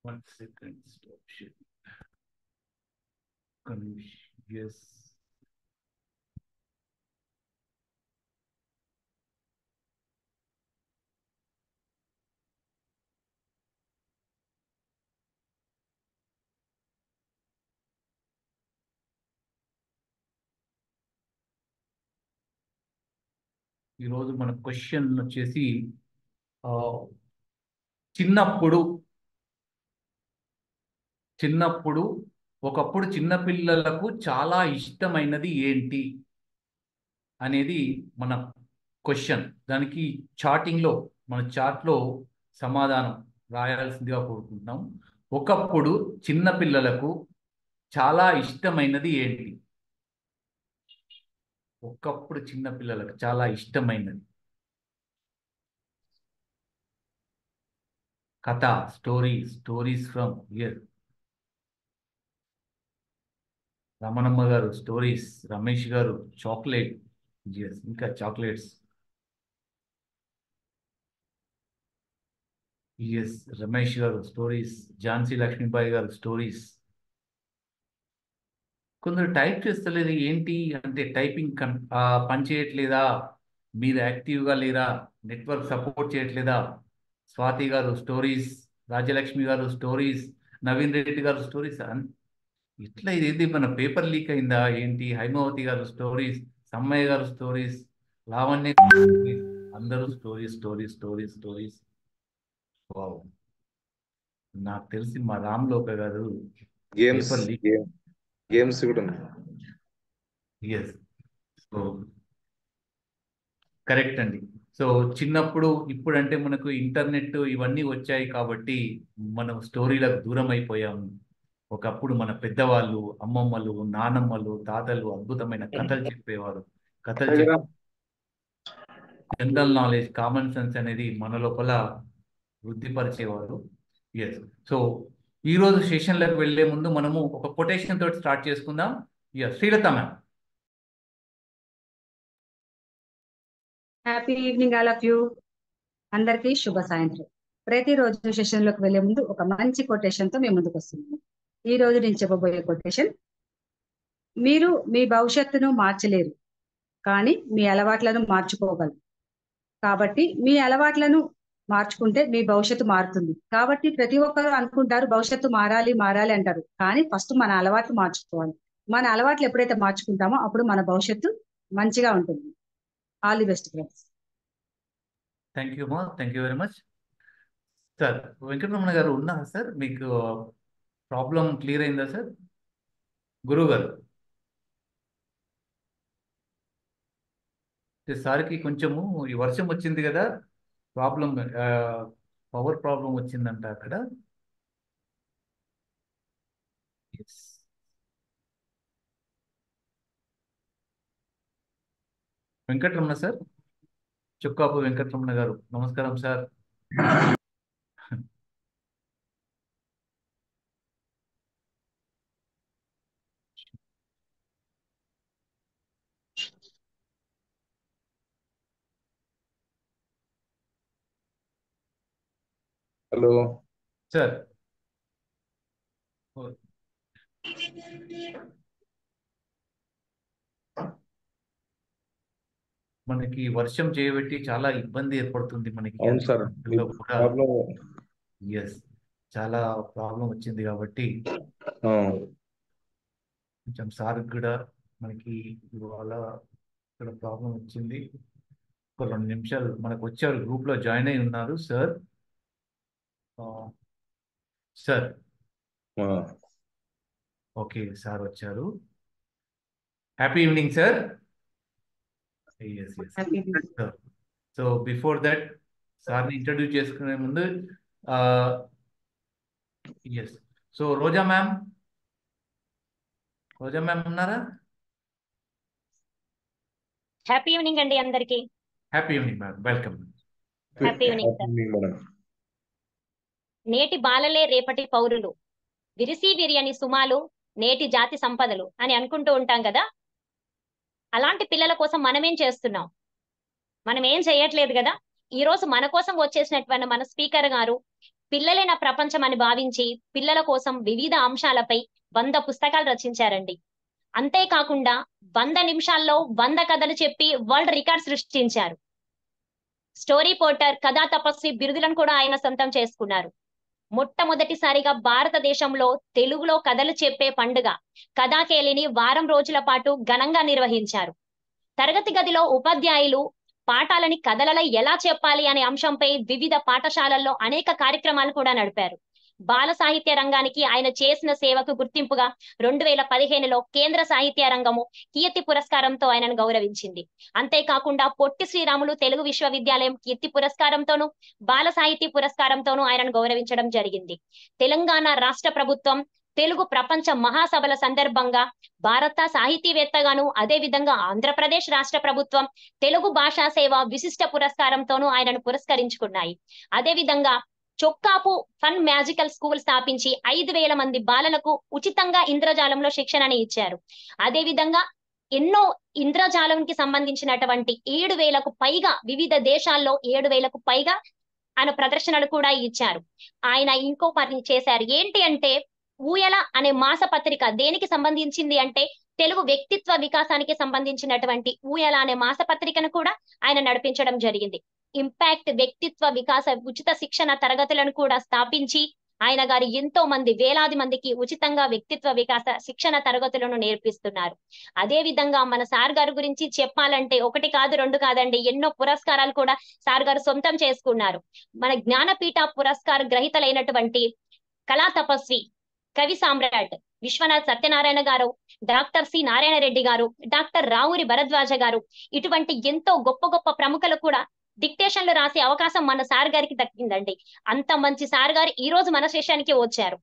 1 second, stop share. Yes. ఈరోజు మన question వచ్చేసి చిన్నప్పుడు ఒకప్పుడు చిన్నపిల్లలకు చాలా ఇష్టమైనది ఏంటి అనేది మన క్వశ్చన్. దానికి మన చార్ట్లో సమాధానం రాయాల్సిందిగా కోరుకుంటున్నాం. ఒకప్పుడు చిన్నపిల్లలకు చాలా ఇష్టమైనది ఏంటి? ఒకప్పుడు చిన్నపిల్లలకు చాలా ఇష్టమైనది కథ, స్టోరీస్ ఫ్రమ్ హియర్. రమణమ్మ గారు స్టోరీస్, రమేష్ గారు చాక్లెట్, ఇంకా చాక్లెట్స్. రమేష్ గారు స్టోరీస్, ఝాన్సీ లక్ష్మీబాయి గారు స్టోరీస్. కొందరు టైప్ చేస్తలేదు, ఏంటి అంటే టైపింగ్ పని చేయట్లేదా, మీరు యాక్టివ్గా లేరా, నెట్వర్క్ సపోర్ట్ చేయట్లేదా? స్వాతి గారు స్టోరీస్, రాజ్యలక్ష్మి గారు స్టోరీస్, నవీన్ రెడ్డి గారు స్టోరీస్. ఇట్లా ఇదేంటి మన పేపర్ లీక్ అయిందా ఏంటి? హైమావతి గారు స్టోరీస్, సమ్మయ్య గారు స్టోరీస్, లావణ్య stories, అందరూ స్టోరీస్. వావ్, నాకు తెలిసి మా రామ్ లోక గారు పేపర్ లీక్. గేమ్స్ కూడా ఉన్నాయి. సో కరెక్ట్ అండి. సో చిన్నప్పుడు, ఇప్పుడంటే మనకు ఇంటర్నెట్ ఇవన్నీ వచ్చాయి కాబట్టి మనం స్టోరీలకు దూరం అయిపోయాము. ఒకప్పుడు మన పెద్దవాళ్ళు, అమ్మమ్మలు, నానమ్మలు, తాతలు అద్భుతమైన కథలు చెప్పేవారు. జనరల్ నాలెడ్జ్, కామన్ సెన్స్ అనేది మన లోపల వృద్ధిపరిచేవారు. సో ఈ రోజు సెషన్లకు వెళ్లే ముందు మనము ఒక కొటేషన్ తోటి స్టార్ట్ చేసుకుందాం. Srilatha ma'am. Happy evening all of you. అందరికీ శుభ సాయంత్రం. ప్రతిరోజు సెషన్లోకి వెళ్లే ముందు ఒక మంచి కొటేషన్ తో మేము ముందుకు వస్తున్నాము. ఈ రోజు నేను చెప్పబోయే కొటేషన్: మీరు మీ భవిష్యత్తును మార్చలేరు, కానీ మీ అలవాట్లను మార్చుకోగలరు. కాబట్టి మీ అలవాట్లను మార్చుకుంటే మీ భవిష్యత్తు మారుతుంది. కాబట్టి ప్రతి ఒక్కరు అనుకుంటారు భవిష్యత్తు మారాలి అంటారు, కానీ ఫస్ట్ మన అలవాట్లు మార్చుకోవాలి. మన అలవాట్లు ఎప్పుడైతే మార్చుకుంటామో అప్పుడు మన భవిష్యత్తు మంచిగా ఉంటుంది. All the best friends. Thank you very much sir. Venkataramana గారు ఉన్నారా సార్? మీకు ప్రాబ్లం క్లియర్ అయిందా సార్? గురువు గారు, సార్కి కొంచెము ఈ వర్షం వచ్చింది కదా, ప్రాబ్లం, పవర్ ప్రాబ్లం వచ్చిందంట అక్కడ. వెంకటరమణ సార్, చుక్కాపు వెంకటరమణ గారు, నమస్కారం సార్. Hello sir. మనకి వర్షం చేయబట్టి చాలా ఇబ్బంది ఏర్పడుతుంది మనకి. అవును సార్, కూడా చాలా ప్రాబ్లం వచ్చింది కాబట్టి కొంచెం సార్ కూడా మనకి ఇవాళ ఇక్కడ ప్రాబ్లం వచ్చింది. ఒక 2 నిమిషాలు మనకు వచ్చారు, గ్రూప్ లో జాయిన్ అయి ఉన్నారు సార్. సార్ ఓకే, సార్ వచ్చారు. Happy evening sir. So before that సార్ని ఇంట్రడ్యూస్ చేసుకునే ముందు సో రోజా మ్యామ్ ఉన్నారా? హ్యాపీ ఈవినింగ్ అండి అందరికి. Happy evening ma'am, welcome. Happy evening sir. నేటి బాలలే రేపటి పౌరులు, విరిసి విరియని సుమాలు నేటి జాతి సంపదలు అని అనుకుంటూ ఉంటాం కదా. అలాంటి పిల్లల కోసం మనమేం చేస్తున్నాం? మనం ఏం చేయట్లేదు కదా. ఈ రోజు మన కోసం వచ్చేసినటువంటి మన స్పీకర్ గారు పిల్లలే నా ప్రపంచం అని భావించి పిల్లల కోసం వివిధ అంశాలపై 100 పుస్తకాలు రచించారండి. అంతేకాకుండా 100 నిమిషాల్లో 100 కథలు చెప్పి వరల్డ్ రికార్డ్ సృష్టించారు. స్టోరీ పోర్టర్, కథా తపస్వి బిరుదులను కూడా ఆయన సొంతం చేసుకున్నారు. మొట్టమొదటిసారిగా భారతదేశంలో తెలుగులో కథలు చెప్పే పండుగ కథాకేళిని వారం రోజుల పాటు ఘనంగా నిర్వహించారు. తరగతి గదిలో ఉపాధ్యాయులు పాఠాలని కథలలో ఎలా చెప్పాలి అనే అంశంపై వివిధ పాఠశాలల్లో అనేక కార్యక్రమాలు కూడా నడిపారు. బాల సాహిత్య రంగానికి ఆయన చేసిన సేవకు గుర్తింపుగా 2015లో కేంద్ర సాహిత్య రంగము కీర్తి పురస్కారంతో ఆయనను గౌరవించింది. అంతేకాకుండా పొట్టి శ్రీరాములు తెలుగు విశ్వవిద్యాలయం కీర్తి పురస్కారంతోనూ బాల సాహితీ పురస్కారంతోనూ ఆయనను గౌరవించడం జరిగింది. తెలంగాణ రాష్ట్ర ప్రభుత్వం తెలుగు ప్రపంచ మహాసభల సందర్భంగా భారత సాహితీవేత్తగాను, అదే విధంగా ఆంధ్రప్రదేశ్ రాష్ట్ర ప్రభుత్వం తెలుగు భాషా సేవ విశిష్ట పురస్కారంతోనూ ఆయనను పురస్కరించుకున్నాయి. అదే విధంగా చొక్కాపు ఫన్ మ్యాజికల్ స్కూల్ స్థాపించి 5,000 మంది బాలలకు ఉచితంగా ఇంద్రజాలంలో శిక్షణని ఇచ్చారు. అదే విధంగా ఎన్నో ఇంద్రజాలంకి సంబంధించినటువంటి 7,000కు పైగా వివిధ దేశాల్లో 7,000కు పైగా ఆయన ప్రదర్శనలు కూడా ఇచ్చారు. ఆయన ఇంకో పని చేశారు. ఏంటి అంటే ఊయల అనే మాసపత్రిక దేనికి సంబంధించింది అంటే తెలుగు వ్యక్తిత్వ వికాసానికి సంబంధించినటువంటి ఊయల అనే మాసపత్రికను కూడా ఆయన నడిపించడం జరిగింది. ఇంపాక్ట్ వ్యక్తిత్వ వికాస ఉచిత శిక్షణ తరగతులను కూడా స్థాపించి ఆయన గారు ఎంతో మంది వేలాది మందికి ఉచితంగా వ్యక్తిత్వ వికాస శిక్షణ తరగతులను నేర్పిస్తున్నారు. అదే విధంగా మన సార్ గారి గురించి చెప్పాలంటే 1 కాదు 2 కాదండి, ఎన్నో పురస్కారాలు కూడా సార్ గారు సొంతం చేసుకున్నారు. మన జ్ఞానపీఠ పురస్కార గ్రహీతలైనటువంటి కళా తపస్వి, కవి సామ్రాట్ విశ్వనాథ్ సత్యనారాయణ గారు, డాక్టర్ సి నారాయణ రెడ్డి గారు, డాక్టర్ రావురి భరద్వాజ గారు, ఇటువంటి ఎంతో గొప్ప గొప్ప ప్రముఖులు కూడా డిక్టేషన్లు రాసే అవకాశం మన సార్ గారికి దక్కిందండి. అంత మంచి సార్ గారు ఈ రోజు మన సెషన్కి వచ్చారు.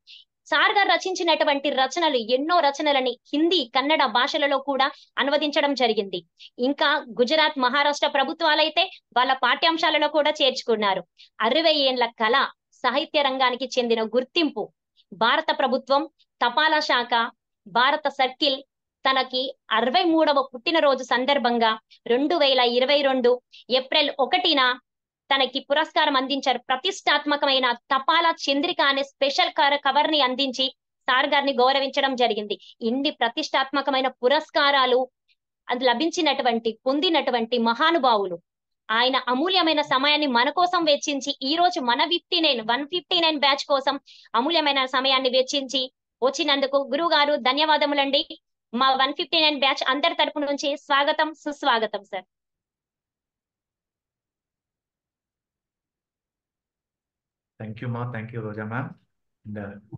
సార్ గారు రచించినటువంటి రచనలు, ఎన్నో రచనలని హిందీ, కన్నడ భాషలలో కూడా అనువదించడం జరిగింది. ఇంకా గుజరాత్, మహారాష్ట్ర ప్రభుత్వాలైతే వాళ్ళ పాఠ్యాంశాలలో కూడా చేర్చుకున్నారు. 60 ఏళ్ల కళ సాహిత్య రంగానికి చెందిన గుర్తింపు భారత ప్రభుత్వం, తపాలా శాఖ, భారత సర్కిల్ తనకి 63వ పుట్టినరోజు సందర్భంగా 2022 ఏప్రిల్ 1న తనకి పురస్కారం అందించారు. ప్రతిష్టాత్మకమైన తపాలా చంద్రిక అనే స్పెషల్ కవర్ ని అందించి సార్ గారిని గౌరవించడం జరిగింది. ఇన్ని ప్రతిష్టాత్మకమైన పురస్కారాలు అది పొందినటువంటి మహానుభావులు ఆయన అమూల్యమైన సమయాన్ని మన కోసం వెచ్చించి ఈ రోజు మన 159 బ్యాచ్ కోసం అమూల్యమైన సమయాన్ని వెచ్చించి వచ్చినందుకు గురువు గారు ధన్యవాదములండి. మా 159 బ్యాచ్ అందరి తరపు నుంచి స్వాగతం, సుస్వాగతం సార్. థ్యాంక్ యూ మా, thank you Roja ma'am.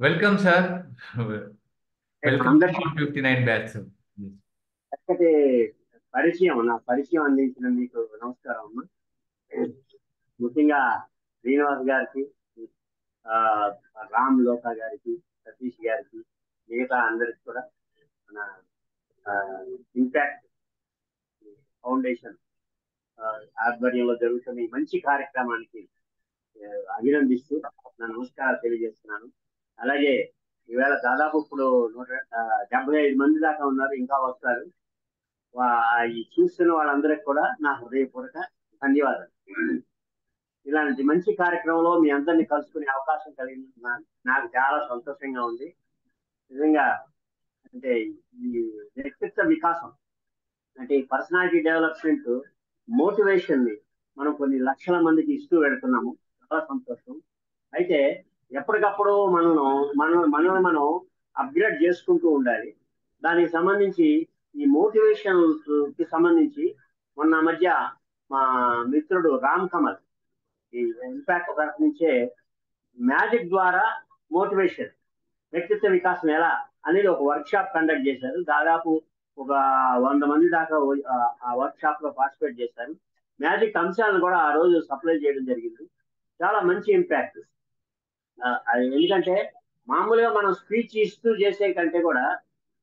Welcome sir, welcome 159 batch. చక్కటి పరిచయం, నా పరిచయం అందించిన మీకు నమస్కారం అమ్మా. ముఖ్యంగా శ్రీనివాస్ గారికి, రామ్ లోకా గారికి, సతీష్ గారికి, మిగతా అందరికి కూడా మన ఇంపాక్ట్ ఫౌండేషన్ ఆధ్వర్యంలో జరుగుతున్న ఈ మంచి కార్యక్రమానికి అభినందిస్తూ నా నమస్కారాలు తెలియజేస్తున్నాను. అలాగే ఈవేళ దాదాపు ఇప్పుడు 175 మంది దాకా ఉన్నారు, ఇంకా వస్తారు. ఈ చూస్తున్న వాళ్ళందరికీ కూడా నా హృదయపూర్వక ధన్యవాదాలు. ఇలాంటి మంచి కార్యక్రమంలో మీ అందరినీ కలుసుకునే అవకాశం కలిగింది నాకు చాలా సంతోషంగా ఉంది. నిజంగా అంటే ఈ వ్యక్తిత్వ వికాసం అంటే ఈ పర్సనాలిటీ డెవలప్మెంట్ మోటివేషన్ ని మనం కొన్ని లక్షల మందికి ఇస్తూ వెళుతున్నాము, చాలా సంతోషం. అయితే ఎప్పటికప్పుడు మనల్ని మనం అప్గ్రేడ్ చేసుకుంటూ ఉండాలి. దానికి సంబంధించి ఈ మోటివేషన్ కి సంబంధించి మొన్న మధ్య మా మిత్రుడు రామ్ కమల్ ఈ ఇంపాక్ట్ తరఫు నుంచే మ్యాజిక్ ద్వారా మోటివేషన్, వ్యక్తిత్వ వికాసం ఎలా అనేది ఒక వర్క్ షాప్ కండక్ట్ చేశారు. దాదాపు ఒక 100 మంది దాకా ఆ వర్క్ షాప్ లో పార్టిసిపేట్ చేశారు. మ్యాజిక్ అంశాలను కూడా ఆ రోజు సప్లై చేయడం జరిగింది. చాలా మంచి ఇంపాక్ట్. అది ఎందుకంటే మామూలుగా మనం స్పీచ్ ఇస్తూ చేసే కంటే కూడా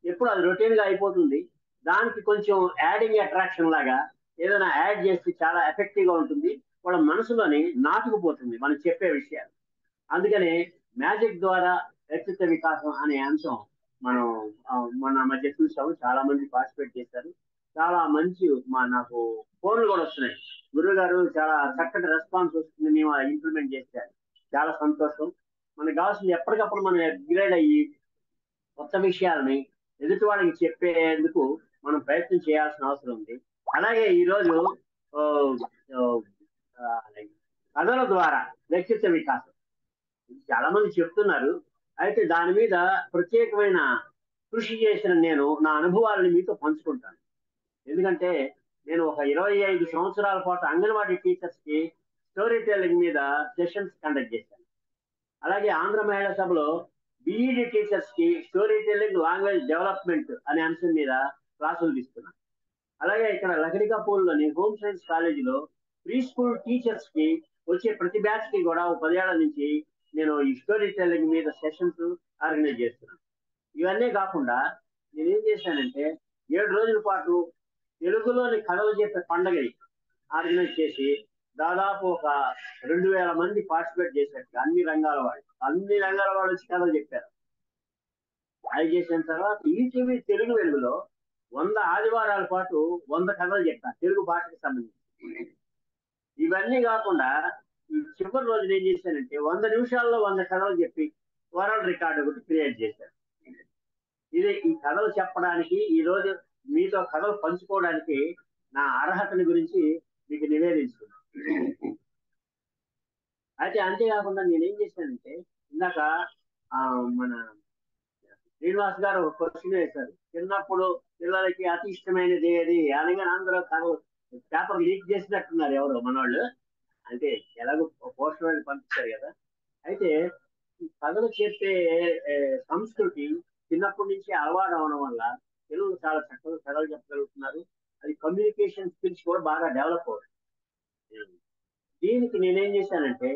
ఎప్పుడు అది రొటీన్ గా అయిపోతుంది. దానికి కొంచెం యాడింగ్ అట్రాక్షన్ లాగా ఏదైనా యాడ్ చేస్తే చాలా ఎఫెక్టివ్ గా ఉంటుంది, వాళ్ళ మనసులోని నాటుకుపోతుంది మనం చెప్పే విషయాలు. అందుకని మ్యాజిక్ ద్వారా వ్యక్తిత్వ వికాసం అనే అంశం మనం మొన్న మధ్య చూసాము. చాలా మంది పార్టిసిపేట్ చేశారు. చాలా మంచి నాకు ఫోన్లు కూడా వస్తున్నాయి, గురువు గారు చాలా చక్కటి రెస్పాన్స్ వస్తుంది, మేము ఇంప్లిమెంట్ చేశారు. చాలా సంతోషం. మనకు కావాల్సింది ఎప్పటికప్పుడు మనం అప్గ్రేడ్ అయ్యి కొత్త విషయాలని ఎదుటి వాళ్ళకి చెప్పేందుకు మనం ప్రయత్నం చేయాల్సిన అవసరం ఉంది. అలాగే ఈరోజు ఆ, ఆ, ఆ, కథల ద్వారా వ్యక్తిత్వ వికాసం చాలా మంది చెప్తున్నారు. అయితే దాని మీద ప్రత్యేకమైన కృషి చేసిన నేను నా అనుభవాలను మీతో పంచుకుంటాను. ఎందుకంటే నేను ఒక 25 సంవత్సరాల పాటు అంగన్వాడీ టీచర్స్ కి స్టోరీ టెల్లింగ్ మీద సెషన్స్ కండక్ట్ చేశాను. అలాగే ఆంధ్ర మహిళా సభలో బీఈడి టీచర్స్ కి స్టోరీ టెల్లింగ్ లాంగ్వేజ్ డెవలప్మెంట్ అనే అంశం మీద క్లాసులు తీసుకున్నాను. అలాగే ఇక్కడ లకడికాపూర్లోని హోమ్ సైన్స్ కాలేజీలో ప్రీ స్కూల్ టీచర్స్ కి వచ్చే ప్రతి బ్యాచ్ కి కూడా ఒక 10 ఏళ్ల నుంచి నేను ఈ స్టోరీ టెల్లింగ్ మీద సెషన్స్ ఆర్గనైజ్ చేస్తున్నాను. ఇవన్నీ కాకుండా నేనేం చేశానంటే 7 రోజుల పాటు తెలుగులోని కథలు చెప్పే పండుగని ఆర్గనైజ్ చేసి దాదాపు ఒక 2000 మంది పార్టిసిపేట్ చేసినట్టుగా అన్ని రంగాల వాళ్ళు వచ్చి కథలు చెప్పారు. అది చేసిన తర్వాత ఈటీవీ తెలుగు వెలుగులో 100 ఆదివారాల పాటు 100 కథలు చెప్పాను తెలుగు భాషకు సంబంధించి. ఇవన్నీ కాకుండా ఈ చివరి రోజు ఏం చేశానంటే 100 నిమిషాల్లో 100 కథలు చెప్పి వరల్డ్ రికార్డు ఒకటి క్రియేట్ చేశాను. ఇది ఈ కథలు చెప్పడానికి ఈ రోజు మీతో కథలు పంచుకోవడానికి నా అర్హతని గురించి మీకు నివేదించుకున్నాను. అయితే అంతేకాకుండా నేనేం చేశానంటే ఇందాక మన శ్రీనివాస్ గారు ఒక క్వశ్చన్ వేశారు, చిన్నప్పుడు పిల్లలకి అతి ఇష్టమైనది ఏది అనగానే అందరూ కథలు పేపర్ లీక్ చేసినట్టున్నారు ఎవరు మనవాళ్ళు, అంటే ఎలాగో పోస్టర్ పంపిస్తారు కదా. అయితే ఈ కథలు చెప్పే సంస్కృతి చిన్నప్పటి నుంచి అలవాటు అవడం వల్ల పిల్లలు చాలా చక్కగా కథలు చెప్పగలుగుతున్నారు. అది కమ్యూనికేషన్ స్కిల్స్ కూడా బాగా డెవలప్ అవుతుంది. దీనికి నేనేం చేశానంటే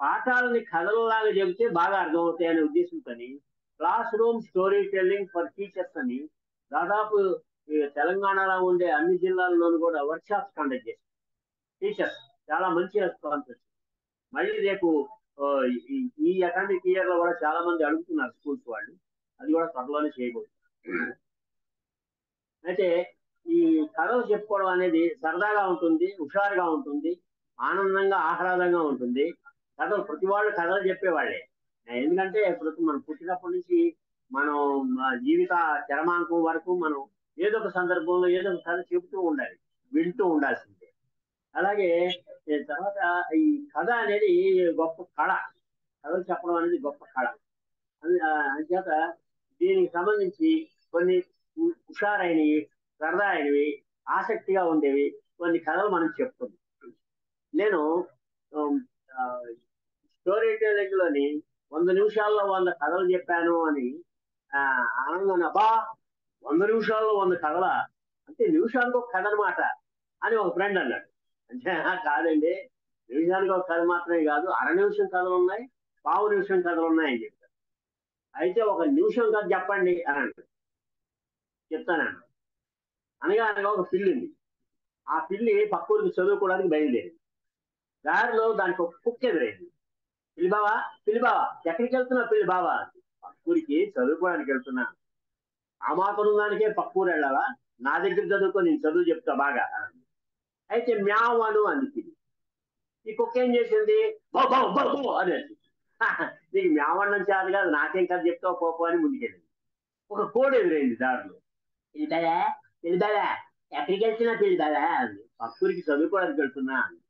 పాఠాలని కథలలాగా చెబితే బాగా అర్థమవుతాయి అనే ఉద్దేశంతో class room story telling for teachers అని దాదాపు తెలంగాణలో ఉండే అన్ని జిల్లాల్లోనూ కూడా వర్క్ షాప్స్ కండక్ట్ చేశారు. టీచర్స్ చాలా మంచి రెస్పాన్స్ వచ్చింది. మళ్ళీ రేపు ఈ అకాడమిక్ ఇయర్ లో కూడా చాలా మంది అడుగుతున్నారు స్కూల్స్ వాళ్ళు, అది కూడా త్వరలోనే చేయబోతున్నారు. అయితే ఈ కథలు చెప్పుకోవడం అనేది సరదాగా ఉంటుంది, హుషారుగా ఉంటుంది, ఆనందంగా ఆహ్లాదంగా ఉంటుంది. కథలు ప్రతి వాళ్ళు కథలు చెప్పేవాళ్ళే. ఎందుకంటే మనం పుట్టినప్పటి నుంచి మనం జీవిత చరమాంకం వరకు మనం ఏదో ఒక సందర్భంలో ఏదో ఒక కథ చెబుతూ ఉండాలి, వింటూ ఉండాల్సిందే. అలాగే తర్వాత ఈ కథ అనేది గొప్ప కళ, కథలు చెప్పడం అనేది గొప్ప కళ. అంచేత దీనికి సంబంధించి కొన్ని హుషారైనవి, సరదా అయినవి, ఆసక్తిగా ఉండేవి కొన్ని కథలు మనం చెప్తున్నాం. నేను స్టోరీ టెల్లింగ్ లోని 100 నిమిషాల్లో 100 కథలు చెప్పాను అని ఆనందం. అబ్బా 100 నిమిషాల్లో 100 కథలా అంటే నిమిషానికి ఒక కథ అనమాట అని ఒక ఫ్రెండ్ అన్నాడు. అంటే కాదండి, నిమిషానికి ఒక కథ మాత్రమే కాదు, అర నిమిషం కథలు ఉన్నాయి, పావు నిమిషం కథలు ఉన్నాయి అని చెప్పారు. అయితే ఒక నిమిషం కథ చెప్పండి అని అంటారు. చెప్తానండి. అనగా ఒక పిల్లి ఉంది. ఆ పిల్లి పక్కూరికి చదువుకోవడానికి బయలుదేరింది. దారిలో దానికి ఒక కుక్క ఎదురైంది. పిల్లి బావా ఎక్కడికి వెళ్తున్నావు పిల్లి బావా? పక్కూరికి చదువుకోవడానికి వెళ్తున్నా. ఆ మాత్రం దానికే పక్కూరు వెళ్ళాలా? నా దగ్గర చదువుకో, నేను చదువు చెప్తా బాగా. అయితే మ్యావ్ అను అంది. ఈ కుక్క ఏం చేసింది? అనేది నీకు మ్యావన్నం చేయాలి కాదు, నాకేం కథ చెప్తావు పోపో అని ముందుకెళ్ళింది. ఒక కోడి ఎదురైంది దారిలో. పిలిబావా ఎక్కడికి వెళ్తున్నా పిలిబావా అంది. పక్కూరికి చదువుకోవడానికి వెళ్తున్నా అంది.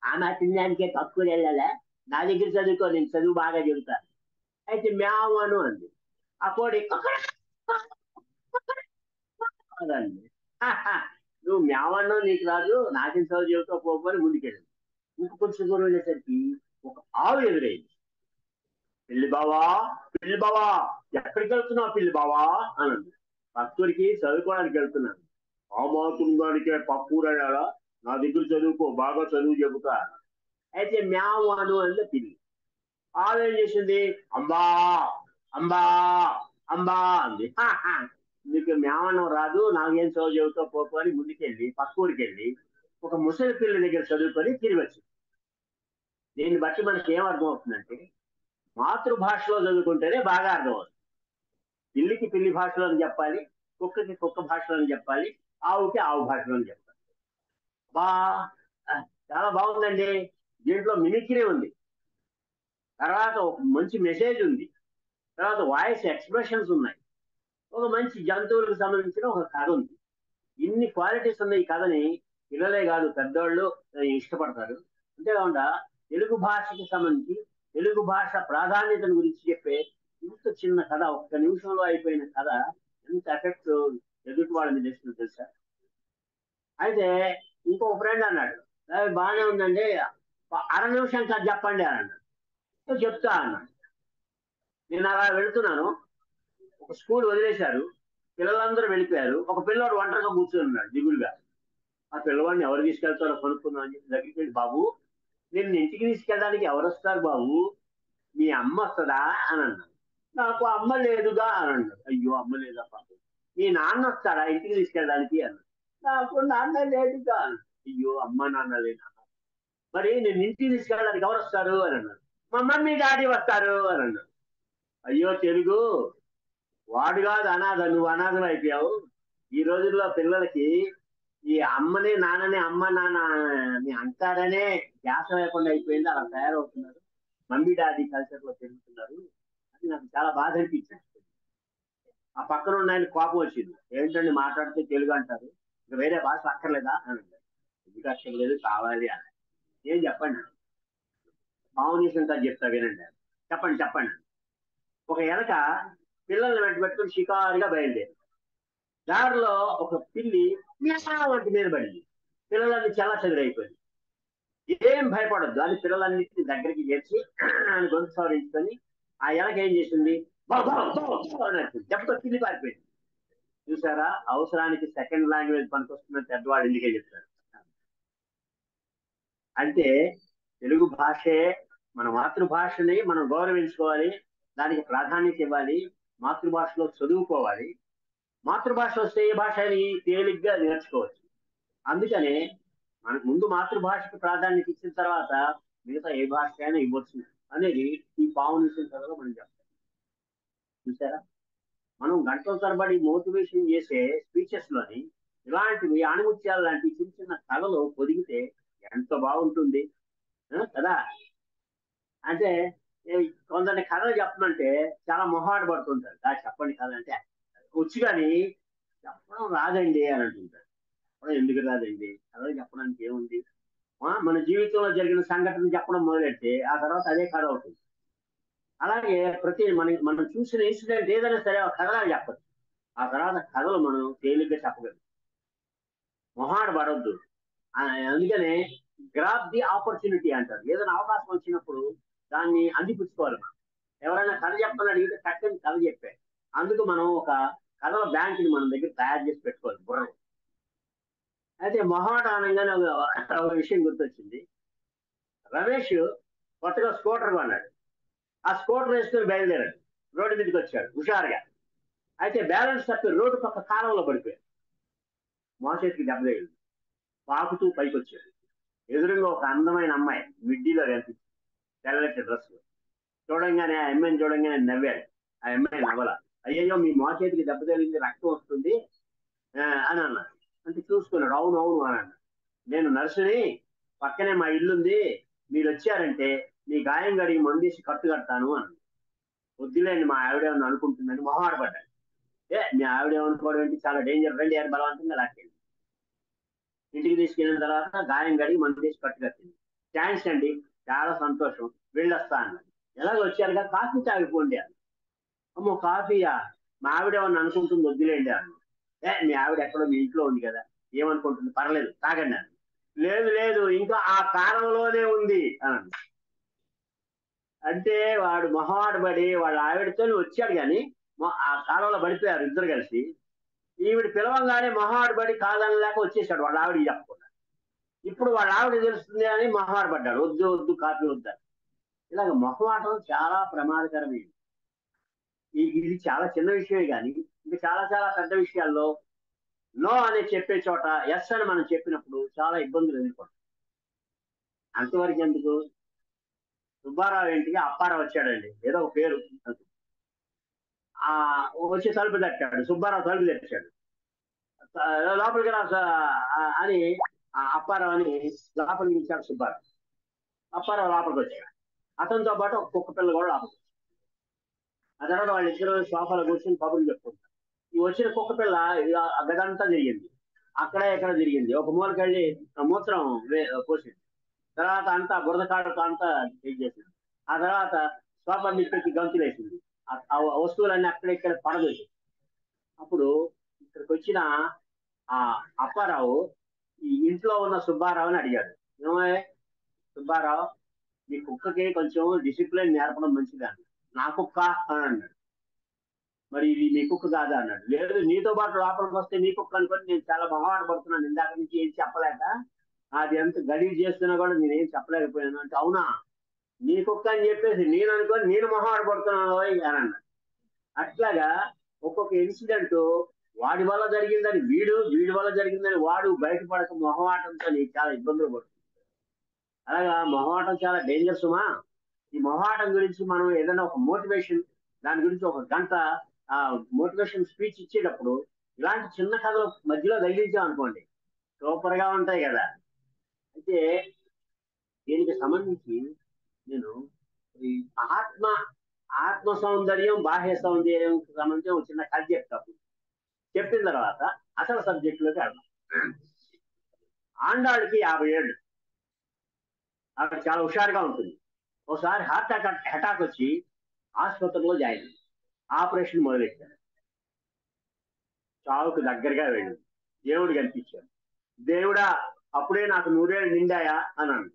ఆ మాత్రం దానికే పక్కూరు వెళ్ళాలా? నా దగ్గర చదువుకో, నేను చదువు బాగా చెబుతాను. అయితే మ్యావ్ అను అంది. ఆ కోడి అదండి. నువ్వు మ్యావన్నం నీకు రాదు, నాకేం చదువు చెబుతావు పోపో అని ముందుకెళ్ళింది. ఇంక కొంచెం దూరం వెళ్ళేసరికి ఒక ఆవు ఎదురైంది. పిల్లి బావా ఎక్కడికి వెళ్తున్నావు పిల్లి బావా అనండి. పక్కూరికి చదువుకోవడానికి వెళ్తున్నాను. ఆ మాత్రం దానికే పక్కూరు వెళ్ళాలా? నా దగ్గర చదువుకో, బాగా చదువు చెబుతా. అయితే మ్యావ్ అను అంటే పిల్లి. ఆవు ఏం చేసింది? అంబా అంబా అంబా అంది. నీకు మ్యావన్నం రాదు, నాకేం చదువు చెబుతావు పోపు అని ముందుకెళ్ళి పక్కూరికి వెళ్ళి ఒక ముసలి పిల్ల దగ్గర చదువుకొని తిరిగి వచ్చింది. దీన్ని బట్టి మనకి ఏం అర్థం అవుతుందంటే మాతృభాషలో చదువుకుంటేనే బాగా అర్థమవుతుంది. పిల్లికి పిల్లి భాషలో చెప్పాలి, కుక్కకి కుక్క భాషలో చెప్పాలి, ఆవుకి ఆవు భాషలో చెప్పాలి. చాలా బాగుందండి. దీంట్లో మిమిక్రీ ఉంది. తర్వాత ఒక మంచి మెసేజ్ ఉంది, తర్వాత వాయిస్ ఎక్స్ప్రెషన్స్ ఉన్నాయి, ఒక మంచి జంతువులకు సంబంధించిన ఒక కథ ఉంది. ఇన్ని క్వాలిటీస్ ఉన్న ఈ కథని పిల్లలే కాదు పెద్దవాళ్ళు ఇష్టపడతారు. అంతేకాకుండా తెలుగు భాషకి సంబంధించి తెలుగు భాష ప్రాధాన్యతను గురించి చెప్పే ఇంత చిన్న కథ, ఒక్క నిమిషంలో అయిపోయిన కథ ఎంత ఎఫెక్ట్ ఎదుటి వాళ్ళని చేస్తుంది తెలుసా. అయితే ఇంకో ఫ్రెండ్ అన్నాడు, బాగానే ఉందండి, అర నిమిషం కథ చెప్పండి అని అన్నాడు. చెప్తా అన్నాడు. నేను అలా వెళుతున్నాను, ఒక స్కూల్ వదిలేశారు, పిల్లలందరూ వెళ్ళిపోయారు, ఒక పిల్లవాడు ఒంటరిగా కూర్చొని ఉన్నాడు దిగులుగా. ఆ పిల్లవాడిని ఎవరు తీసుకెళ్తారో కొనుక్కుందాం అని చెప్పి దగ్గరికి వెళ్ళి, బాబు నిన్ను ఇంటికి తీసుకెళ్ళడానికి ఎవరు వస్తారు బాబు, మీ అమ్మ వస్తుందా అని అన్నాడు. నాకు అమ్మ లేదుగా అని అన్నాడు. అయ్యో అమ్మ లేదా పాపం. మీ నాన్న వస్తాడా ఇంటికి తీసుకెళ్ళడానికి అన్నాడు. నాకు నాన్న లేదుగా అన్నాడు. అయ్యో అమ్మ నాన్న లేదా. మరి నేను ఇంటికి తీసుకెళ్ళడానికి ఎవరు వస్తారు అని అన్నాడు. మా మమ్మీ డాడీ వస్తారు అని అన్నాడు. అయ్యో తెలుగు, వాడు కాదు అనాథ, నువ్వు అనాథం అయిపోయావు. ఈ రోజుల్లో పిల్లలకి ఈ అమ్మని నాన్నని అమ్మ నాన్న అని అంటారనే ధ్యాస లేకుండా అయిపోయింది, అలా తయారవుతున్నారు, మమ్మీ డాడీ కల్చర్ లో పెరుగుతున్నారు. అది నాకు చాలా బాధ అనిపించింది. ఆ పక్కన ఉన్న ఆయన కోపం వచ్చింది, ఏంటండి మాట్లాడితే తెలుగు అంటారు, ఇంకా వేరే భాష అక్కర్లేదా అని అన్నాడు. ఎందుకు అక్కర్లేదు, కావాలి అని. ఏం చెప్పండి, భావనీసంతా చెప్తా వినండి. చెప్పండి చెప్పండి. ఒక ఎలక పిల్లల్ని వెంట పెట్టుకుని షికారుగా బయలుదేరి, దారిలో ఒక పిల్లి వంటి మీద పడింది. పిల్లలన్నీ చల్ల చెదిరైపోయింది. ఏం భయపడద్దు అని పిల్లలన్నింటినీ దగ్గరికి చేర్చి అని గొంతు సవరించుకొని ఆ ఎలక ఏం చేసింది, దెబ్బతో పిల్లి పారిపోయింది. చూసారా, అవసరానికి సెకండ్ లాంగ్వేజ్ పనికొస్తుందని పెద్దవాడు ఇందుకే చెప్తారు. అంటే తెలుగు భాషే మన మాతృభాషని మనం గౌరవించుకోవాలి, దానికి ప్రాధాన్యత ఇవ్వాలి, మాతృభాషలో చదువుకోవాలి. మాతృభాష వస్తే ఏ భాష అని తేలిగ్గా నేర్చుకోవచ్చు. అందుకనే మనకు ముందు మాతృభాషకు ప్రాధాన్యత ఇచ్చిన తర్వాత మిగతా ఏ భాష అయినా ఇవ్వచ్చు అనేది ఈ పావునిసిన కథలో మనం చెప్తాం. చూసారా, మనం గంటల తరబడి మోటివేషన్ చేసే స్పీచెస్ లోని ఇలాంటివి ఆణిముత్యాలు లాంటి చిన్న చిన్న కథలు పొదిగితే ఎంత బాగుంటుంది కదా. అంటే కొందరిని కథలు చెప్పమంటే చాలా మొహాట పడుతుంటారు, చెప్పండి కథ అంటే వచ్చి కానీ చెప్పడం రాదండి అని అంటుంటారు. చెప్పడం ఎందుకు రాదండి, కథలు చెప్పడానికి ఏముంది, మన జీవితంలో జరిగిన సంఘటన చెప్పడం మొదలెడితే ఆ తర్వాత అదే కథ అవుతుంది. అలాగే ప్రతి మనం చూసిన ఇన్సిడెంట్ ఏదైనా సరే కథలా చెప్పచ్చు. ఆ తర్వాత కథలు మనం తేలిగ్గా చెప్పగలం, మొహాట పడవద్దు. అందుకనే గ్రాప్ ది ఆపర్చునిటీ అంటారు. ఏదైనా అవకాశం వచ్చినప్పుడు దాన్ని అందిపుచ్చుకోవాలి. మనం ఎవరైనా కథ చెప్పని అడిగితే చక్కని కథ చెప్పే, అందుకు మనం ఒక కథల బ్యాంకుని మన దగ్గర తయారు చేసి పెట్టుకోవాలి బుర్రలో. అయితే మొహాట అనగానే ఒక విషయం గుర్తొచ్చింది. రమేష్ కొత్తగా స్కూటర్ కొన్నాడు. ఆ స్కూటర్ వేసుకుని బయలుదేరాడు, రోడ్డు మీదకి వచ్చాడు హుషారుగా. అయితే బ్యాలెన్స్ తప్పి రోడ్డు పక్క కాలంలో పడిపోయాడు. మోచేతికి దెబ్బ తగిలింది, పాకుతూ పైకి వచ్చాడు. ఎదురుగా ఒక అందమైన అమ్మాయి మిడ్డీలో కనిపించింది, తెల్లటి డ్రెస్. చూడంగానే ఆ అమ్మాయిని చూడంగానే నవ్వాడు. ఆ అమ్మాయి నవ్వల. అయ్యయ్యో మీ మోచేతికి దెబ్బ తగిలింది, రక్తం వస్తుంది అని అన్నాడు. అంటే చూసుకున్నాడు, అవును అవును అని అన్నాడు. నేను నర్సుని, పక్కనే మా ఇల్లుంది, మీరు వచ్చారంటే మీ గాయం గడిగి మందేసి కట్టు కడతాను అన్నాడు. వద్దులేండి మా ఆవిడేమన్నా అనుకుంటుందని మొహాట పడ్డాడు. మీ ఆవిడేమనుకోవడం ఏంటి, చాలా డేంజర్, రండి అని బలవంతంగా లాక్కెళ్ళి ఇంటికి తీసుకెళ్ళిన తర్వాత గాయం గడిగి మందేసి కట్టు కట్టింది. థ్యాంక్స్ అండి, చాలా సంతోషం, వెళ్ళొస్తా అన్నాడు. ఎలాగ వచ్చారుగా, కాఫీ తాగిపోండి అన్న. అమ్మో కాఫీయా, మా ఆవిడేమన్నా అనుకుంటుంది, వద్దులేండి అన్న. మీ ఆవిడ ఎక్కడో మీ ఇంట్లో ఉంది కదా, ఏమనుకుంటుంది, పర్లేదు తాగండి అన్న. లేదు లేదు ఇంకా ఆ కాలంలోనే ఉంది అన్న. అంటే వాడు మొహమాట పడి వాళ్ళ ఆవిడతో వచ్చాడు, కానీ ఆ కాలంలో పడిపోయారు ఇద్దరు కలిసి. ఈవిడ పిలవంగానే మొహమాట పడి కాదనలేక వచ్చేసాడు వాళ్ళ ఆవిడ చెప్పకుండా. ఇప్పుడు వాళ్ళ ఆవిడ తెలుస్తుంది అని మొహమాట పడ్డాడు, వద్దు వద్దు కాఫీ వద్దారు. ఇలాగ మొహమాటం చాలా ప్రమాదకరమైనది. ఇది చాలా చిన్న విషయమే కానీ ఇంకా చాలా చాలా పెద్ద విషయాల్లో నో అని చెప్పే చోట ఎస్ అని మనం చెప్పినప్పుడు చాలా ఇబ్బందులు ఎదుర్కొంటాం. అంతవరకు ఎందుకు, సుబ్బారావు ఇంటికి అప్పారావు వచ్చాడండి, ఏదో ఒక పేరు. వచ్చి తలుపు తట్టాడు, సుబ్బారావు తలుపు తెచ్చాడు. లోపలికి రా అని అప్పారావు అని లోపలికి ఇచ్చాడు సుబ్బారావు. అప్పారావు లోపలికి వచ్చాడు. అతనితో పాటు ఒక కుక్క పిల్ల కూడా లోపలికి వచ్చింది. ఆ తర్వాత వాళ్ళిద్దరు సోఫాలో కూర్చొని కబుర్లు చెప్పుకుంటారు. ఈ వచ్చిన కుక్క పిల్ల ఆ గదంతా తిరిగింది, అక్కడ ఎక్కడ తిరిగింది, ఒక మూలకెళ్ళి మూత్రం పోసింది, తర్వాత అంతా బురద కాడతో అంతా చేసింది. ఆ తర్వాత సోఫా మీద పెట్టి గంతులు వేసింది, ఆ వస్తువులన్నీ అక్కడెక్కడ పడవేసి. అప్పుడు ఇక్కడికి వచ్చిన ఆ అప్పారావు ఈ ఇంట్లో ఉన్న సుబ్బారావుని అడిగాడు, ఏమయ్య సుబ్బారావు, మీ కుక్కకి కొంచెం డిసిప్లిన్ నేర్పడం మంచిది అన్నాడు. నా కుక్క అని అన్నాడు. మరి ఇది మీ కుక్క కాదా అన్నాడు. లేదు, నీతో పాటు లోపలికి వస్తే నీ కుక్క అనుకొని నేను చాలా మొహమాట పడుతున్నాను, ఇందాక నుంచి ఏం చెప్పలేక, అది ఎంత గలీజ్ చేస్తున్నా కూడా నేనేం చెప్పలేకపోయాను అంటే, అవునా నీ కుక్క అని చెప్పేసి నేను అనుకొని నేను మొహమాట పడుతున్నాను అని అన్నాడు. అట్లాగా ఒక్కొక్క ఇన్సిడెంట్ వాడి వల్ల జరిగిందని వీడి వల్ల జరిగిందని వాడు బయటపడక మొహమాటంతో చాలా ఇబ్బందులు పడుతుంది. అలాగా మొహమాటం చాలా డేంజర్ సుమా. ఈ మొహమాటం గురించి మనం ఏదైనా ఒక మోటివేషన్, దాని గురించి ఒక గంట మోటివేషన్ స్పీచ్ ఇచ్చేటప్పుడు ఇలాంటి చిన్న కథలు మధ్యలో తగిలించాం అనుకోండి, సూపర్ గా ఉంటాయి కదా. అయితే దీనికి సంబంధించి నేను ఈ ఆత్మ సౌందర్యం, బాహ్య సౌందర్యం సంబంధించి ఒక చిన్న కథ చెప్తాను. చెప్పిన తర్వాత అసలు సబ్జెక్టులోకి వెళ్దాం. ఆండాళ్ళకి 50 ఏళ్ళు, అక్కడ చాలా హుషారుగా ఉంటుంది. ఒకసారి హార్ట్ అటాక్ వచ్చి ఆసుపత్రిలో జాయిన్ అయింది. ఆపరేషన్ మొదలెట్టారు. చావుకు దగ్గరగా వెళ్ళింది. దేవుడు కనిపించాడు. దేవుడా అప్పుడే నాకు 100 ఏళ్ళు నిండాయా అన్నాడు.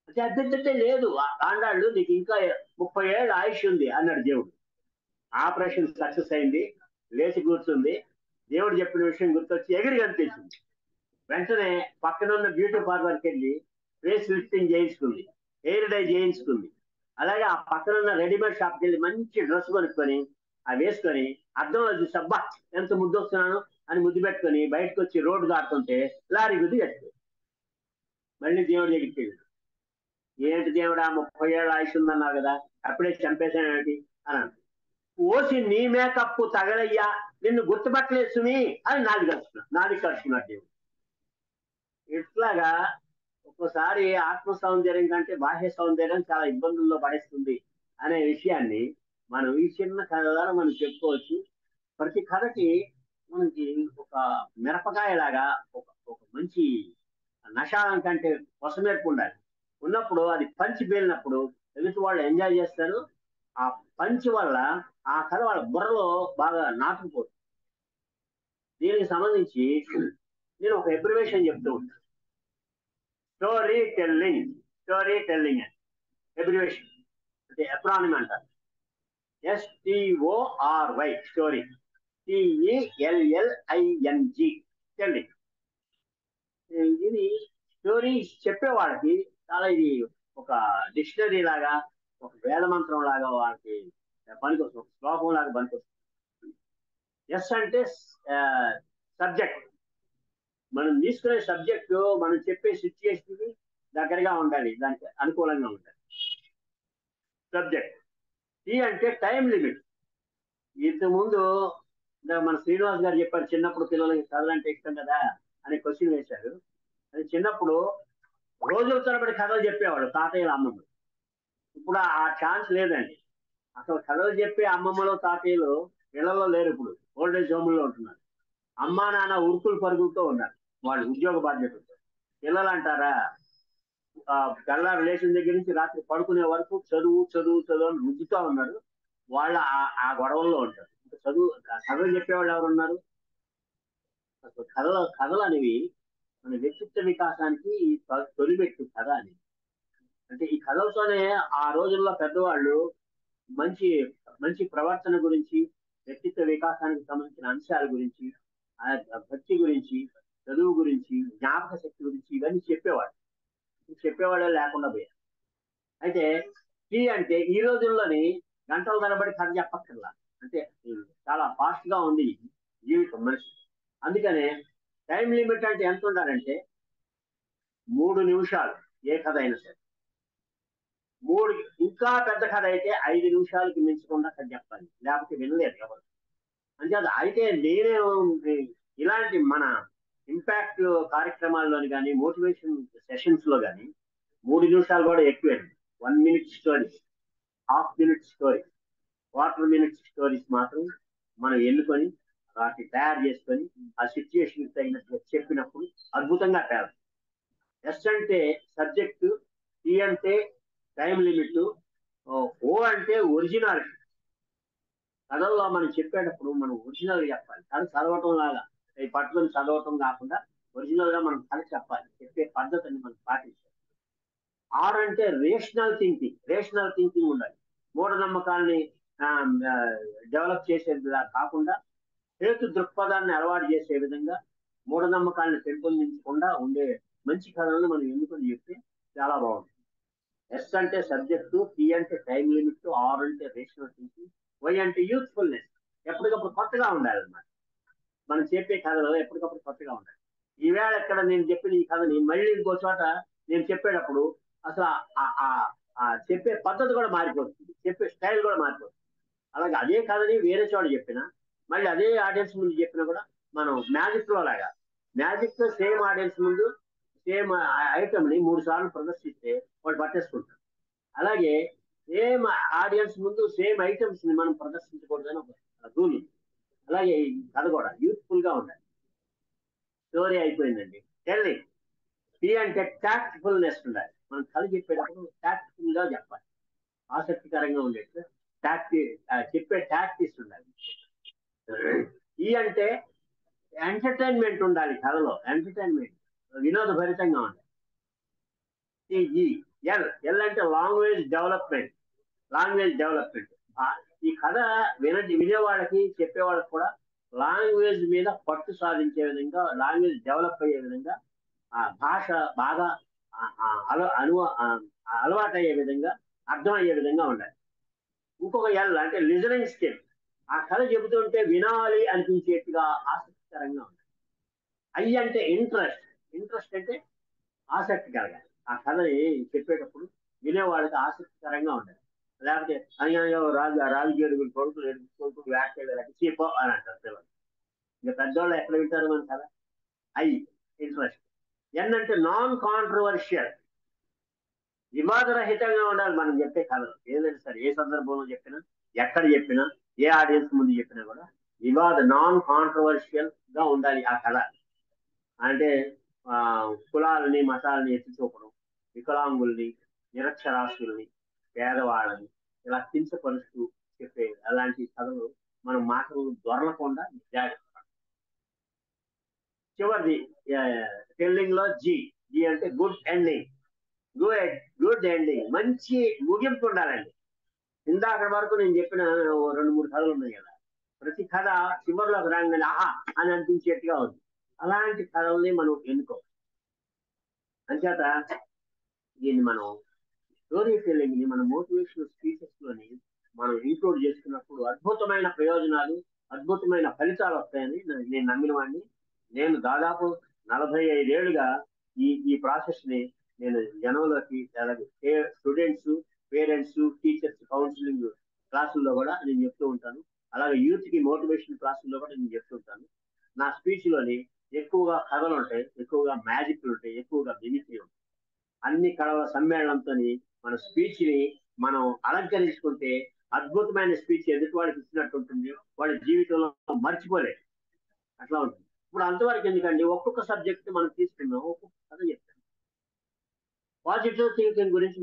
అంటే అద్దె లేదు ఆండాళ్ళు, నీకు ఇంకా 30 ఏళ్ళ ఆయుష్ ఉంది అన్నాడు దేవుడు. ఆపరేషన్ సక్సెస్ అయింది, లేచి కూర్చుంది. దేవుడు చెప్పిన విషయం గుర్తొచ్చి ఎగిరి కనిపించింది. వెంటనే పక్కనున్న బ్యూటీ పార్లర్కి వెళ్ళి ఫేస్ లిఫ్టింగ్ చేయించుకుంది, హెయిర్ డై చేయించుకుంది. అలాగే ఆ పక్కనున్న రెడీమేడ్ షాప్కి వెళ్ళి మంచి డ్రెస్ కొనుక్కొని అవి వేసుకొని అద్దంలో చూసి అబ్బా ఎంత ముద్దు వస్తున్నాను అని ముద్దు పెట్టుకొని బయటకు వచ్చి రోడ్డు దాటుతుంటే లారీ గుద్ది కట్టింది. మళ్ళీ దేవుడి దగ్గరికి వెళ్ళి, ఏంటి దేవుడా 30 ఏళ్ళ ఆయుష్ ఉందన్నావు కదా, అప్పుడే చంపేశానేంటి అని. ఓసి నీ మేకప్ తగలయ్యా, నిన్ను గుర్తుపట్టలేదు సుమి అని నాది కలుసుకున్నాడు దేవుడు. ఇట్లాగా ఒక్కోసారి ఆత్మ సౌందర్యం కంటే బాహ్య సౌందర్యం చాలా ఇబ్బందుల్లో పడేస్తుంది అనే విషయాన్ని మనం ఈ చిన్న కథ ద్వారా మనం చెప్పుకోవచ్చు. ప్రతి కథకి మనకి ఒక మిరపకాయలాగా ఒక మంచి నషాలం కంటే పొసమేర్పు ఉండాలి. ఉన్నప్పుడు అది పంచి పేలినప్పుడు ఎదుటి వాళ్ళు ఎంజాయ్ చేస్తారు. ఆ పంచి వల్ల ఆ కథ వాళ్ళ బుర్రలో బాగా నాటుకుపోతుంది. దీనికి సంబంధించి నేను ఒక అబ్రివేషన్ చెప్తూ ఉంటాను. స్టోరీ టెల్లింగ్ అని అబ్రివేషన్ అంటే ఎప్రానిమ్ అంటారు. STORY story, TELLING telling. ఇది స్టోరీ చెప్పే వాళ్ళకి చాలా ఇది ఒక డిక్షనరీ లాగా, ఒక వేద మంత్రం లాగా వాళ్ళకి పనికొస్తుంది, ఒక శ్లోకం లాగా పనికొస్తుంది. ఎస్ అంటే సబ్జెక్ట్, మనం తీసుకునే సబ్జెక్టు మనం చెప్పే సిచ్యుయేషన్కి దగ్గరగా ఉండాలి, దానికి అనుకూలంగా ఉండాలి సబ్జెక్ట్. టీ అంటే టైం లిమిట్. ఇంతకుముందు మన శ్రీనివాస్ గారు చెప్పారు, చిన్నప్పుడు పిల్లలకి కథలంటే ఇష్టం కదా అని క్వశ్చన్ వేశారు. అది చిన్నప్పుడు రోజుల తరబడి కథలు చెప్పేవాడు తాతయ్యల అమ్మమ్మ. ఇప్పుడు ఆ ఛాన్స్ లేదండి. అసలు కథలు చెప్పే అమ్మమ్మలో తాతయ్యలు పిల్లల్లో లేరు, ఇప్పుడు ఓల్డేజ్ హోమ్లో ఉంటున్నారు. అమ్మా నాన్న ఉరుకులు పరుగులతో ఉన్నారు వాళ్ళు ఉద్యోగ బాధ్యతలతో. పిల్లలు అంటారా, తెల్లారు లేచిన దగ్గర నుంచి రాత్రి పడుకునే వరకు చదువు అని రుద్దుతూ ఉన్నారు. వాళ్ళ ఆ గొడవల్లో ఉంటారు. కథలు చెప్పేవాళ్ళు ఎవరు ఉన్నారు? అసలు కథలు అనేవి మన వ్యక్తిత్వ వికాసానికి తొలిమెట్టు కథ అనేది. అంటే ఈ కథలతోనే ఆ రోజుల్లో పెద్దవాళ్ళు మంచి మంచి ప్రవర్తన గురించి, వ్యక్తిత్వ వికాసానికి సంబంధించిన అంశాల గురించి, భక్తి గురించి, చదువు గురించి, జ్ఞాపక శక్తి గురించి ఇవన్నీ చెప్పేవాళ్ళే లేకుండా పోయారు. అయితే టీ అంటే ఈ రోజుల్లోని గంటల తరబడి కథ చెప్పక్కర్లా, అంటే చాలా ఫాస్ట్ గా ఉంది జీవితం మనిషి. అందుకనే టైం లిమిట్ అంటే ఎంత ఉండాలంటే 3 నిమిషాలు ఏ కథ అయినా సరే. 3 ఇంకా పెద్ద కథ అయితే 5 నిమిషాలకి మించకుండా కథ చెప్పాలి, లేకపోతే వినలేదు ఎవరు. అంటే అయితే నేనే ఇలాంటి మన ఇంపాక్ట్ కార్యక్రమాల్లోని కానీ, మోటివేషన్ సెషన్స్ లో కానీ 3 నిమిషాలు కూడా ఎక్కువే. 1 minute stories, half minute stories, quarter minute stories మాత్రం మనం ఎన్నుకొని వాటిని తయారు చేసుకొని ఆ సిచ్యుయేషన్ తగినట్టుగా చెప్పినప్పుడు అద్భుతంగా తయారు. ఎస్ అంటే సబ్జెక్టు, టీ అంటే టైం లిమిట్, ఓ అంటే ఒరిజినాలిటీ. కథల్లో మనం చెప్పేటప్పుడు మనం ఒరిజినల్ చెప్పాలి. కథ చదవటం లాగా ఈ పట్టుకొని చదవటం కాకుండా ఒరిజినల్ గా మనం కథ చెప్పాలి. చెప్పే పద్ధతిని మనం పాటించాలి. ఆర్ అంటే రేషనల్ థింకింగ్ ఉండాలి. మూఢనమ్మకాల్ని డెవలప్ చేసేదిలా కాకుండా హేతు దృక్పథాన్ని అలవాటు చేసే విధంగా మూఢనమ్మకాలను పెంపొందించకుండా ఉండే మంచి కథలను మనం ఎన్నుకొని చెప్తే చాలా బాగుంటుంది. ఎస్ అంటే సబ్జెక్టు, టీ అంటే టైం లిమిట్, ఆర్ అంటే రేషనల్ థింకింగ్, వై అంటే యూత్ఫుల్నెస్. ఎప్పటికప్పుడు కొత్తగా ఉండాలన్నమాట. మనం చెప్పే కథలో ఎప్పటికప్పుడు కొత్తగా ఉండాలి. ఈవేళ ఎక్కడ నేను చెప్పిన ఈ కథని మళ్ళీ ఇంకో చోట నేను చెప్పేటప్పుడు అసలు చెప్పే పద్ధతి కూడా మారిపోతుంది, చెప్పే స్టైల్ కూడా మారిపోతుంది. అలాగే అదే కథని వేరే చోట చెప్పినా మళ్ళీ అదే ఆడియన్స్ ముందు చెప్పినా కూడా మనం మ్యాజిక్ లో లాగా, మ్యాజిక్ లో సేమ్ ఆడియన్స్ ముందు సేమ్ ఐటమ్ ని 3 సార్లు ప్రదర్శిస్తే వాళ్ళు పట్టేసుకుంటారు. అలాగే సేమ్ ఆడియన్స్ ముందు సేమ్ ఐటమ్స్ ని మనం ప్రదర్శించకూడదని ఒక రూల్. అలాగే ఈ కథ కూడా యూత్ఫుల్ గా ఉండాలి. స్టోరీ అయిపోయిందండి. టెల్లింగ్, టీ అంటే టాక్ట్ఫుల్నెస్ ఉండాలి. మనం కథ చెప్పేటప్పుడు టాక్ట్ఫుల్ గా చెప్పాలి, ఆసక్తికరంగా ఉండేట్టు చెప్పే టాక్టిక్స్ ఉండాలి. ఈ అంటే ఎంటర్టైన్మెంట్ ఉండాలి. కథలో ఎంటర్టైన్మెంట్, వినోదభరితంగా ఉండాలి. ఎల్ అంటే లాంగ్వేజ్ డెవలప్మెంట్. ఈ కథ వినేవాళ్ళకి చెప్పేవాళ్ళకి కూడా లాంగ్వేజ్ మీద పట్టు సాధించే విధంగా, లాంగ్వేజ్ డెవలప్ అయ్యే విధంగా, ఆ భాష బాగా అలవాటు అయ్యే విధంగా, అర్థం అయ్యే విధంగా ఉండాలి. ఇంకొక ఎల్ అంటే లిజనింగ్ స్కిల్. ఆ కథ చెబుతుంటే వినాలి అనిపించేట్టుగా ఆసక్తికరంగా ఉండాలి. ఐ అంటే ఇంట్రెస్ట్ అంటే ఆసక్తి కలగాలి. ఆ కథని చెప్పేటప్పుడు వినేవాళ్ళకి ఆసక్తికరంగా ఉండాలి. లేకపోతే రాజుగేడుగులు కొడుకులు వ్యాఖ్యలు చీపో అని అంటారు పిల్లలు. ఇంకా పెద్దవాళ్ళు ఎక్కడ వింటారు మన కథ? I interest. ఎన్ అంటే నాన్ కాంట్రవర్షియల్, వివాదరహితంగా ఉండాలి మనం చెప్పే కథలు. ఏదైనా సరే, ఏ సందర్భంలో చెప్పినా, ఎక్కడ చెప్పినా, ఏ ఆడియన్స్ ముందు చెప్పినా కూడా నాన్ కాంట్రవర్షియల్ గా ఉండాలి ఆ కథ. అంటే కులాలని మతాలని ఎత్తి చూపడం, వికలాంగుల్ని, నిరక్షరాస్యుల్ని, పేదవాళ్ళని ఇలా కించపరుస్తూ చెప్పే అలాంటి కథలు మనం మాటలు దొరలకుండా జాగ్రత్త. చివరిది టెల్లింగ్ లో జీ అంటే గుడ్ ఎండింగ్. గుడ్ ఎండింగ్, మంచి ముగింపు ఉండాలండి. ఇందాక వరకు నేను చెప్పిన 2-3 కథలు ఉన్నాయి కదా, ప్రతి కథ చివరిలోకి రాగానే ఆహా అని అనిపించేట్టుగా ఉంది. అలాంటి కథల్ని మనం ఎన్నుకోవాలి. అంచేత దీన్ని మనం స్టోరీ టెల్లింగ్ ని మన మోటివేషనల్ స్పీచెస్ లోని మనం ఇంక్లూడ్ చేసుకున్నప్పుడు అద్భుతమైన ప్రయోజనాలు, అద్భుతమైన ఫలితాలు వస్తాయని నేను నమ్మిన వాడిని. నేను దాదాపు 45 ఏళ్ళుగా ఈ ప్రాసెస్ ని నేను జనంలోకి, అలాగే స్టూడెంట్స్, పేరెంట్స్, టీచర్స్ కౌన్సిలింగ్ క్లాసుల్లో కూడా నేను చెప్తూ ఉంటాను. అలాగే యూత్ కి మోటివేషన్ క్లాసుల్లో కూడా నేను చెప్తూ ఉంటాను. నా స్పీచ్ లోని ఎక్కువగా కథలు ఉంటాయి, ఎక్కువగా మ్యాజిక్లు ఉంటాయి, ఎక్కువగా మిమిక్రీ ఉంటాయి. అన్ని కళల సమ్మేళనంతో మన స్పీచ్ ని మనం అలంకరించుకుంటే అద్భుతమైన స్పీచ్ ఎదుటి వాడికి ఇచ్చినట్టు ఉంటుంది, వాడి జీవితంలో మర్చిపోలేదు. అట్లా ఉంటుంది. ఇప్పుడు అంతవరకు ఎందుకండి, ఒక్కొక్క సబ్జెక్ట్ మనం తీసుకున్నాం, ఒక్కొక్క కథ చెప్తాం. పాజిటివ్ థింకింగ్ గురించి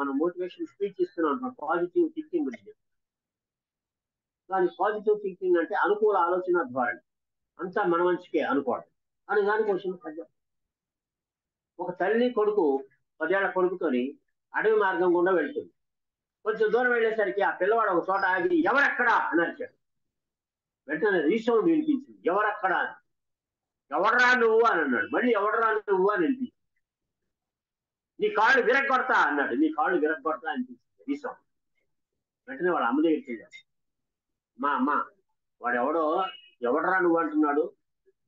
మనం మోటివేషన్ స్పీచ్ ఇస్తున్నాం, పాజిటివ్ థింకింగ్ గురించి. కానీ పాజిటివ్ థింకింగ్ అంటే అనుకూల ఆలోచన ధోరణి, అంతా మన మంచికే అనుకోవడం అని దానికి వచ్చిన పద్యం. ఒక తల్లి కొడుకు 10 ఏళ్ల కొడుకుతోని అడవి మార్గం గుండా వెళ్తుంది. కొంచెం దూరం వెళ్ళేసరికి ఆ పిల్లవాడు ఒక చోట ఆగి ఎవరెక్కడా అని అరిచాడు. వెంటనే రీసౌండ్ వినిపించింది, ఎవరెక్కడా అని. ఎవడరా నువ్వు అని అన్నాడు. మళ్ళీ ఎవడరా నువ్వు అని వినిపించింది. నీ కాళ్ళు విరగొడతా అన్నాడు. నీ కాళ్ళు విరగొడతా అనిపించింది రీసౌండ్. వెంటనే వాళ్ళ అమ్మ దగ్గరికి వెళ్ళాడు. మా అమ్మ, వాడు ఎవడరా నువ్వు అంటున్నాడు,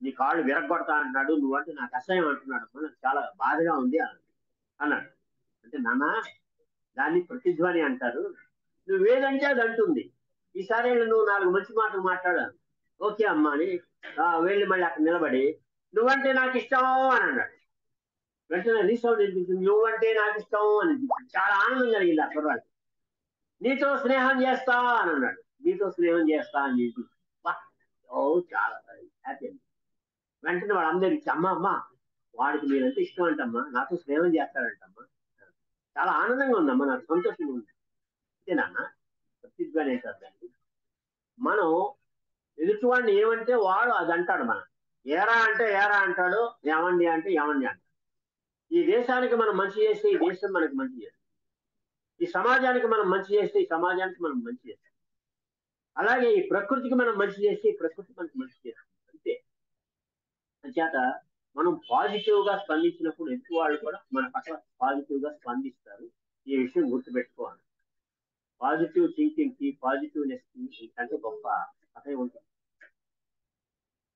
నీ కాళ్ళు విరగొడతా అంటున్నాడు, నువ్వంటే నాకు అసహ్యం అంటున్నాడు, నాకు చాలా బాధగా ఉంది అన్నాడు. అంటే నాన్న, దాన్ని ప్రతిధ్వని అంటారు, నువ్వేదంటే అది అంటుంది. ఈసారి నువ్వు 4 మంచి మాటలు మాట్లాడాను. ఓకే అమ్మా అని వెళ్ళి మళ్ళీ అక్కడ నిలబడి నువ్వంటే నాకు ఇష్టం అని అన్నాడు. వెంటనే రీసౌండ్ వినిపించింది, నువ్వంటే నాకు ఇష్టం అని. చాలా ఆనందం కలిగింది ఆ కుర్రాడు. నీతో స్నేహం చేస్తా అని అన్నాడు. నీతో స్నేహం చేస్తా అని చెప్పి వా! ఓ చాలా హ్యాపీ అండి. వెంటనే వాళ్ళందరికీ అమ్మ వాడికి మీరంటే ఇష్టం అంటమ్మా, నాతో స్నేహం చేస్తాడంటమ్మా. చాలా ఆనందంగా ఉందమ్మా, నాకు సంతోషంగా ఉంది. అంతేనా ప్రతిజ్ఞానం ఏంటారు దాన్ని. మనం ఎదుటివాడిని ఏమంటే వాడు అది అంటాడు. మనం ఏరా అంటే ఏరా అంటాడు, ఏమండి అంటే ఏమండి అంటాడు. ఈ దేశానికి మనం మంచి చేస్తే ఈ దేశం మనకి మంచి చేస్తుంది. ఈ సమాజానికి మనం మంచి చేస్తే ఈ సమాజానికి మనం మంచి చేస్తాం. అలాగే ఈ ప్రకృతికి మనం మంచి చేస్తే ఈ ప్రకృతి మనకి మంచి చేస్తుంది. అంతే. అంచేత మనం పాజిటివ్ గా స్పందించినప్పుడు ఎదుటి వాళ్ళు కూడా మన పట్ల పాజిటివ్ గా స్పందిస్తారు. ఈ విషయం గుర్తుపెట్టుకోవాలి. పాజిటివ్ థింకింగ్ కి, పాజిటివ్నెస్ కి అంటే గొప్ప కథ ఉంటుంది.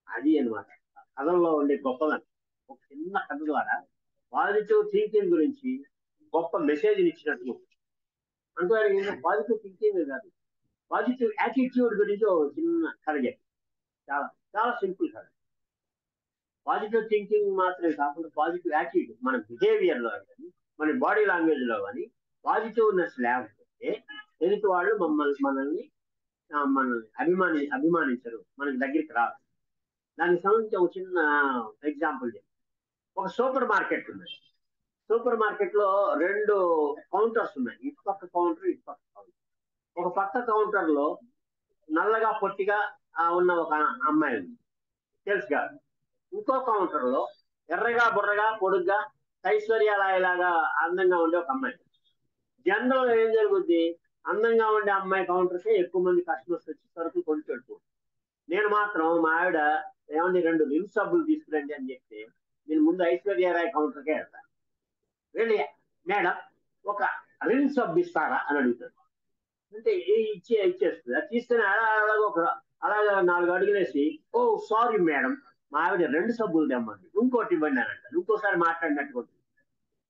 అది అన్నమాట కథల్లో ఉండే గొప్పదనం. ఒక చిన్న కథ ద్వారా పాజిటివ్ థింకింగ్ గురించి గొప్ప మెసేజ్ ఇచ్చినట్టు. అంటే పాజిటివ్ థింకింగ్ కాదు, పాజిటివ్ యాటిట్యూడ్ గురించి ఒక చిన్న కథ చెప్పి, చాలా చాలా సింపుల్ కథ. పాజిటివ్ థింకింగ్ మాత్రమే కాకుండా పాజిటివ్ యాటిట్యూడ్ మన బిహేవియర్ లో కానీ మన బాడీ లాంగ్వేజ్ లో కానీ పాజిటివ్నెస్ లేకపోతే ఎదుటి వాళ్ళు మనల్ని అభిమానించరు, మనకి దగ్గరికి రాదు. దానికి సంబంధించి ఒక చిన్న ఎగ్జాంపుల్ చెప్పి, ఒక సూపర్ మార్కెట్ ఉంది. సూపర్ మార్కెట్ లో 2 కౌంటర్స్ ఉన్నాయి. ఇటు పక్క కౌంటర్, ఇటు పక్క కౌంటర్. ఒక పక్క కౌంటర్ లో నల్లగా పొట్టిగా ఉన్న ఒక అమ్మాయి ఉంది, సేల్స్ గారు. ఇంకో కౌంటర్ లో ఎర్రగా బుర్రగా పొడుగ్గా ఐశ్వర్యాలాగా అందంగా ఉండే ఒక అమ్మాయి. జనరల్ ఏం జరుగుద్ది, అందంగా ఉండే అమ్మాయి కౌంటర్కే ఎక్కువ మంది కస్టమర్స్ వచ్చి సరుకులు కొని పెడుతుంది. నేను మాత్రం మా ఆవిడ ఏమండి 2 రిమ్ సబ్బులు తీసుకురండి అని చెప్తే నేను ముందు ఐశ్వర్యరాయ్ కౌంటర్కే వెళ్తాను. వెళ్ళి మేడం ఒక రిమ్ సబ్బు ఇస్తారా అని అడుగుతాడు. అంటే ఇచ్చేస్తుంది. అది తీసుకుని అలాగా 4 అడుగులు వేసి, ఓ సారీ మేడం, మా ఆవిడ 2 సబ్బులు తెమ్మండి, ఇంకోటి ఇవ్వండి అని అంటాను. ఇంకోసారి మాట్లాడినట్టు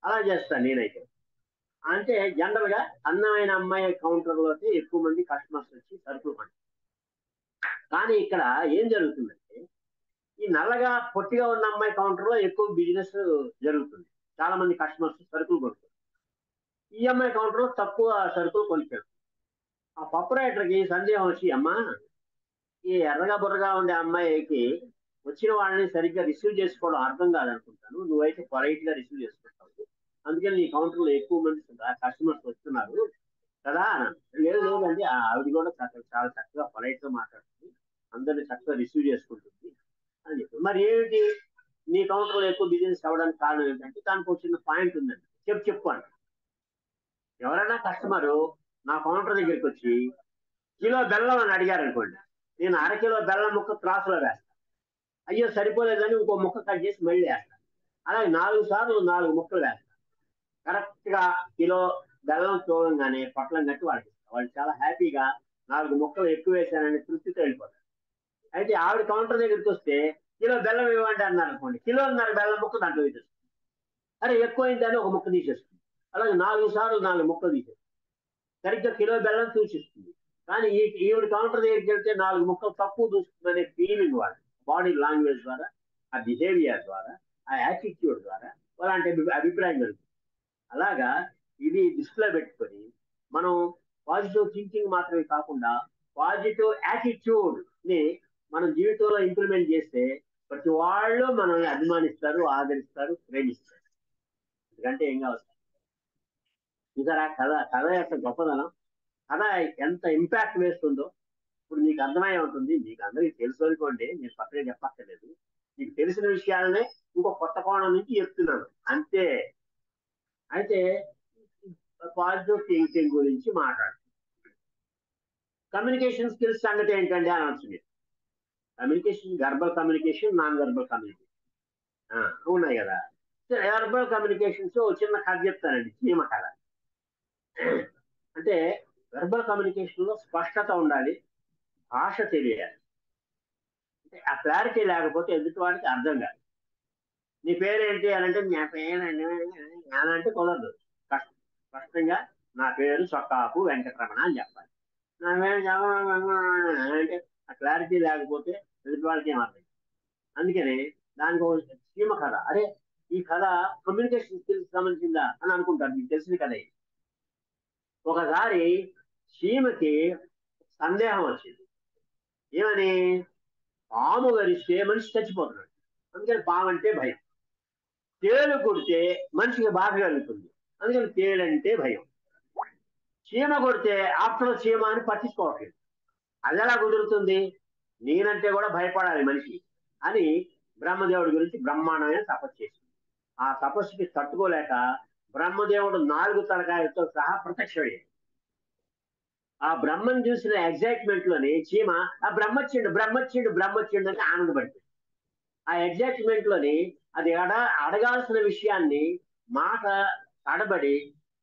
అలా చేస్తాను నేనైతే. అంటే జనరల్ గా అందమైన అమ్మాయి కౌంటర్ లోకి ఎక్కువ మంది కస్టమర్స్ వచ్చి సరుకులు కొంటారు. కానీ ఇక్కడ ఏం జరుగుతుందంటే ఈ నల్లగా పొట్టిగా ఉన్న అమ్మాయి కౌంటర్ లో ఎక్కువ బిజినెస్ జరుగుతుంది. చాలా మంది కస్టమర్స్ సరుకులు కొనుక్కుంటారు. ఈ అమ్మాయి కౌంటర్ లో తక్కువ సరుకులు కొనుక్కారు. ఆ ప్రొపరైటర్ కి సందేహం వచ్చి, అమ్మా ఈ ఎర్రగా బుర్రగా ఉండే అమ్మాయికి వచ్చిన వాళ్ళని సరిగ్గా రిసీవ్ చేసుకోవడం అర్థం కాదనుకుంటాను, నువ్వైతే పొలైట్ గా రిసీవ్ చేసుకుంటావు, అందుకని నీ కౌంటర్ లో ఎక్కువ మంది కస్టమర్స్ వస్తున్నారు కదా అని. లేదండి, ఆవిడ కూడా చాలా చక్కగా పొలైట్ గా మాట్లాడుతుంది, అందరిని చక్కగా రిసీవ్ చేసుకుంటుంది అని చెప్పి. మరి ఏమిటి నీ కౌంటర్ లో ఎక్కువ బిజినెస్ అవ్వడానికి కారణం ఏంటంటే దానికి ఒక చిన్న పాయింట్ ఉందండి, చెప్పు అంట. ఎవరైనా కస్టమరు నా కౌంటర్ దగ్గరికి వచ్చి కిలో బెల్లం అని అడిగారు అనుకోండి, నేను 1/2 కిలో బెల్లం ముక్క క్రాస్లో వేస్తాను. అయ్యో సరిపోలేదని ఇంకో ముక్క కట్ చేసి మళ్ళీ వేస్తాను. అలాగే 4 సార్లు 4 ముక్కలు వేస్తాను. కరెక్ట్ గా కిలో బెల్లం చూడంగానే పొట్లం కట్టి వాళ్ళకి ఇస్తాను. వాళ్ళు చాలా హ్యాపీగా 4 ముక్కలు ఎక్కువ వేశానని తృప్తితో వెళ్ళిపోతారు. అయితే ఆవిడ కౌంటర్ దగ్గరికి వస్తే కిలో బెల్లం ఇవ్వండి అన్నారు అనుకోండి, 1.5 బెల్లం ముక్క దాంట్లో వేసేస్తుంది. అరే ఎక్కువైందని ఒక ముక్క తీసేస్తుంది. అలాగే 4 సార్లు 4 ముక్కలు తీసేస్తుంది. సరిగ్గా కిలో బెల్లం సూచిస్తుంది. కానీ ఈవిడ కౌంటర్ దగ్గరికి వెళ్తే 4 ముక్కలు తక్కువ చూస్తుందనే ఫీలింగ్ వాళ్ళు బాడీ లాంగ్వేజ్ ద్వారా, ఆ బిహేవియర్ ద్వారా, ఆ యాటిట్యూడ్ ద్వారా అలాంటి అభిప్రాయం కలుగుతుంది. అలాగా ఇది దృష్టిలో పెట్టుకొని మనం పాజిటివ్ థింకింగ్ మాత్రమే కాకుండా పాజిటివ్ యాటిట్యూడ్ ని మనం జీవితంలో ఇంప్లిమెంట్ చేస్తే ప్రతి వాళ్ళు మనల్ని అభిమానిస్తారు, ఆదరిస్తారు, ప్రేమిస్తారు. ఎందుకంటే ఏం కావాలి చూసారా కథ యొక్క గొప్పదనం. కథ ఎంత ఇంపాక్ట్ వేస్తుందో ఇప్పుడు మీకు అర్థమై ఉంటుంది. మీకు అందరికీ తెలుసు అనుకోండి, నేను పక్కనే చెప్పక్కర్లేదు. మీకు తెలిసిన విషయాలనే ఇంకో కొత్త కోణం నుంచి చెప్తున్నాను అంతే. అయితే పాజిటివ్ థింకింగ్ గురించి మాట్లాడుతున్నాను. కమ్యూనికేషన్ స్కిల్స్ సంగతి ఏంటండి అని అనుకుంది. Communication, verbal communication, non verbal communication ఉన్నాయి కదా. వెర్బల్ కమ్యూనికేషన్స్ చిన్న కథ చెప్తానండి, చీమ కథ. అంటే వెర్బల్ కమ్యూనికేషన్ లో స్పష్టత ఉండాలి, భాష తెలియాలి. అంటే ఆ క్లారిటీ లేకపోతే ఎదుటి వాడికి అర్థం కాదు. నీ పేరేంటి అని అంటే నా పేరండి అని అంటే కుదరదు. స్పష్టంగా నా పేరు చొక్కాపు వెంకటరమణ అని చెప్పాలి. నా పేరు అంటే ఆ క్లారిటీ లేకపోతే ఎదుటి వాళ్ళకి ఏం అర్థం. అందుకని దానికి ఒక చీమ కథ. అరే ఈ కథ కమ్యూనికేషన్ స్కిల్స్ సంబంధించిందా అని అనుకుంటారు. మీకు తెలిసిన కథ ఇది. ఒకసారి చీమకి సందేహం వచ్చింది. ఏమని? పాము గరిస్తే మనిషి చచ్చిపోతున్నాడు, అందుకని పాము అంటే భయం. తేలు కొడితే మనిషికి బాధ కలుగుతుంది, అందుకని తేలంటే భయం. చీమ కొడితే ఆప్తల చీమ అని పట్టించుకోవట్లేదు. అది ఎలా కుదురుతుంది? నేనంటే కూడా భయపడాలి మనిషి అని బ్రహ్మదేవుడి గురించి బ్రహ్మాండమైన తపస్సు చేసింది. ఆ తపస్సుకి తట్టుకోలేక బ్రహ్మదేవుడు 4 తలకాయలతో సహా ప్రత్యక్షమయ్యాడు. ఆ బ్రహ్మను చూసిన ఎగ్జైట్మెంట్ లోని చీమ ఆ బ్రహ్మచ్చిండు బ్రహ్మచ్చిండు బ్రహ్మచ్చిండు అని ఆనందపడింది. ఆ ఎగ్జైట్మెంట్ లోని అది అడగాల్సిన విషయాన్ని మాట తడబడి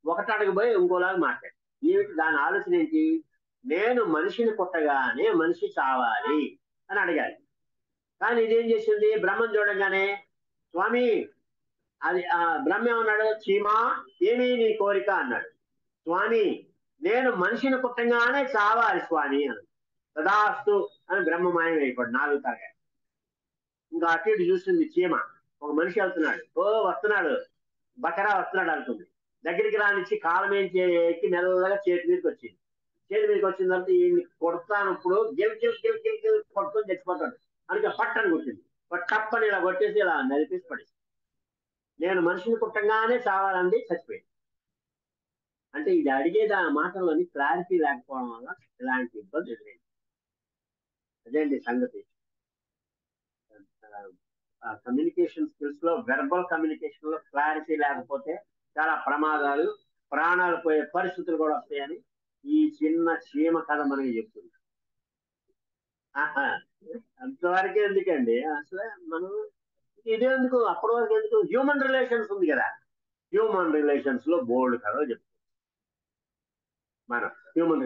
ఒకటి అడగబోయి ఇంకోలాగా మాట్లాడు. ఏమిటి దాని ఆలోచన ఏంటి? నేను మనిషిని పుట్టగానే మనిషి చావాలి అని అడగాలి. కానీ ఇదేం చేసింది? బ్రహ్మను చూడగానే స్వామి అది బ్రహ్మ ఏమన్నాడు? చీమా ఏమీ నీ కోరిక అన్నాడు. స్వామి నేను మనిషిని పుట్టంగానే చావాలి స్వామి అన్నాడు. తదాస్తు అని బ్రహ్మమాయం అయిపోయాడు 4 తలకాయ. ఇంకా అటు ఇటు చూస్తుంది చీమ. ఒక మనిషి వెళ్తున్నాడు, వస్తున్నాడు, బకరా వస్తున్నాడు అనుకుంది. దగ్గరికి రానిచ్చి కాలం ఎక్కి మెల్లగా చేతి మీదకి వచ్చింది. చేతి మీదకి వచ్చిన తర్వాత ఈ కొడతానప్పుడు గిల్ గిల్ గిల్ గిల్ గిల్ కొడుతుంది, చచ్చిపోతాడు. అందుకే పట్టని కొట్టింది. టప్పని ఇలా కొట్టేసి ఇలా నలిపేసి పడేసి నేను మనిషిని పుట్టంగానే చావాలండి, చచ్చిపోయింది. అంటే ఇది అడిగేది ఆ మాటల్లోని క్లారిటీ లేకపోవడం వల్ల ఇలాంటి ఇబ్బంది ఎదురైంది. అదేంటి సంగతి. కమ్యూనికేషన్ స్కిల్స్ లో, వెర్బల్ కమ్యూనికేషన్ లో క్లారిటీ లేకపోతే చాలా ప్రమాదాలు, ప్రాణాలు పోయే పరిస్థితులు కూడా వస్తాయని ఈ చిన్న చీమ కథ మనకి చెప్తుంది. అంతవరకే ఎందుకండి అసలు మనం ఇదే ఎందుకు, అప్పటి వరకు ఎందుకు? హ్యూమన్ రిలేషన్స్ ఉంది కదా, హ్యూమన్ రిలేషన్స్ లో బోల్డ్ కథ చెప్తుంది. మనం హ్యూమన్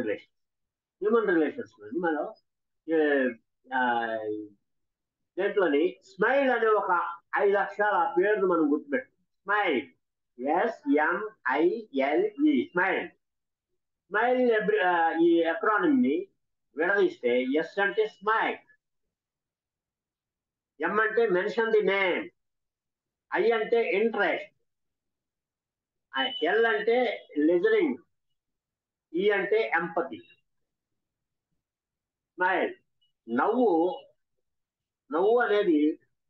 రిలేషన్స్ లో మనం దేంట్లోని స్మైల్ అనే ఒక 5 అక్షరాల పేరును మనం గుర్తుపెట్టాం. Smile, SMILE, smile. స్మైల్ ఈ ఎక్రానిమ్ ని విడదీస్తే ఎస్ అంటే స్మైల్, ఎం అంటే మెన్షన్ ది నేమ్, ఐ అంటే ఇంట్రెస్ట్, ఎల్ అంటే లిజనింగ్, ఈ అంటే ఎంపతి. స్మైల్. నవ్వు అనేది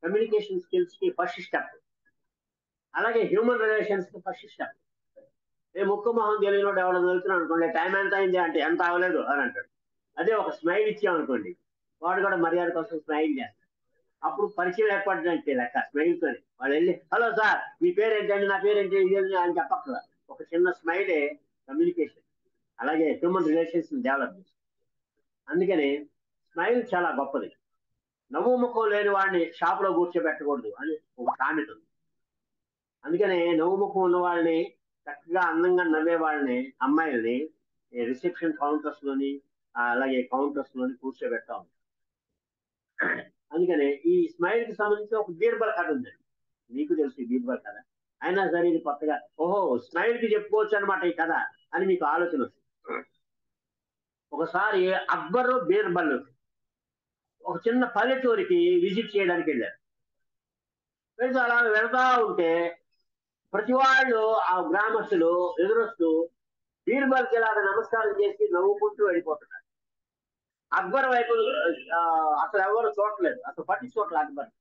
కమ్యూనికేషన్ స్కిల్స్ కి ఫస్ట్ స్టెప్. అలాగే హ్యూమన్ రిలేషన్స్ కి ఫస్ట్ స్టెప్. ముక్కు మొహం తెలియనోడు ఎవడో వెళ్తున్నాడు అనుకోండి, టైం ఎంత అయింది అంటే ఎంత అవ్వలేదు అని అంటాడు. అదే ఒక స్మైల్ ఇచ్చామనుకోండి, వాడు కూడా మర్యాద కోసం స్మైల్ చేస్తాడు. అప్పుడు పరిచయం ఏర్పడినట్టే లెక్క స్మైల్ తోని. వాళ్ళు వెళ్ళి హలో సార్ మీ పేరు ఏంటండి, నా పేరు ఏంటి అని చెప్పక్కర్లా, ఒక చిన్న స్మైలే కమ్యూనికేషన్. అలాగే హ్యూమన్ రిలేషన్స్ డెవలప్ చేస్తుంది. అందుకని స్మైల్ చాలా గొప్పది. నవ్వు ముఖం లేని వాడిని షాపులో కూర్చోబెట్టకూడదు అని ఒక సామెత ఉంది. అందుకనే నవ్వు ముఖం ఉన్న వాళ్ళని, చక్కగా అందంగా నవ్వే వాళ్ళని, అమ్మాయిల్ని రిసెప్షన్ కౌంటర్స్ లోని అలాగే కౌంటర్స్ లోని కూర్చోబెడతాం. అందుకనే ఈ స్మైల్ కి సంబంధించి ఒక బీర్బల్ కథ ఉందండి. మీకు తెలుసు ఈ బీర్బల్ కథ, అయినా సరే ఇది కొత్తగా ఓహో స్మైల్ కి చెప్పుకోవచ్చు అనమాట ఈ కథ అని మీకు ఆలోచన వస్తుంది. ఒకసారి అక్బర్ బీర్బల్ ఒక చిన్న పల్లెటూరికి విజిట్ చేయడానికి వెళ్ళారు. వెళ్తే అలా వెళ్తా ఉంటే ప్రతి వాళ్ళు ఆ గ్రామస్తులు ఎదురొస్తూ బీర్బల్కి ఇలాగ నమస్కారం చేసి నవ్వుకుంటూ వెళ్ళిపోతున్నారు. అక్బర్ వైపు అసలు ఎవరు చూడలేదు, అసలు పట్టించుకోవట్లేదు అక్బర్.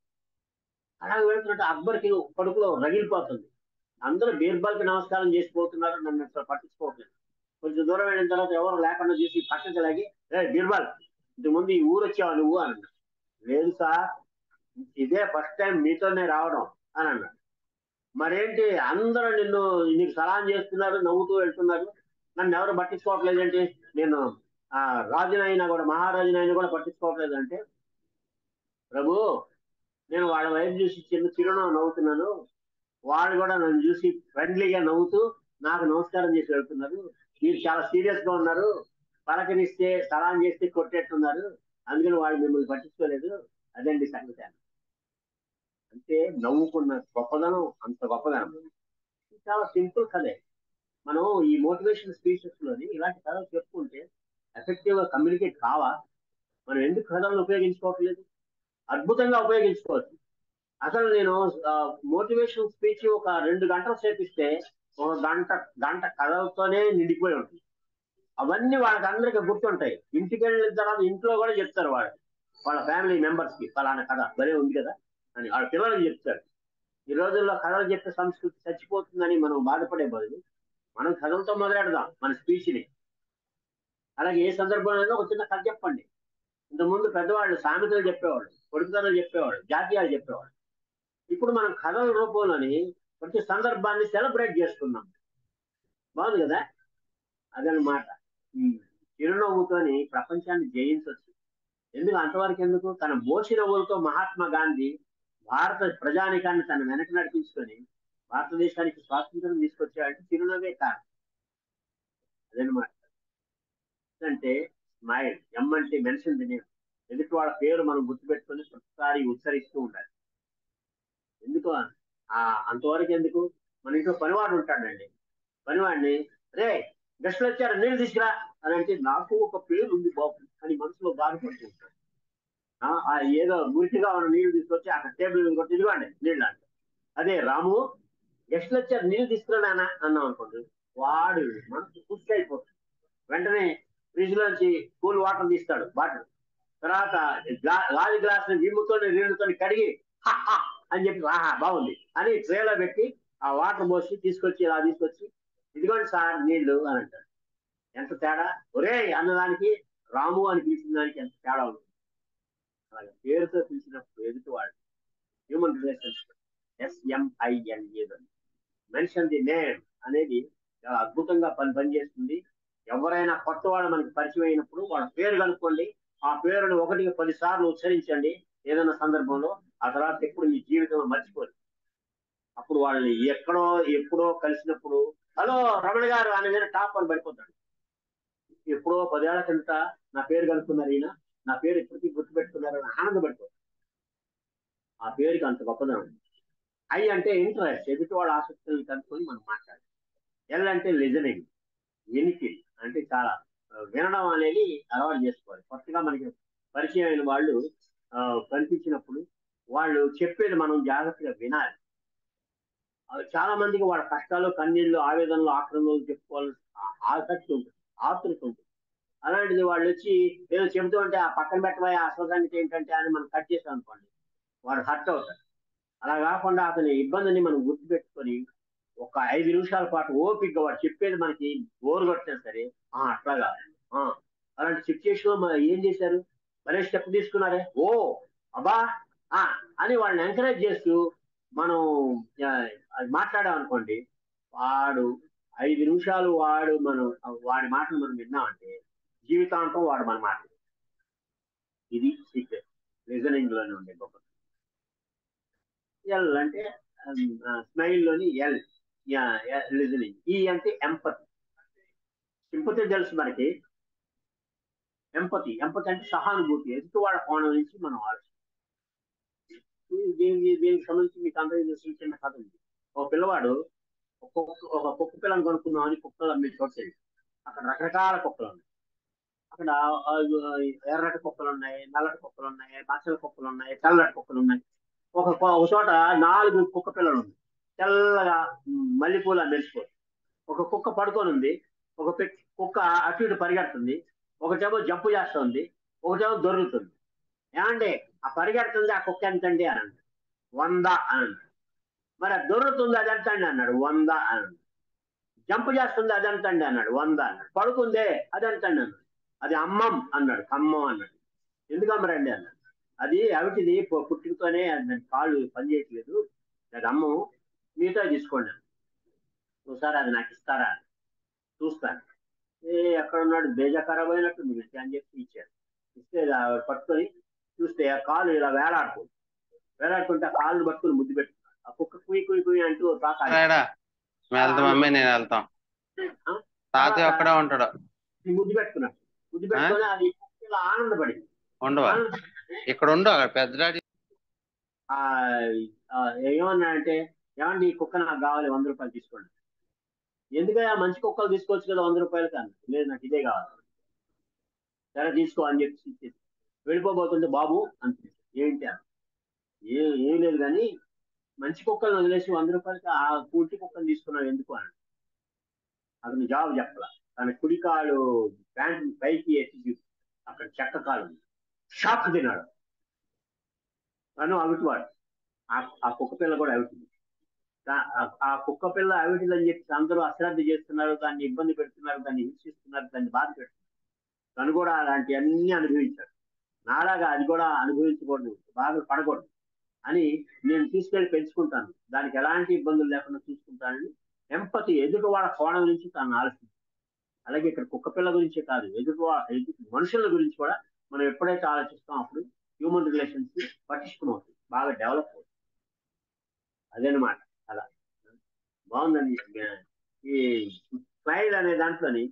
అలాగే వెళ్తున్నట్టు అక్బర్కి కడుపులో రగిలిపోతుంది. అందరూ బీర్బల్కి నమస్కారం చేసిపోతున్నారు, నన్ను అసలు పట్టించుకోవట్లేదు. కొంచెం దూరం వెళ్ళిన తర్వాత ఎవరు లేకుండా చేసి పక్కకి లాగి, బీర్బల్ ఇంతకు ముందు ఈ ఊరు వచ్చావా నువ్వు అని అన్నాడు. లేదు సార్ ఇదే ఫస్ట్ టైం మీతోనే రావడం అని అన్నాడు. మరేంటి అందరూ నీకు సలాం చేస్తున్నారు, నవ్వుతూ వెళ్తున్నారు, నన్ను ఎవరు పట్టించుకోవట్లేదంటే, నేను రాజునైనా కూడా మహారాజునైనా కూడా పట్టించుకోవట్లేదు అంటే, ప్రభు నేను వాళ్ళ వైపు చూసి చిరునవ్వు నవ్వుతున్నాను, వాళ్ళు కూడా నన్ను చూసి ఫ్రెండ్లీగా నవ్వుతూ నాకు నమస్కారం చేసి వెళ్తున్నారు, మీరు చాలా సీరియస్ గా ఉన్నారు, పలకరిస్తే సలాం చేస్తే కొట్టేట్టున్నారు, అందుకని వాళ్ళు మిమ్మల్ని పట్టించుకోలేదు, అదండి సంగతి. అంటే నవ్వుకున్న గొప్పదనం అంత గొప్పదనం. చాలా సింపుల్ కథే. మనం ఈ మోటివేషన్ స్పీచెస్ లోని ఇలాంటి కథలు చెప్పుకుంటే ఎఫెక్టివ్ గా కమ్యూనికేట్ కావా? మనం ఎందుకు కథలను ఉపయోగించుకోవట్లేదు? అద్భుతంగా ఉపయోగించుకోవచ్చు. అసలు నేను మోటివేషన్ స్పీచ్ ఒక 2 గంటలు సేపిస్తే ఒక గంట కథలతోనే నిండిపోయి ఉంటుంది. అవన్నీ వాళ్ళకి అందరికీ గుర్తుంటాయి. ఇంటికి వెళ్ళిన తర్వాత ఇంట్లో కూడా చెప్తారు వాళ్ళ ఫ్యామిలీ మెంబర్స్ కి, ఫలానా కథ భలే ఉంది కదా అని వాళ్ళ పిల్లలకి చెప్తారు. ఈ రోజుల్లో కథలు చెప్పే సంస్కృతి చచ్చిపోతుందని మనం బాధపడే బదులు మనం కథలతో మొదలెడదాం మన స్పీచ్ని. అలాగే ఏ సందర్భంలో ఒక చిన్న కథ చెప్పండి. ఇంతకుముందు పెద్దవాళ్ళు సామెతలు చెప్పేవాళ్ళు, పొడుపుదలు చెప్పేవాళ్ళు, జాతీయాలు చెప్పేవాళ్ళు. ఇప్పుడు మనం కథల రూపంలోని ప్రతి సందర్భాన్ని సెలబ్రేట్ చేసుకున్నాం. బాగుంది కదా, అదనమాట. ఈ చిరునవ్వుతోని ప్రపంచాన్ని జయించవచ్చు. అంతవరకు ఎందుకు, తన బోసి నవ్వులతో మహాత్మా గాంధీ భారత ప్రజానికాన్ని తన వెనక నడిపించుకొని భారతదేశానికి స్వాతంత్రం తీసుకొచ్చాడంటే చిరునవ్వే కారణం. అదనమాట. అంటే స్మైల్, ఎం అంటే మెన్షన్ నేమ్. ఎదుటి వాళ్ళ పేరు మనం గుర్తుపెట్టుకొని ప్రతిసారి ఉచ్చరిస్తూ ఉండాలి. ఎందుకు అంతవరకు ఎందుకు, మన ఇంట్లో పనివాడు ఉంటాడండి, పనివాడిని రే గెస్ట్లు వచ్చారు నీళ్ళు తీసుకురా అని అంటే నాకు ఒక పేరు ఉంది బాబు అని మనసులో బాధపడుతూ ఉంటాడు. ఏదో మురికిగా ఉన్న నీళ్లు తీసుకొచ్చి అక్కడ టేబుల్ మీద కొట్టి ఇదిగోండి నీళ్ళు అంటే, అదే రాము గెస్ట్లు వచ్చారు నీళ్ళు తీసుకురా నాన్న అన్నాం అనుకోండి, వాడు మనసు పుష్టి అయిపోతుంది. వెంటనే ఫ్రిడ్జ్ లోంచి కూల్ వాటర్ తీస్తాడు బాటిల్, తర్వాత గాలి గ్లాస్ విమ్ముతో నీళ్ళతో కడిగి అని చెప్పి ఆహా బాగుంది అని ట్రేలో పెట్టి ఆ వాటర్ పోసి తీసుకొచ్చి ఇలా తీసుకొచ్చి ఇదిగోండి సార్ నీళ్లు అని అంటాడు. ఎంత తేడా, ఒరే అన్నదానికి రాము అని పిలిచిన దానికి ఎంత తేడా ఉంటుంది. అలాగే పేరుతో పిలిచినప్పుడు ఎదుటివాడు human relationship SMILE mention the name అనేది చాలా అద్భుతంగా పనిచేస్తుంది. ఎవరైనా కొత్త వాళ్ళు మనకి పరిచయం అయినప్పుడు వాళ్ళ పేరు కనుక్కోండి, ఆ పేరుని 1కి 10 సార్లు ఉచ్చరించండి ఏదైనా సందర్భంలో. ఆ తర్వాత ఎప్పుడు మీ జీవితంలో మర్చిపోరు. అప్పుడు వాళ్ళని ఎప్పుడో కలిసినప్పుడు హలో రమణ గారు అని మీద టాప్ అని పడిపోతాడు. ఎప్పుడో 10 ఏళ్ల కిందట నా పేరు కనుక్కున్నారు, ఈయన నా పేరు ఇప్పటికీ గుర్తుపెట్టుకున్నారు అని ఆనందపడిపోతాడు. ఆ పేరుకి అంత గొప్పదనం. ఐ అంటే ఇంట్రెస్ట్, ఎదుటి వాళ్ళ ఆసక్తులను కనుక్కొని మనం మాట్లాడాలి. ఎల్ అంటే లిజనింగ్, వినికి అంటే చాలా వినడం అనేది అలవాటు చేసుకోవాలి. కొత్తగా మనకి పరిచయం అయిన వాళ్ళు కనిపించినప్పుడు వాళ్ళు చెప్పేది మనం జాగ్రత్తగా వినాలి. చాలా మందికి వాళ్ళ కష్టాలు, కన్నీళ్లు, ఆవేదనలు, ఆక్రమణలు చెప్పుకోవాలని ఆసక్తి ఉంటుంది, ఆతృత ఉంటుంది. అలాంటిది వాళ్ళు వచ్చి ఏదో చెబుతూ ఉంటే ఆ పక్కన పెట్టబోయే అసలు ఏంటంటే అని మనం కట్ చేసాం అనుకోండి, వాడు హర్ట్ అవుతాడు. అలా కాకుండా అతని ఇబ్బందిని మనం గుర్తుపెట్టుకొని ఒక 5 నిమిషాల పాటు ఓపికగా వాడు చెప్పేది మనకి బోరు కొట్టినా సరే అట్లాగా అలాంటి సిచ్యుయేషన్ లో మనం ఏం చేశారు, మరే స్టెప్ తీసుకున్నారే, ఓ అబ్బా అని వాళ్ళని ఎంకరేజ్ చేస్తూ మనం మాట్లాడాం అనుకోండి, వాడు 5 నిమిషాలు వాడి మాటలు మనం విన్నామంటే జీవితాంతం వాడు మన మాట. ఇది సీక్రెట్ లిజనింగ్ లోనే ఉండే గొప్ప. ఎల్ అంటే స్మైల్ లోని ఎల్ లిజనింగ్. ఈ అంటే ఎంపతి. సింపతి తెలుసు మనకి, ఎంపతి అంటే సహానుభూతి, ఎదుటి వాళ్ళ కోణం నుంచి మనం ఆలోచన. దీనికి సంబంధించి మీకు అందరికీ తెలిసిన చిన్న కథ ఉంది. ఒక పిల్లవాడు ఒక కుక్క పిల్లని కొనుక్కుందాం అని కుక్కలు అమ్మే చోటు, అక్కడ రకరకాల కుక్కలు ఉన్నాయి. అక్కడ ఎర్రటి కుక్కలు ఉన్నాయి, నల్లటి కుక్కలు ఉన్నాయి, మచ్చల కుక్కలు ఉన్నాయి, తెల్లటి కుక్కలు ఉన్నాయి. ఒక చోట 4 కుక్క పిల్లలు ఉన్నాయి, తెల్లగా మల్లెపూల మెరిసిపోయి. ఒక కుక్క పడుకొని ఉంది, ఒక కుక్క అటు ఇటు పరిగెడుతుంది, ఒకటేమో జంపు చేస్తుంది, ఒకటేమో దొరుకుతుంది. ఏమంటే ఆ పరిగెడుతుంది ఆ కుక్క ఎంతండి అని అన్నాడు, 100 అని. మరి ఆ దొరుకుతుంది అది ఎంతండి అన్నాడు, 100 అని. జంపు చేస్తుంది అది ఎంతండి అన్నాడు, 100 అన్నాడు. పడుకుందే అది ఎంతండి అన్నాడు, అది అమ్మం అన్నాడు, ఖమ్మం అన్నాడు. ఎందుకు అమ్మరండి అన్నాడు, అది అవిటిది పుట్టుకతోనే దాని కాళ్ళు పనిచేయట్లేదు, అది అమ్మం, మీతో తీసుకోండి ఒకసారి, అది నాకు ఇస్తారా చూస్తాను. ఎక్కడ ఉన్నాడు, బేజా ఖరాబ్ అయినట్టు మీరు అని చెప్పి ఇచ్చారు. ఇస్తే పట్టుకొని చూస్తే ఆ కాలు ఇలా వేలాడుతుంటే ఆ కాళ్ళు పట్టుకుని ముద్దు పెట్టుకున్నాడు. ఆ కుక్క కుయ్ కుయ్ కుయ్ అంటూ ముద్దు పెట్టుకున్నాడు. ముద్దు పెట్టుకొని అది ఇలా ఆనందపడింది. ఇక్కడ ఉండు పెద్ద ఏమన్నా అంటే, ఏమండి ఈ కుక్క నాకు కావాలి, 100 రూపాయలు తీసుకోండి. ఎందుకయ్యా మంచి కుక్కలు తీసుకోవచ్చు కదా 100 రూపాయలు కానీ, లేదు నాకు ఇదే కావాలి, సరే తీసుకో అని చెప్పి వెళ్ళిపోబోతుంటే బాబు అనిపించింది. ఏంటి అని ఏం లేదు కానీ మంచి కుక్కలను వదిలేసి 100 రూపాయలకి ఆ కూటి కుక్కను తీసుకున్నావు ఎందుకు అని అతను జవాబు చెప్పాల. తన కుడికాలు ప్యాంట్ పైకి ఎత్తి అక్కడ చెక్క కాలు షాక్ తిన్నాడు. తను అవిటివాడు. ఆ కుక్క పిల్ల కూడా అవిటింది. ఆ కుక్క పిల్ల అవిటిదని చెప్పి అందరూ అశ్రద్ధ చేస్తున్నారు, దాన్ని ఇబ్బంది పెడుతున్నారు, దాన్ని హింసిస్తున్నారు, దాన్ని బాధ పెడుతున్నారు. తను కూడా అలాంటి అన్ని అనుభవించాడు. నాలాగా అది కూడా అనుభవించకూడదు, బాధ పడకూడదు అని నేను తీసుకెళ్లి పెంచుకుంటాను, దానికి ఎలాంటి ఇబ్బందులు లేకుండా చూసుకుంటానని ఎంపతి ఎదుటి వాళ్ళ కోణం నుంచి తను ఆలోచించాను. అలాగే ఇక్కడ కుక్క పిల్ల గురించే కాదు, ఎదుటి మనుషుల గురించి కూడా మనం ఎప్పుడైతే ఆలోచిస్తాం అప్పుడు హ్యూమన్ రిలేషన్స్ పటిష్టం అవుతుంది, బాగా డెవలప్ అవుతుంది. అదేనమాట. అలా బాగుందండి. ఈ స్మైల్ అనే దాంట్లోని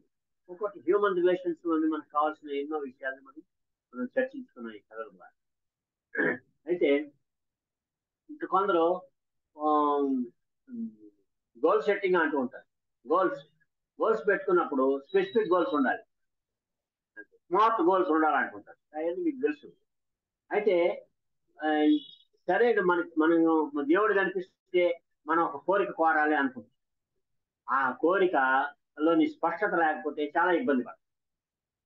ఇంకోటి హ్యూమన్ రిలేషన్స్ లోని మనకు కావాల్సిన ఎన్నో విషయాలు మనం చర్చించుకున్నాం ఈ కథల ద్వారా. అయితే ఇంకా కొందరు గోల్ సెట్టింగ్ అంటూ ఉంటారు. గోల్స్ పెట్టుకున్నప్పుడు స్పెసిఫిక్ గోల్స్ ఉండాలి, స్మార్ట్ గోల్స్ ఉండాలంటుంటారు. అవన్నీ మీకు తెలుసు. అయితే సరే మనం దేవుడు కనిపిస్తే మనం ఒక కోరిక కోరాలి అనుకుంటాం. ఆ కోరికలోని స్పష్టత లేకపోతే చాలా ఇబ్బంది పడతాం.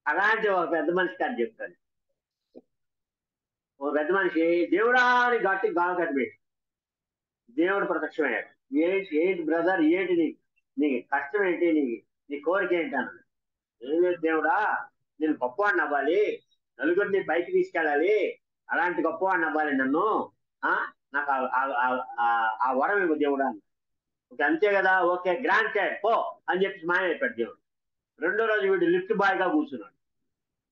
అలాంటి ఒక పెద్ద మనిషి కాదు చెప్తాను. ఒక పెద్ద మనిషి దేవుడా అని గట్టి గాలి కట్టిపెట్టి దేవుడు ప్రత్యక్షమయ్యాడు. ఏంటి బ్రదర్, ఏంటి నీ కష్టం ఏంటి, నీ కోరిక ఏంటి అన్నాడు. ఏం లేదు దేవుడా, నేను గొప్పవాడిని అవ్వాలి, నలుగురిని పైకి తీసుకెళ్ళాలి, అలాంటి గొప్పవాడిని అవ్వాలి, నన్ను నాకు ఆ వరం ఇవ్వ దేవుడా అని. ఓకే అంతే కదా, ఓకే గ్రాంటెడ్ పో అని చెప్పి మాయమైపోయాడు దేవుడు. రెండో రోజు వీడు లిఫ్ట్ బాయ్ గా కూర్చున్నాడు.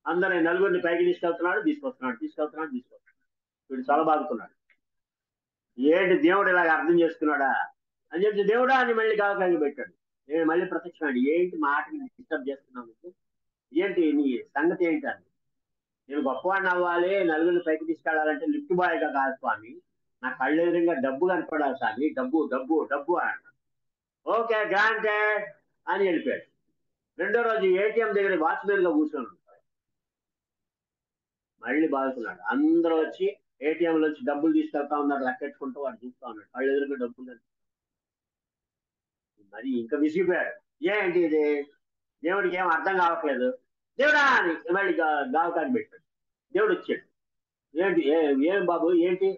అందరిని నలుగురిని పైకి తీసుకెళ్తున్నాడు. వీడు చాలా బాగుతున్నాడు. ఏంటి దేవుడు ఇలాగ అర్థం చేసుకున్నాడా అని చెప్పి దేవుడా అని మళ్ళీ కావకానికి పెట్టాడు. నేను మళ్ళీ ప్రత్యక్షమాడు. ఏంటి మాటకి డిస్టర్బ్ చేస్తున్నాను, ఏంటి నీ సంగతి ఏంటి అని. నేను గొప్పవాడిని అవ్వాలి, నలుగురిని పైకి తీసుకెళ్లాలంటే లిఫ్ట్ బాయ్ గా కాదు స్వామి, నా కళ్ళు ఎదురుగా డబ్బు కనపడాలి స్వామి, డబ్బు డబ్బు డబ్బు అన్నాడు. ఓకే గ్రాంటెడ్ అని వెళ్ళిపోయాడు. రెండో రోజు ఏటీఎం దగ్గర వాచ్మెన్ గా కూర్చొని మళ్ళీ బాగుతున్నాడు. అందరూ వచ్చి ఏటీఎం నుంచి డబ్బులు తీసుకెళ్తా ఉన్నారు, లెక్కెట్టుకుంటూ వాడు చూస్తా ఉన్నాడు. కళ్ళు ఎదురుగా డబ్బులు మరి ఇంకా విసిగిపోయాడు. ఏంటి ఇది, దేవుడికి ఏం అర్థం కావట్లేదు, దేవుడా అని మళ్ళీ గావకాన్ని పెట్టాడు. దేవుడు వచ్చాడు. ఏంటి ఏం బాబు, ఏంటి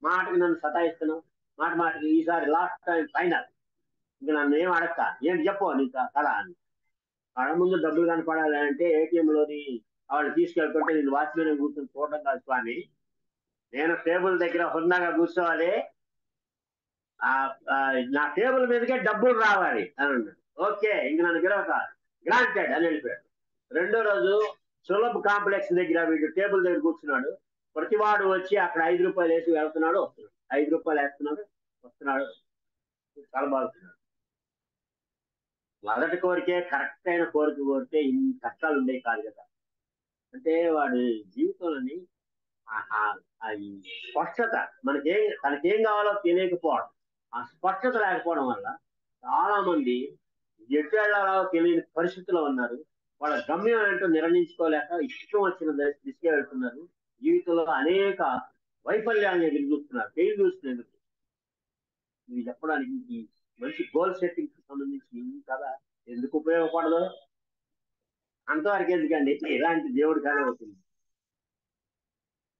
మాటకి నన్ను సతాయిస్తున్నావు, మాటకి ఈసారి లాస్ట్ టైం ఫైనల్, ఇంకా నన్ను ఏం అడగతా, ఏంటి చెప్పు నీకు కళ అని. కళ ముందు డబ్బులు కనపడాలి అంటే ఏటీఎంలోని వాళ్ళు తీసుకెళ్తుంటే నేను వాచ్మెన్ కూర్చొని చూడడం కాదు స్వామి, నేను టేబుల్ దగ్గర హుందాగా కూర్చోవాలి, నా టేబుల్ మీదకే డబ్బులు రావాలి అని అన్నాడు. ఓకే ఇంక నన్ను గెలవక గ్రాంటెడ్ అని వెళ్ళిపోయాడు. రెండో రోజు సులభ్ కాంప్లెక్స్ దగ్గర వీడు టేబుల్ దగ్గర కూర్చున్నాడు. ప్రతివాడు వచ్చి అక్కడ 5 రూపాయలు వేసి వెళ్తున్నాడు, వస్తున్నాడు, 5 రూపాయలు వేస్తున్నాడు, వస్తున్నాడు, చాలా బాగుతున్నాడు. మొదటి కోరికే కరెక్ట్ అయిన కోరిక కోరితే ఇన్ని కష్టాలు ఉండేవి కాదు కదా. అంటే వాడి జీవితంలోని స్పష్టత తనకేం కావాలో తెలియకపోవడం, ఆ స్పష్టత లేకపోవడం వల్ల చాలా మంది ఎటు వెళ్ళాలో తెలియని పరిస్థితిలో ఉన్నారు. వాళ్ళ గమ్యం ఏంటో నిర్ణయించుకోలేక ఇష్టం వచ్చిన దిశగా వెళ్తున్నారు. జీవితంలో అనేక వైఫల్యాలను ఎదుర్కొస్తున్నారు, ఫెయిల్ చూస్తున్నారు. ఇది చెప్పడానికి ఈ మంచి గోల్ సెట్టింగ్ కి సంబంధించి కదా ఎందుకు ఉపయోగపడదు అంతవరకు ఎందుకండి, ఇలాంటి దేవుడి కానే అవుతుంది.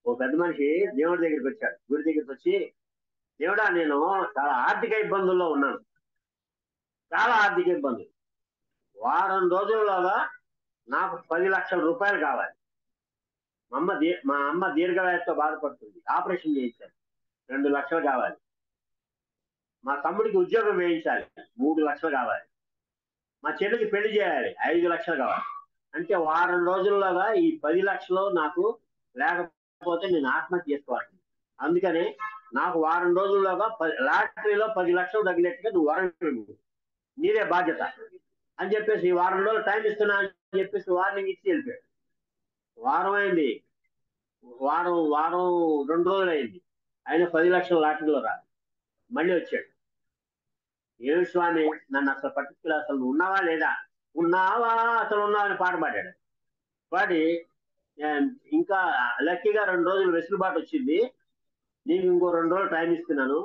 ఓ పెద్ద మనిషి దేవుడి దగ్గరికి వచ్చాడు. గుడి దగ్గరికి వచ్చి, దేవుడా నేను చాలా ఆర్థిక ఇబ్బందుల్లో ఉన్నాను, చాలా ఆర్థిక ఇబ్బందులు, వారం రోజుల్లోగా నాకు 10 లక్షల రూపాయలు కావాలి. మా అమ్మ దీర్ఘవ్యాధితో బాధపడుతుంది, ఆపరేషన్ చేయించాలి, 2 లక్షలు కావాలి. మా తమ్ముడికి ఉద్యోగం వేయించాలి, 3 లక్షలు కావాలి. మా చెల్లికి పెళ్లి చేయాలి, 5 లక్షలు కావాలి. అంటే వారం రోజుల్లోగా ఈ 10 లక్షలు నాకు లేకపోతే నేను ఆత్మహత్య చేసుకోవాలి. అందుకనే నాకు వారం రోజుల్లోగా లాటరీలో 10 లక్షలు తగినట్టుగా నువ్వు వరం నీదే బాధ్యత అని చెప్పేసి వారం రోజులు టైం ఇస్తున్నా అని చెప్పేసి వార్నింగ్ ఇచ్చి వెళ్ళిపోయాడు. వారం అయింది, వారం 2 రోజులు అయింది, ఆయన 10 లక్షలు లాటరీలో రాదు. మళ్ళీ వచ్చాడు. ఏమి స్వామి నన్ను అసలు పట్టించుకుని అసలు నువ్వు ఉన్నావా లేదా, ఉన్నావా అసలు ఉన్నావా అని పాట పాడాడు. పాడి ఇంకా లక్కీగా 2 రోజులు వెసులుబాటు వచ్చింది. నీకు ఇంకో 2 రోజులు టైం ఇస్తున్నాను,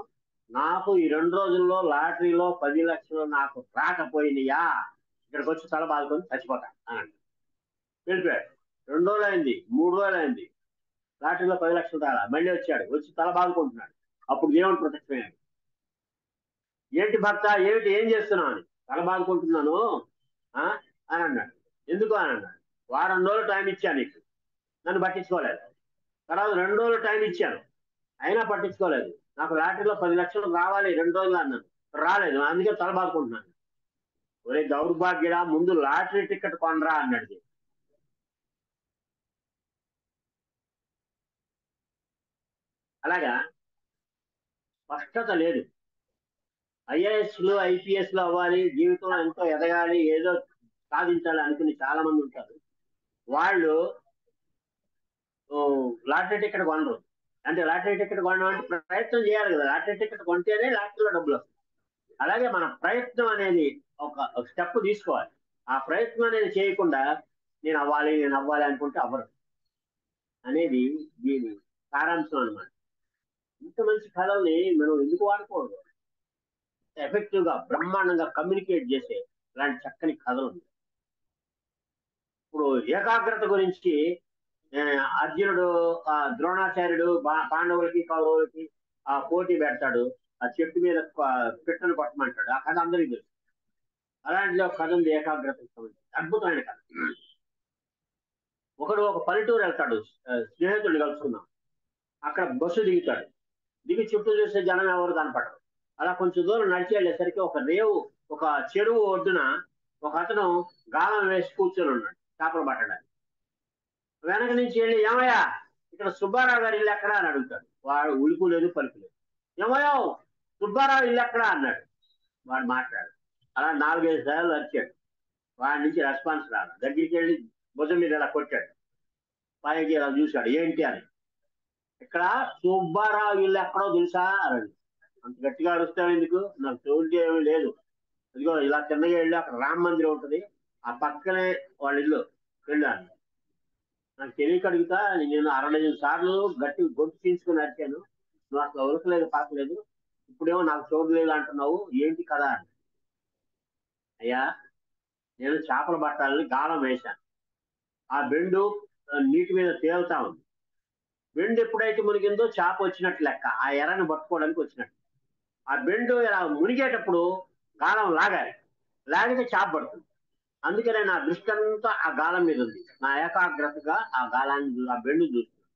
నాకు ఈ 2 రోజుల్లో లాటరీలో 10 లక్షలు నాకు రాకపోయినాయా ఇక్కడికి వచ్చి తల బాదుకొని చచ్చిపోతా అని వెళ్ళిపోయాడు. 2 రోజులు అయింది, 3 రోజులు అయింది, లాటరీలో 10 లక్షలు రాలా. మళ్ళీ వచ్చాడు, వచ్చి తల బాదుకుంటున్నాడు. అప్పుడు దేవుడు ప్రత్యక్షమయ్యాడు. ఏంటి భక్త, ఏం చేస్తున్నావు అని. తల బాదుకుంటున్నాను అని అన్నాడు. ఎందుకు అని అన్నాడు. వారం రోజులు టైం ఇచ్చాను నీకు, నన్ను పట్టించుకోలేదు. తర్వాత 2 రోజులు టైం ఇచ్చాను, అయినా పట్టించుకోలేదు. నాకు లాటరీలో 10 లక్షలు రావాలి 2 రోజులు అన్నాను, రాలేదు, అందుకే తల బాదుకుంటున్నాను. ఒరే దౌర్భాగ్యుడా, ముందు లాటరీ టికెట్ కొనరా అన్నాడు. అలాగా స్పష్టత లేదు. ఐఏఎస్లు ఐపీఎస్లు అవ్వాలి, జీవితంలో ఎంతో ఎదగాలి, ఏదో సాధించాలి అనుకుని చాలా మంది ఉంటారు. వాళ్ళు లాటరీ టికెట్ కొనరు. అంటే లాటరీ టికెట్ కొనడం అంటే ప్రయత్నం చేయాలి కదా. లాటరీ టికెట్ కొంటేనే లాటరీలో డబ్బులు వస్తాయి. అలాగే మన ప్రయత్నం అనేది ఒక స్టెప్ తీసుకోవాలి. ఆ ప్రయత్నం అనేది చేయకుండా నేను అవ్వాలి అనుకుంటే అవ్వరు అనేది దీని సారాంశం అనమాట. ఇంత మంచి కళల్ని మనం ఎందుకు వాడుకోవడం? ఎఫెక్టివ్ గా బ్రహ్మాండంగా కమ్యూనికేట్ చేసే ఇలాంటి చక్కని కథలు ఉన్నాయి. ఇప్పుడు ఏకాగ్రత గురించి అర్జునుడు ద్రోణాచార్యుడు పాండవులకి కౌరవులకి పోటీ పెడతాడు. ఆ చెట్టు మీద పిట్టను కొట్టమంటాడు. ఆ కథ అందరికీ తెలుసు. అలాంటిలో ఒక కథ ఉంది ఏకాగ్రతకు సంబంధించి, అద్భుతమైన కథ. ఒక పల్లెటూరు వెళ్తాడు, స్నేహితుడు కలుసుకున్నాం. అక్కడ బస్సు దిగుతాడు. దిగి చుట్టూ చూస్తే జనం ఎవరు కనపడరు. అలా కొంచెం దూరం నడిచి వెళ్ళేసరికి ఒక చెరువు ఒడ్డున ఒక అతను గాలం వేసి కూర్చొని ఉన్నాడు చేపలు పట్టడానికి. వెనక నుంచి వెళ్ళి, ఏమయ్యా ఇక్కడ సుబ్బారావు గారి ఇల్లు ఎక్కడా అని అడుగుతాడు. వాడు ఉలుపు లేదు పలుపు లేదు. ఏమయ్యో సుబ్బారావు ఇల్లు ఎక్కడా అన్నాడు. వాడు మాట్లాడు. అలా 4-5 సార్లు వచ్చాడు. వాడి నుంచి రెస్పాన్స్ రాదు. దగ్గరికి వెళ్ళి భుజం మీద ఇలా కొట్టాడు. పైకి ఇలా చూశాడు, ఏంటి అని. ఇక్కడ సుబ్బారావు ఇల్లు ఎక్కడో తెలుసా అని. అంత గట్టిగా అరుస్తావు ఎందుకు? నాకు చెవులకి ఏమీ లేదు. ఇదిగో ఇలా కిందకి వెళ్ళి అక్కడ రామ మందిరం ఉంటుంది, ఆ పక్కనే వాళ్ళ ఇల్లు వెళ్ళాను. నాకు తెలియక అడుగుతా, నేను 65 సార్లు గట్టి గొంతు తీసుకుని అడిచాను, నువ్వు అసలు ఉరకలేదు పాకలేదు, ఇప్పుడేమో నాకు చూడలేదు అంటున్నావు, ఏంటి కదా అని. అయ్యా నేను చేపలు పట్టాలని గాలం వేశాను. ఆ బెండు నీటి మీద తేలుతా ఉంది. బెండు ఎప్పుడైతే మునిగిందో చేప వచ్చినట్టు లెక్క, ఆ ఎర్రని పట్టుకోవడానికి వచ్చినట్టు. ఆ బెండు ఇలా మునిగేటప్పుడు గాలం లాగితే చేప పడుతుంది. అందుకనే నా దృష్టి అంతా ఆ గాలం మీద ఉంది. నా ఏకాగ్రతగా ఆ గాలాన్ని, ఆ బెండు చూస్తున్నాను.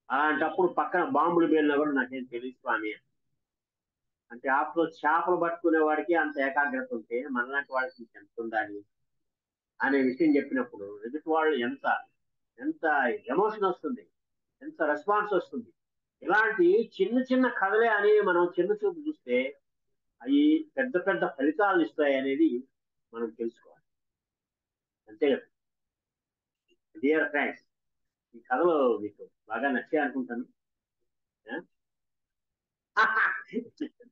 అలాంటప్పుడు పక్కన బాంబులు పేలినా కూడా నాకేం తెలియదు స్వామి. అంటే ఆపులో చేపలు పట్టుకునే వాడికి అంత ఏకాగ్రత ఉంటే మనలాంటి వాడికి ఎంత ఉండాలి అనే విషయం చెప్పినప్పుడు ఎదుటి వాళ్ళు ఎంత ఎంత ఎమోషన్ వస్తుంది, ఎంత రెస్పాన్స్ వస్తుంది. ఇలాంటి చిన్న చిన్న కథలే అని మనం చిన్న చూపు చూస్తే అవి పెద్ద పెద్ద ఫలితాలను ఇస్తాయి అనేది మనం తెలుసుకోవాలి. అంతే కదా. డియర్ ఫ్రెండ్స్, ఈ కథలు మీకు బాగా నచ్చాయి అనుకుంటాను.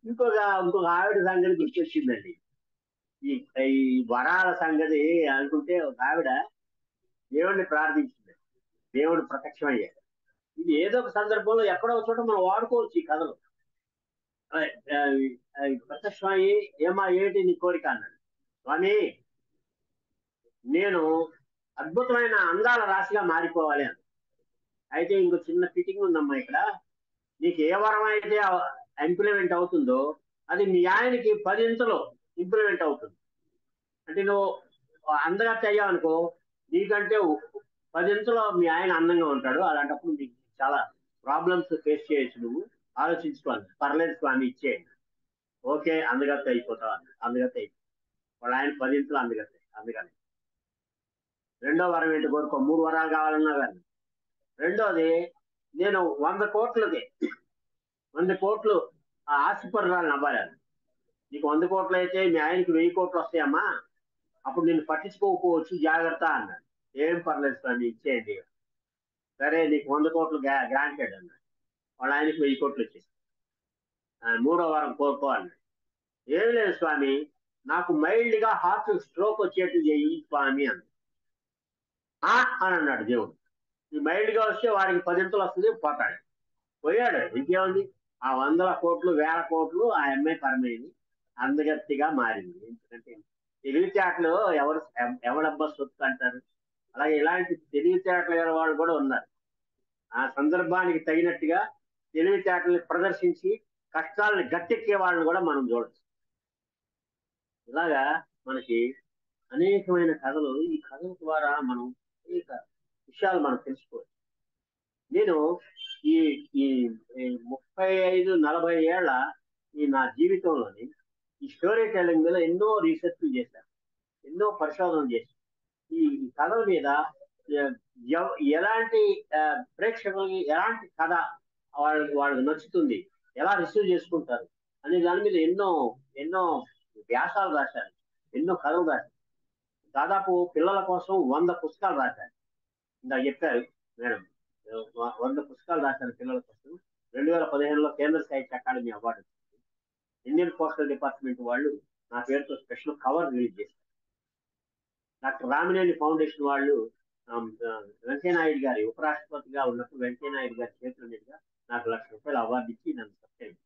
ఇంకొక ఆవిడ సంగతి గుర్తొచ్చిందండి. ఈ వరాల సంగతి అనుకుంటే ఒక ఆవిడ దేవుడిని ప్రార్థించింది. దేవుడు ప్రత్యక్షమయ్యాడు. ఇది ఏదో ఒక సందర్భంలో ఎక్కడో ఒక చోట మనం వాడుకోవచ్చు ఈ కథలు. ప్రత్యక్షమయ్యి, ఏమా ఏంటి నీ కోరిక అన్నాడు. స్వామి, నేను అద్భుతమైన అందాల రాశిగా మారిపోవాలి అని. అయితే ఇంకో చిన్న ఫిట్టింగ్ ఉందమ్మా ఇక్కడ. నీకు ఏ వరం అయితే ఇంప్లిమెంట్ అవుతుందో అది మీ ఆయనకి 10 ఇంతలో ఇంప్లిమెంట్ అవుతుంది. అంటే నువ్వు అందగత్త అయ్యావు అనుకో, నీకంటే 10 ఇంతలో మీ ఆయన అందంగా ఉంటాడు. అలాంటప్పుడు నీకు చాలా ప్రాబ్లమ్స్ ఫేస్ చేయొచ్చు. నువ్వు ఆలోచించుకోవాలి. పర్లేదు స్వామి ఇచ్చేయండి. ఓకే, అందగత్త అయిపోతావు అన్న. అందగత్త అయిపోతావు. వాళ్ళ ఆయన 10 ఇంతలో అందగత్త. అందుకని రెండో వరం ఏంటి కోరుకో. 3 వరాలు కావాలన్నా కానీ. రెండోది, నేను 100 కోట్లు ఆశపడాలని అవ్వాలి. నీకు 100 కోట్లు అయితే మీ ఆయనకి 1000 కోట్లు వస్తాయమ్మా, అప్పుడు నేను పట్టించుకోకపోవచ్చు, జాగ్రత్త అన్నాడు. ఏం పర్లేదు స్వామి ఇచ్చేయండి. సరే, నీకు 100 కోట్లు గ్రాంటెడ్ అన్నాడు. వాళ్ళ ఆయనకి 1000 కోట్లు వచ్చేసి. 3వ వారం కోరుకో అన్నాడు. ఏం లేదు స్వామి, నాకు మైల్డ్ గా హార్ట్ స్ట్రోక్ వచ్చేట్టు చెయ్యి స్వామి అన్నాడు. అని అన్నాడు దేవుడు. ఈ మైల్డ్ గా వస్తే వాడికి 10 ఇంతలు వస్తుంది, పోతాడు. పోయాడు. ఇంకేముంది, ఆ 100 కోట్లు 1000 కోట్లు ఆ అమ్మాయి పరమైంది, అందగత్తిగా మారింది. ఎందుకంటే తెలివితేటలు ఎవడబ్బా సొత్తు అంటారు. అలాగే ఇలాంటి తెలివితేటలు గల వాళ్ళు కూడా ఉన్నారు. ఆ సందర్భానికి తగినట్టుగా తెలివితేటలు ప్రదర్శించి కష్టాలను గట్టెక్కే వాళ్ళని కూడా మనం చూడొచ్చు. ఇలాగా మనకి అనేకమైన కథలు, ఈ కథల ద్వారా మనం అనేక విషయాలు మనం తెలుసుకోవచ్చు. నేను ఈ ఈ 35-40 ఏళ్ల ఈ నా జీవితంలోని ఈ స్టోరీ టెల్లింగ్ మీద ఎన్నో రీసెర్చ్ చేశాను, ఎన్నో పరిశోధనలు చేశాను. ఈ కథల మీద ఎలాంటి ప్రేక్షకులకి ఎలాంటి కథ వాళ్ళకి నచ్చుతుంది, ఎలా రిసీవ్ చేసుకుంటారు అనే దాని మీద ఎన్నో ఎన్నో వ్యాసాలు రాశాను, ఎన్నో కథలు రాశాను. దాదాపు పిల్లల కోసం 100 పుస్తకాలు రాశాను. ఇందాక చెప్పారు మేడం, 100 పుస్తకాలు రాశాను పిల్లల కోసం. 2015లో కేంద్ర సాహిత్య అకాడమీ అవార్డు వచ్చింది. ఇండియన్ పోస్టల్ డిపార్ట్మెంట్ వాళ్ళు నా పేరుతో స్పెషల్ కవర్ రిలీజ్ చేశారు. డాక్టర్ రామినేని ఫౌండేషన్ వాళ్ళు వెంకయ్యనాయుడు గారి ఉపరాష్ట్రపతిగా ఉన్నప్పుడు వెంకయ్యనాయుడు గారి చేతుల మీదుగా నాకు ₹1,00,000 అవార్డు ఇచ్చి నన్ను సబ్స్క్రైబ్.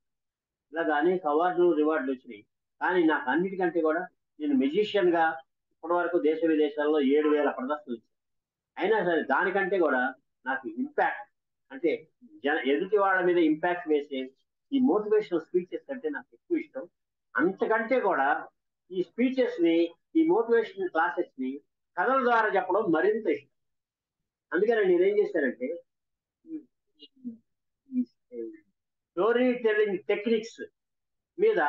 ఇలాగా అనేక అవార్డులు రివార్డులు వచ్చినాయి. కానీ నాకు అన్నిటికంటే కూడా నేను మెజిషియన్ గా ఇప్పటి వరకు దేశ విదేశాల్లో 7,000 ప్రదర్శనలు ఇచ్చాను. అయినా సరే దానికంటే కూడా నాకు ఇంపాక్ట్ అంటే ఎదుటి వాళ్ళ మీద ఇంపాక్ట్ వేసే ఈ మోటివేషనల్ స్పీచెస్ అంటే నాకు ఎక్కువ ఇష్టం. అంతకంటే కూడా ఈ స్పీచెస్ ని, ఈ మోటివేషనల్ క్లాసెస్ ని కథల ద్వారా చెప్పడం మరింత ఇష్టం. అందుకని నేను ఏం చేశానంటే స్టోరీ టెల్లింగ్ టెక్నిక్స్ మీద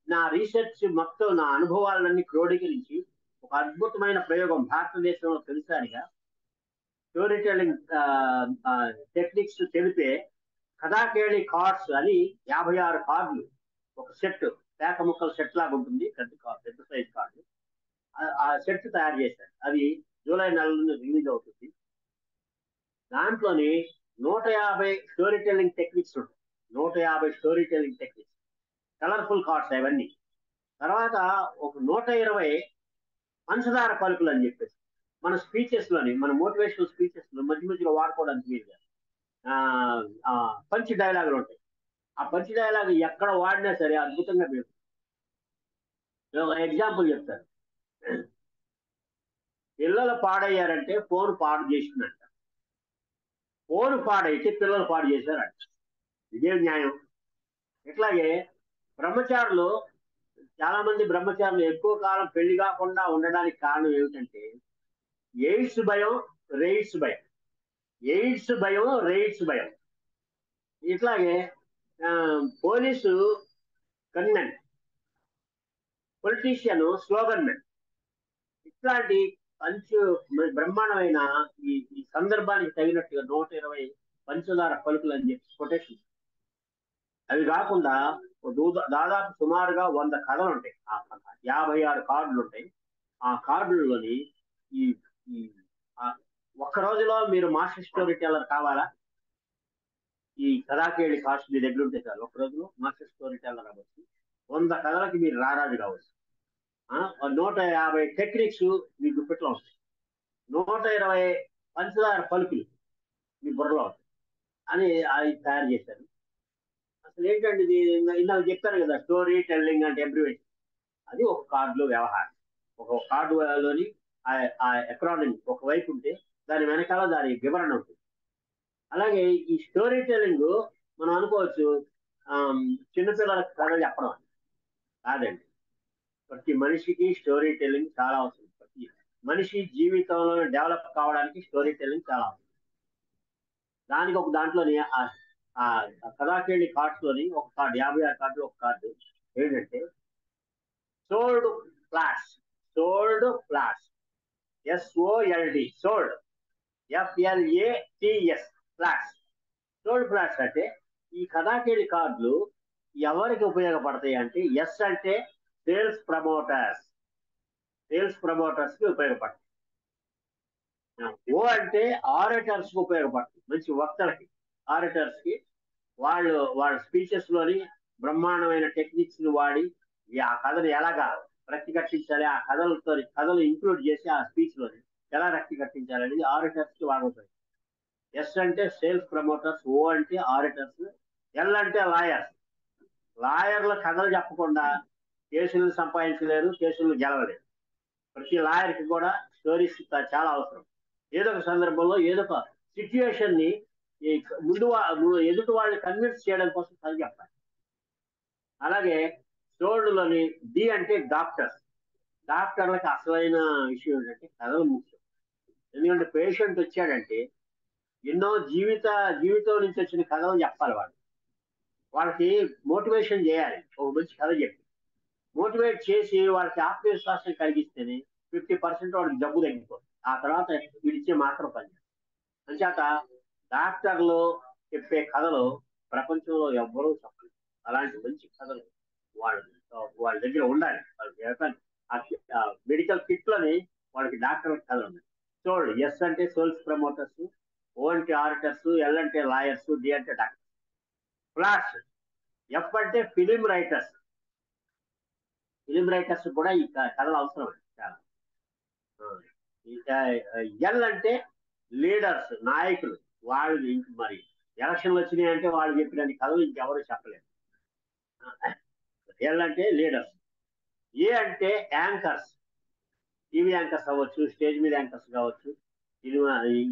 నా రీసెర్చ్ మొత్తం, నా అనుభవాలన్నీ క్రోడీకరించి ఒక అద్భుతమైన ప్రయోగం భారతదేశంలో తొలిసారిగా స్టోరీ టెల్లింగ్ టెక్నిక్స్ తెలిపే కథాకేళి కార్డ్స్ అని 56 కార్డులు, ఒక సెట్, పేక ముక్కల సెట్ లాగా ఉంటుంది, పెద్ద సైజ్ కార్డు. ఆ సెట్ తయారు చేశారు. అది జూలై నెలలో రిలీజ్ అవుతుంది. దాంట్లోని 150 స్టోరీ టెల్లింగ్ టెక్నిక్స్ ఉంటాయి. 150 story telling techniques, colourful cards అవన్నీ. తర్వాత ఒక 120 పంచదార పలుకులు అని చెప్పేసి మన స్పీచెస్ లోని, మన మోటివేషనల్ స్పీచెస్ లో మధ్య మధ్యలో వాడుకోవడానికి వీలుగా పంచ్ డైలాగులు ఉంటాయి. ఆ పంచ్ డైలాగ్ ఎక్కడ వాడినా సరే అద్భుతంగా మీరు ఎగ్జాంపుల్ చెప్తారు. పిల్లలు పాడయ్యారంటే ఫోన్ పాడు చేసిందంట, ఫోన్ పాడైతే పిల్లలు పాడు చేశారంట. ఇదే న్యాయం. ఇట్లాగే బ్రహ్మచారులు, చాలా మంది బ్రహ్మచారులు ఎక్కువ కాలం పెళ్లి కాకుండా ఉండడానికి కారణం ఏమిటంటే ఎయిడ్స్ భయం, రెయిడ్స్ భయం. ఎయిడ్స్ భయం, రెయిడ్స్ భయం. ఇట్లాగే police gunmen, politician slogan men. ఇట్లాంటి బ్రహ్మాండమైన ఈ సందర్భానికి తగినట్టుగా 120 పంచదార పలుకులు అని చెప్పి కొటేషన్. అవి కాకుండా దాదాపు సుమారుగా 100 కథలు ఉంటాయి. 56 కార్డులు ఉంటాయి. ఆ కార్డుల్లోని ఈ ఒక్క రోజులో మీరు మాస్టర్ స్టోరీ టెల్లర్ కావాలా? ఈ కథాకేళి కాస్ట్ మీ దగ్గర ఉంటే చాలు, ఒక్క రోజులో మాస్టర్ స్టోరీ టెల్లర్ అవ్వచ్చు. 100 కథలకి మీరు రారాజు కావచ్చు. 150 టెక్నిక్స్ మీ గుప్పెట్లో ఉంటాయి. 120 పంచదార పలుకులు మీ బుర్రలో ఉంటాయి అని అది తయారు చేశారు. అసలు ఏంటంటే ఇది ఇందాక చెప్పాను కదా, స్టోరీ టెల్లింగ్ అంటే అబ్రివేషన్. అది ఒక కార్డులో వ్యవహారం. ఒక కార్డులోని ఆ ఎక్రానిమ్ ఒకవైపు ఉంటే దాని వెనకాల దాని వివరణ ఉంటుంది. అలాగే ఈ స్టోరీ టెల్లింగ్ మనం అనుకోవచ్చు చిన్నపిల్లలకు కథలు చెప్పడం అని. కాదండి, ప్రతి మనిషికి స్టోరీ టెల్లింగ్ చాలా అవసరం. ప్రతి మనిషి జీవితంలో డెవలప్ కావడానికి స్టోరీ టెల్లింగ్ చాలా అవసరం. దానికి ఒక దాంట్లోని ఆ కథాకేళి కార్డ్స్ లోని ఒక కార్డు, 56 కార్డులు ఒక కార్డు ఏంటంటే sold flash. Sold flash, SOLD, sold, FLATS, flash. Sold flash అంటే ఈ కథాకేళి కార్డులు ఎవరికి ఉపయోగపడతాయి అంటే, ఎస్ అంటే సేల్స్ ప్రమోటర్స్, సేల్స్ ప్రమోటర్స్ కి ఉపయోగపడతాయి. ఓ అంటే ఆరేటర్స్ కి ఉపయోగపడుతుంది, మంచి వక్తలకి, ఆరేటర్స్ కి. వాళ్ళ స్పీచెస్ లోని బ్రహ్మాండమైన టెక్నిక్స్ ని వాడి ఆ కథను ఎలాగా రక్తి కట్టించాలి, ఆ కథలు ఇంక్లూడ్ చేసి ఆ స్పీచ్ లోని ఎలా రక్తి కట్టించాలి అనేది ఆరేటర్స్ కి వాడవుతాయి. ఎస్ అంటే సేల్స్ ప్రమోటర్స్, ఓ అంటే ఆరేటర్స్, ఎల్ అంటే లాయర్స్. లాయర్ల కథలు చెప్పకుండా కేసులను సంపాదించలేరు, కేసులను గెలవలేరు. ప్రతి లాయర్కి కూడా స్టోరీస్ చాలా అవసరం. ఏదో ఒక సందర్భంలో ఏదో ఒక సిచ్యువేషన్ ని ఈ ఎదుటి వాళ్ళని కన్విన్స్ చేయడం కోసం కథ చెప్పాలి. అలాగే లోని డి అంటే డాక్టర్స్. డాక్టర్లకు అసలైన విషయం ఏంటంటే కథలు ముఖ్యం. ఎందుకంటే పేషెంట్ వచ్చాడంటే ఎన్నో జీవితం నుంచి వచ్చిన కథలు చెప్పాలి. వాళ్ళకి మోటివేషన్ చేయాలి. ఒక మంచి కథ చెప్పి మోటివేట్ చేసి వాళ్ళకి ఆత్మవిశ్వాసం కలిగిస్తేనే 50% వాడికి జబ్బు తగ్గిపోతుంది. ఆ తర్వాత వీడిచ్చే మాత్రం పని. అంచేత డాక్టర్లు చెప్పే కథలు ప్రపంచంలో ఎవ్వరూ చెప్పలేదు. అలాంటి మంచి కథలు వాళ్ళ దగ్గర ఉండాలి. మెడికల్ కిట్లని వాళ్ళకి డాక్టర్ కథలు ఉన్నాయి. చూడండి, ఎస్ అంటే సేల్స్ ప్రమోటర్స్, ఓ అంటే ఆడిటర్స్, ఎల్ అంటే లాయర్స్, డి అంటే డాక్టర్. ఫ్లాష్ ఎఫ్ అంటే ఫిలిం రైటర్స్. ఫిలిం రైటర్స్ కూడా ఈ కథలు అవసరం చాలా. ఎల్ అంటే లీడర్స్, నాయకులు. వాళ్ళు మరి ఎలక్షన్లు వచ్చినాయి అంటే వాళ్ళు చెప్పిన కథలు ఇంకెవరు చెప్పలేరు. ఎల్ అంటే లీడర్స్. ఏ అంటే యాంకర్స్. టీవీ యాంకర్స్ అవ్వచ్చు, స్టేజ్ మీద యాంకర్స్ కావచ్చు, ఇది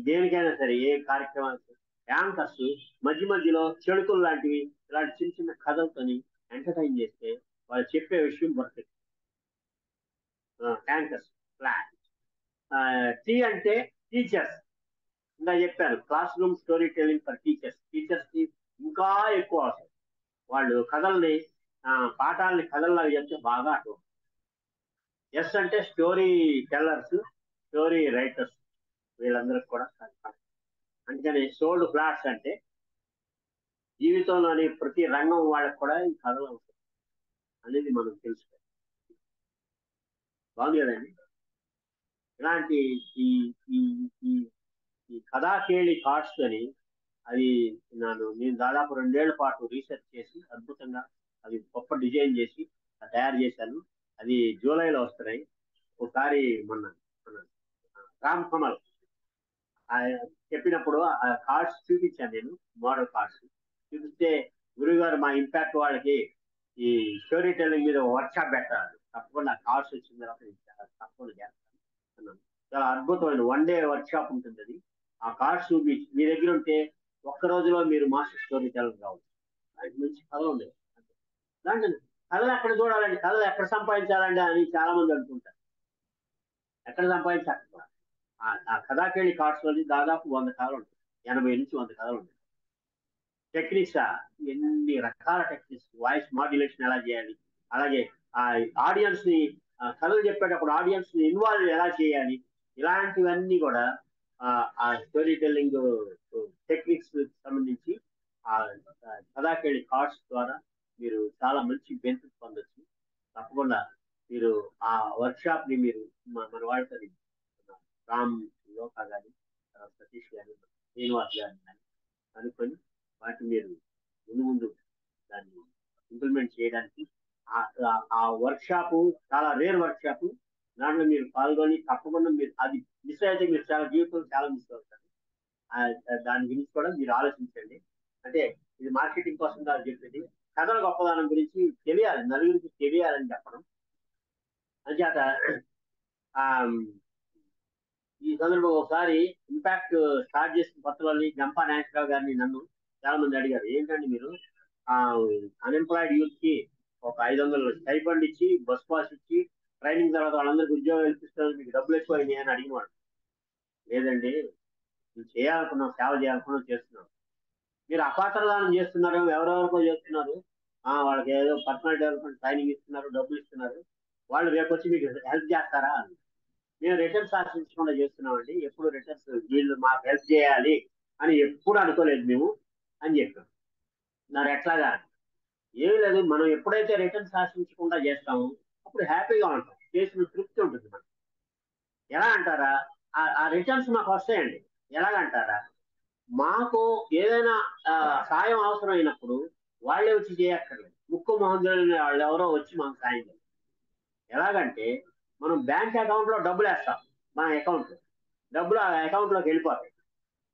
దేనికైనా సరే ఏ కార్యక్రమానికి యాంకర్స్ మధ్య మధ్యలో చెడుకులు లాంటివి ఇలాంటి చిన్న చిన్న కథలతోని ఎంటర్టైన్ చేస్తే వాళ్ళు చెప్పే విషయం పర్ఫెక్ట్. యాంకర్స్. ప్లాన్. టీ అంటే టీచర్స్. ఇంకా చెప్పాను, class room story telling for teachers. Teachers కి ఇంకా ఎక్కువ అవసరం. వాళ్ళు కథల్ని పాఠాలని కథల్లాగా చెప్తే బాగా అర్థం. ఎస్ అంటే స్టోరీ టెల్లర్స్, స్టోరీ రైటర్స్. వీళ్ళందరికి కూడా అందుకని సోల్డ్ ఫ్లాట్స్ అంటే జీవితంలోని ప్రతి రంగం వాళ్ళకి కూడా ఈ కథలు అవసరం అనేది మనం తెలుసుకోవాలి. బాగుంది కదండి. ఇలాంటి ఈ ఈ ఈ కథాకేళి కార్డ్స్ అని అది నేను దాదాపు 2 ఏళ్ల పాటు రీసెర్చ్ చేసి అద్భుతంగా అది గొప్ప డిజైన్ చేసి తయారు చేశాను. అది జూలైలో వస్తున్నాయి. ఒకసారి మొన్న రామ్ కమల్ చెప్పినప్పుడు ఆ కార్డ్స్ చూపించాను నేను, మోడల్ కార్డ్స్ చూపిస్తే గురుగారు మా ఇంపాక్ట్ వాళ్ళకి ఈ స్టోరీ టెల్లింగ్ మీద వర్క్షాప్ పెట్టారు. తప్పకుండా కార్డ్స్ వచ్చిన తర్వాత తప్పకుండా చేస్తాను అన్నాను. చాలా అద్భుతమైన 1 డే వర్క్షాప్ ఉంటుంది. అది ఆ కార్డ్స్ మీ దగ్గర ఉంటే ఒక్క రోజులో మీరు మాస్టర్ స్టోరీ టెల్లర్ కావచ్చు. అది మంచి కథలు ఉండేవి. దాంట్లో కథలు ఎక్కడ చూడాలండి, కథలు ఎక్కడ సంపాదించాలండి అని చాలా మంది అనుకుంటారు. ఎక్కడ సంపాదించాలి? ఆ కథాకేళి కార్డ్స్ లోని దాదాపు 100 కథలు ఉంటాయి. 80 నుంచి 100 కథలు ఉంటాయి. టెక్నిక్స్ ఎన్ని రకాల టెక్నిక్స్, వాయిస్ మాడ్యులేషన్ ఎలా చేయాలి, అలాగే ఆ ఆడియన్స్ ని కథలు చెప్పేటప్పుడు ఆడియన్స్ ని ఇన్వాల్వ్ ఎలా చేయాలి, ఇలాంటివన్నీ కూడా ఆ స్టోరీ టెల్లింగ్ టెక్నిక్స్ సంబంధించి ఆ కథాకేళి కార్డ్స్ ద్వారా మీరు చాలా మంచి బెనిఫిట్ పొందొచ్చు. తప్పకుండా మీరు ఆ వర్క్షాప్ ని మీరు మన వాళ్ళతో రామ్ లోకా గారి, సతీష్ గారి, శ్రీనివాస్ గారి అనుకొని వాటిని మీరు ముందు దాన్ని ఇంప్లిమెంట్ చేయడానికి ఆ వర్క్షాప్ చాలా రేర్ వర్క్షాప్. దాంట్లో మీరు పాల్గొని తప్పకుండా మీరు అది మిస్ అయితే మీరు చాలా జీవితంలో చాలా మిస్ అవుతారు. దాని గురించి కూడా మీరు ఆలోచించండి. అంటే ఇది మార్కెటింగ్ కోసం కాదు చెప్పేది, కథల గొప్పదనం గురించి తెలియాలి, నలుగురికి తెలియాలని చెప్పడం. అంచేత ఈ సందర్భంగా ఒకసారి ఇంపాక్ట్ స్టార్ట్ చేసిన కొత్తలోని గంపా నాగేశ్వరరావు గారిని నన్ను చాలా మంది అడిగారు, ఏంటంటే మీరు అన్ఎంప్లాయిడ్ యూత్ కి ఒక 500 స్టైఫండ్ ఇచ్చి బస్ పాస్ ఇచ్చి ట్రైనింగ్ తర్వాత వాళ్ళందరికీ ఉద్యోగం కల్పిస్తారు, మీకు డబ్బులు ఎక్కువ అయినాయి అని అడిగినవాడు. లేదండి, మీరు చేయాలనుకున్నాం, సేవ చేయాలనుకున్నాం, చేస్తున్నాం. మీరు అపాత్రదానం చేస్తున్నారు, ఎవరెవరికో చేస్తున్నారు, వాళ్ళకి ఏదో పర్సనల్ డెవలప్మెంట్ ట్రైనింగ్ ఇస్తున్నారు, డబ్బులు ఇస్తున్నారు, వాళ్ళు రేపు వచ్చి మీకు హెల్ప్ చేస్తారా అని. మేము రిటర్న్స్ ఆశించకుండా చేస్తున్నామండి, ఎప్పుడు రిటర్న్స్ వీళ్ళు మాకు హెల్ప్ చేయాలి అని ఎప్పుడు అనుకోలేదు మేము అని చెప్పాం. మరి ఎట్లాగా? ఏమీ లేదు, మనం ఎప్పుడైతే రిటర్న్స్ ఆశించకుండా చేస్తామో అప్పుడు హ్యాపీగా ఉంటాం, చేసిన తృప్తి ఉంటుంది మనకి. ఎలా అంటారా, ఆ రిటర్న్స్ మాకు వస్తాయండి. ఎలాగంటారా, మాకు ఏదైనా సాయం అవసరం అయినప్పుడు వాళ్ళే వచ్చి చేయక్కర్లేదు, ముక్కు మహోదయులు వాళ్ళు ఎవరో వచ్చి మనకు సాయం చేయాలి. ఎలాగంటే మనం బ్యాంక్ అకౌంట్ లో డబ్బులు వేస్తాం, మన అకౌంట్ డబ్బులు ఆ అకౌంట్ లోకి వెళ్ళిపోతాయి.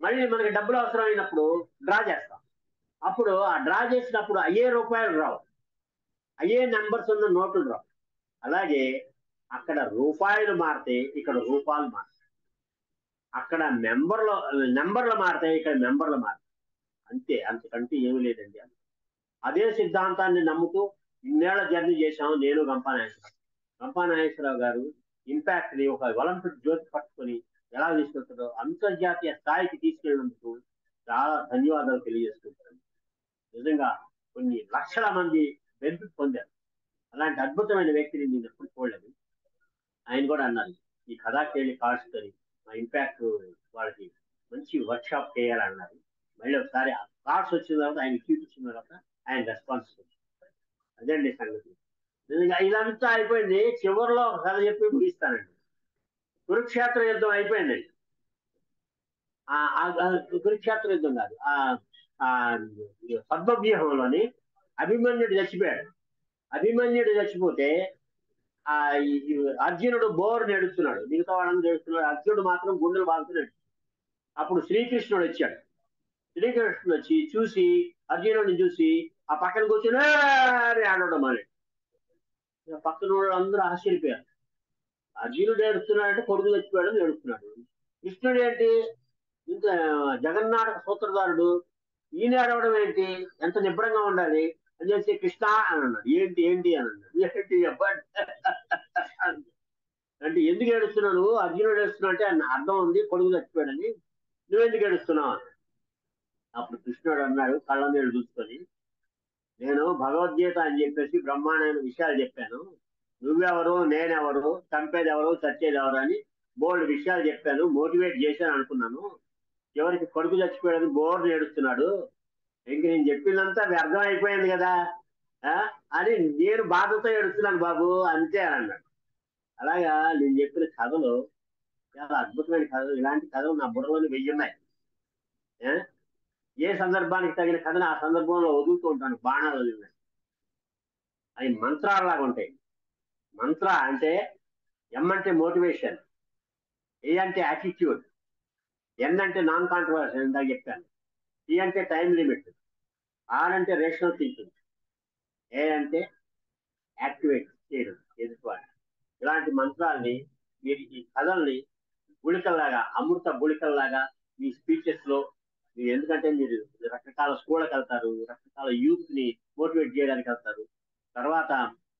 మళ్ళీ మనకి డబ్బులు అవసరం అయినప్పుడు డ్రా చేస్తాం. అప్పుడు ఆ డ్రా చేసినప్పుడు అయ్యే రూపాయలు రావు, అయ్యే నెంబర్స్ ఉన్న నోట్లు రావు. అలాగే అక్కడ రూపాయలు మారితే ఇక్కడ రూపాయలు మారుతాయి, అక్కడ నెంబర్లు మారితే ఇక్కడ మెంబర్లు మారుతాయి. అంతే, అంతకంటే ఏమీ లేదండి. అదే సిద్ధాంతాన్ని నమ్ముతూ ఇన్నేళ్ల జర్నీ చేశాము నేను, గంపా నాగేశ్వరరావు గారు ఇంపాక్ట్ ని ఒక ఒలింపిక్ జ్యోతి పట్టుకొని ఎలా తీసుకెళ్తారో అంతర్జాతీయ స్థాయికి తీసుకెళ్ళినందుకు చాలా ధన్యవాదాలు తెలియజేసుకుంటాను. నిజంగా కొన్ని లక్షల మంది బెనిఫిట్ పొందారు. అలాంటి అద్భుతమైన వ్యక్తిని నేను ఎప్పుడు చూడలేదు. ఆయన కూడా అన్నారు, ఈ కథాకేళి కార్డ్స్ తోని మా ఇంపాక్ట్ వాళ్ళకి మంచి వర్క్ షాప్ చేయాలన్నారు. మళ్ళీ ఒకసారి ఆ కార్డ్స్ వచ్చిన తర్వాత ఆయన చూపించిన తర్వాత ఆయన రెస్పాన్స్. అదండి సంగతి. నిజంగా ఇదంతా అయిపోయింది. చివరిలో ఒక కథ చెప్పి ముగిస్తానండి. కురుక్షేత్ర యుద్ధం అయిపోయిందండి. కురుక్షేత్ర యుద్ధం కాదు, పద్మవ్యూహంలోని అభిమన్యుడు చచ్చిపోయాడు. అభిమన్యుడు చచ్చిపోతే ఆ అర్జునుడు బోరు నడుస్తున్నాడు, మిగతా వాళ్ళని నడుస్తున్నాడు, అర్జునుడు మాత్రం గుండెలు బాగుతున్నాడు. అప్పుడు శ్రీకృష్ణుడు వచ్చాడు. శ్రీకృష్ణుడు వచ్చి చూసి అర్జునుడిని చూసి ఆ పక్కన కూర్చొని ఆడడం అన్నాడు. పక్కన వాళ్ళు అందరూ ఆశ్చర్యపోయారు. అర్జునుడు ఏడుస్తున్నాడు అంటే కొడుకు చచ్చిపోయాడు ఏడుస్తున్నాడు. కృష్ణుడు ఏంటి ఇంత జగన్నాటక సూత్రధారుడు, ఈయన ఏడవడం ఏంటి, ఎంత నిబ్బరంగా ఉండాలి అని చెప్పి కృష్ణ అని అన్నాడు. ఏంటి ఏంటి అని అన్నాడు. ఏంటి చెప్పండి అంటే ఎందుకు ఏడుస్తున్నాడు, అర్జునుడు ఏడుస్తున్నాడు అంటే అర్థం ఉంది కొడుకు చచ్చిపోయాడని, నువ్వెందుకు ఏడుస్తున్నావు అని. అప్పుడు కృష్ణుడు అన్నాడు కళ్ళ నీళ్ళు చూసుకొని, నేను భగవద్గీత అని చెప్పేసి బ్రహ్మాండమైన విషయాలు చెప్పాను, నువ్వెవరు నేనెవరు, చంపేది ఎవరు చచ్చేది ఎవరు అని బోల్డ్ విషయాలు చెప్పాను, మోటివేట్ చేశాను అనుకున్నాను. చివరికి కొడుకు చచ్చిపోయాడని బోర్డు ఏడుస్తున్నాడు, ఇంక నేను చెప్పిందంతా వ్యర్థం అయిపోయింది కదా అని నేను బాధతో ఏడుస్తున్నాను బాబు అంతే అని అన్నాడు. అలాగా నేను చెప్పిన కథలు చాలా అద్భుతమైన కథలు. ఇలాంటి కథలు నా బుర్రలోని 1000 ఉన్నాయి. ఏ సందర్భానికి తగిన కథను ఆ సందర్భంలో వదులుతూ ఉంటాను. బాణాలు వదిలినాయి, అవి మంత్రాలలాగా ఉంటాయి. మంత్ర అంటే ఎం అంటే మోటివేషన్, ఏ అంటే యాటిట్యూడ్, ఎన్ అంటే నాన్ కాంట్రవర్సీ ఇందాక చెప్పాను, టీ అంటే టైం లిమిట్, ఆర్ అంటే రేషనల్ థింకింగ్, ఏ అంటే యాక్టివేట్ చేయడం ఎదుటివాడు. ఇలాంటి మంత్రాల్ని మీరు ఈ కథల్ని గుళికల్లాగా, అమృత గుళికల్లాగా మీ స్పీచెస్ లో మీరు, ఎందుకంటే మీరు రకరకాల స్కూళ్ళకి వెళ్తారు, రకరకాల యూత్ ని మోటివేట్ చేయడానికి వెళ్తారు, తర్వాత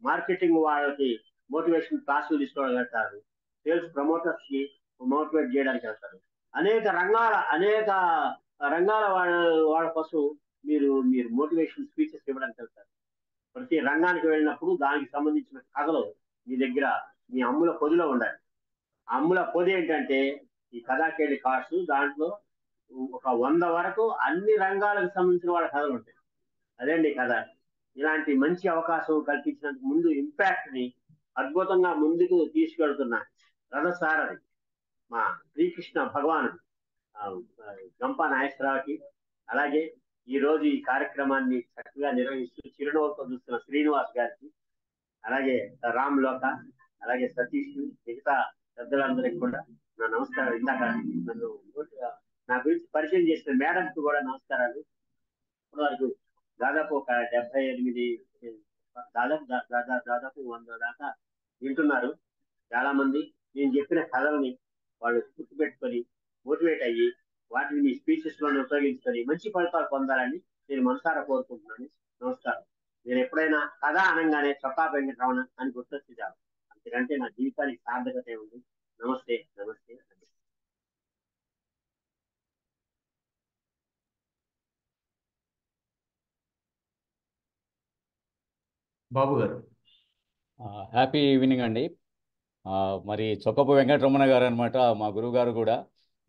మార్కెటింగ్ వాళ్ళకి మోటివేషన్ క్లాసులు తీసుకోవడానికి వెళ్తారు, సేల్స్ ప్రమోటర్స్ కి మోటివేట్ చేయడానికి వెళ్తారు, అనేక రంగాల వాళ్ళ కోసం మీరు మోటివేషన్ స్పీచెస్ ఇవ్వడానికి వెళ్తారు. ప్రతి రంగానికి వెళ్ళినప్పుడు దానికి సంబంధించిన కథలు మీ దగ్గర, మీ అమ్ముల పొదిలో ఉండాలి. ఆ అమ్ముల పొది ఏంటంటే ఈ కథాకేళి కార్డ్స్. దాంట్లో ఒక 100 వరకు అన్ని రంగాలకు సంబంధించిన వాళ్ళ కథలు ఉంటాయి. అదేండి కథ. ఇలాంటి మంచి అవకాశం కల్పించినందుకు ముందు ఇంపాక్ట్ ని అద్భుతంగా ముందుకు తీసుకెళ్తున్న రథసారథి మా శ్రీకృష్ణ భగవానుడు గంపా నాగేశ్వరరావుకి, అలాగే ఈ రోజు ఈ కార్యక్రమాన్ని చక్కగా నిర్వహిస్తూ చిరునవ్వుతో చూస్తున్న శ్రీనివాస్ గారికి, అలాగే రామ్ లోక, అలాగే సతీష్, మిగతా పెద్దలందరికీ కూడా నా నమస్కారం. ఇందాక నన్ను నా గురించి పరిచయం చేసిన మేడంకి కూడా నమస్కారాలు. ఇప్పటి వరకు దాదాపు ఒక 78 దాదాపు 100 దాకా వింటున్నారు చాలా మంది. నేను చెప్పిన కథల్ని వాళ్ళు గుర్తుపెట్టుకొని మోటివేట్ అయ్యి వాటిని మీ స్పీచెస్ లో ఉపయోగించుకొని మంచి ఫలితాలు పొందాలని నేను మనసారా కోరుకుంటున్నాను. నమస్కారం. నేను ఎప్పుడైనా కథ అనగానే చొక్కా వెంకటరమణ అని గుర్తొచ్చి చాలు, అంతకంటే నా జీవితానికి సార్థకత ఉంది. నమస్తే నమస్తే. బాబు గారు. హ్యాపీ ఈవినింగ్ అండి. మరి చొక్కపు వెంకటరమణ గారు అనమాట మా గురువు గారు కూడా.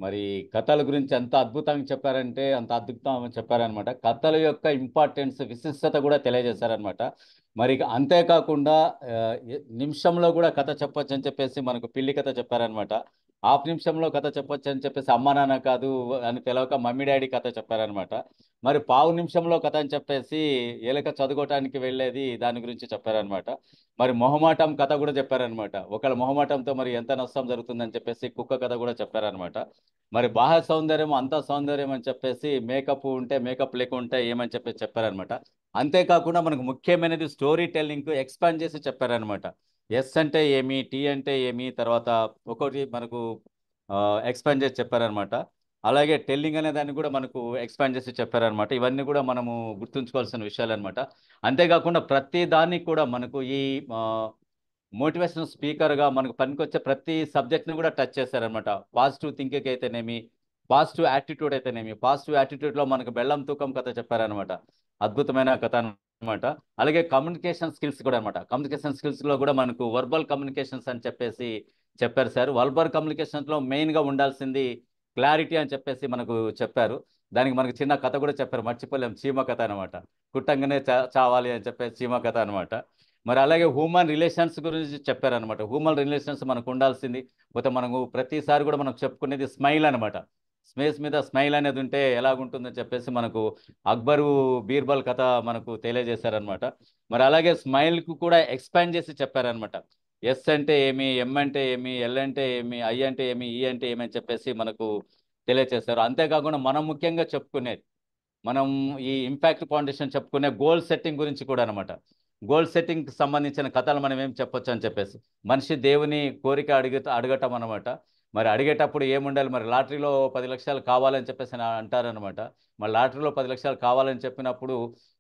మరి కథల గురించి ఎంత అద్భుతంగా చెప్పారంటే అంత అద్భుతంగా చెప్పారనమాట. కథల యొక్క ఇంపార్టెన్స్, విశిష్టత కూడా తెలియజేశారనమాట. మరి అంతేకాకుండా నిమిషంలో కూడా కథ చెప్పొచ్చు అని చెప్పేసి మనకు పిల్లి కథ చెప్పారనమాట. హాఫ్ నిమిషంలో కథ చెప్పొచ్చు అని చెప్పేసి అమ్మ నాన్న కాదు అని తెలవక మమ్మీ డాడీ కథ చెప్పారనమాట. మరి పావు నిమిషంలో కథ అని చెప్పేసి ఎలుక చదువుకోవటానికి వెళ్ళేది దాని గురించి చెప్పారనమాట. మరి మొహమాటం కథ కూడా చెప్పారనమాట. ఒకళ్ళ మొహమాటంతో మరి ఎంత నష్టం జరుగుతుందని చెప్పేసి కుక్క కథ కూడా చెప్పారనమాట. మరి బాహ్య సౌందర్యం అంత సౌందర్యం అని చెప్పేసి మేకప్ ఉంటే మేకప్ లేకుంటే ఏమని చెప్పేసి చెప్పారనమాట. అంతేకాకుండా మనకు ముఖ్యమైనది స్టోరీ టెల్లింగ్ ఎక్స్పాండ్ చేసి చెప్పారనమాట. ఎస్ అంటే ఏమి, టీ అంటే ఏమి, తర్వాత ఒక్కొక్కటి మనకు ఎక్స్పాండ్ చేసి చెప్పారనమాట. అలాగే టెల్లింగ్ అనే దాన్ని కూడా మనకు ఎక్స్పాండ్ చేసి చెప్పారనమాట. ఇవన్నీ కూడా మనము గుర్తుంచుకోవాల్సిన విషయాలు అనమాట. అంతేకాకుండా ప్రతి దానికి కూడా మనకు ఈ మోటివేషనల్ స్పీకర్గా మనకు పనికొచ్చే ప్రతి సబ్జెక్ట్ని కూడా టచ్ చేశారనమాట. పాజిటివ్ థింకింగ్ అయితేనేమి, పాజిటివ్ యాటిట్యూడ్ అయితేనేమి, పాజిటివ్ యాటిట్యూడ్లో మనకు బెల్లం తూకం కథ చెప్పారనమాట. అద్భుతమైన కథ అనమాట. అలాగే కమ్యూనికేషన్ స్కిల్స్ కూడా అనమాట. కమ్యూనికేషన్ స్కిల్స్లో కూడా మనకు వర్బల్ కమ్యూనికేషన్స్ అని చెప్పేసి చెప్పారు సార్. వర్బల్ కమ్యూనికేషన్స్లో మెయిన్గా ఉండాల్సింది క్లారిటీ అని చెప్పేసి మనకు చెప్పారు. దానికి మనకు చిన్న కథ కూడా చెప్పారు, మర్చిపోలేం, చీమ కథ అనమాట. కుట్టంగానే చావాలి అని చెప్పేసి చీమ కథ అనమాట. మరి అలాగే హ్యూమన్ రిలేషన్స్ గురించి చెప్పారనమాట. హ్యూమన్ రిలేషన్స్ మనకు ఉండాల్సింది, పోతే మనకు ప్రతిసారి కూడా మనకు చెప్పుకునేది స్మైల్ అనమాట. స్పేస్ మీద స్మైల్ అనేది ఉంటే ఎలాగుంటుందని చెప్పేసి మనకు అక్బరు బీర్బల్ కథ మనకు తెలియజేశారనమాట. మరి అలాగే స్మైల్కు కూడా ఎక్స్పాండ్ చేసి చెప్పారనమాట. ఎస్ అంటే ఏమి, ఎం అంటే ఏమి, ఎల్ అంటే ఏమి, ఐ అంటే ఏమి, ఈ అంటే ఏమి అని చెప్పేసి మనకు తెలియజేశారు. అంతేకాకుండా మనం ముఖ్యంగా చెప్పుకునేది, మనం ఈ ఇంపాక్ట్ ఫౌండేషన్ చెప్పుకునే గోల్ సెట్టింగ్ గురించి కూడా అనమాట. గోల్ సెట్టింగ్కి సంబంధించిన కథలు మనం ఏం చెప్పొచ్చు అని చెప్పేసి, మనిషి దేవుని కోరిక అడగటం అనమాట. మరి అడిగేటప్పుడు ఏముండాలి, మరి లాటరీలో 10 లక్షలు కావాలని చెప్పేసి అంటారనమాట. మరి లాటరీలో 10 లక్షలు కావాలని చెప్పినప్పుడు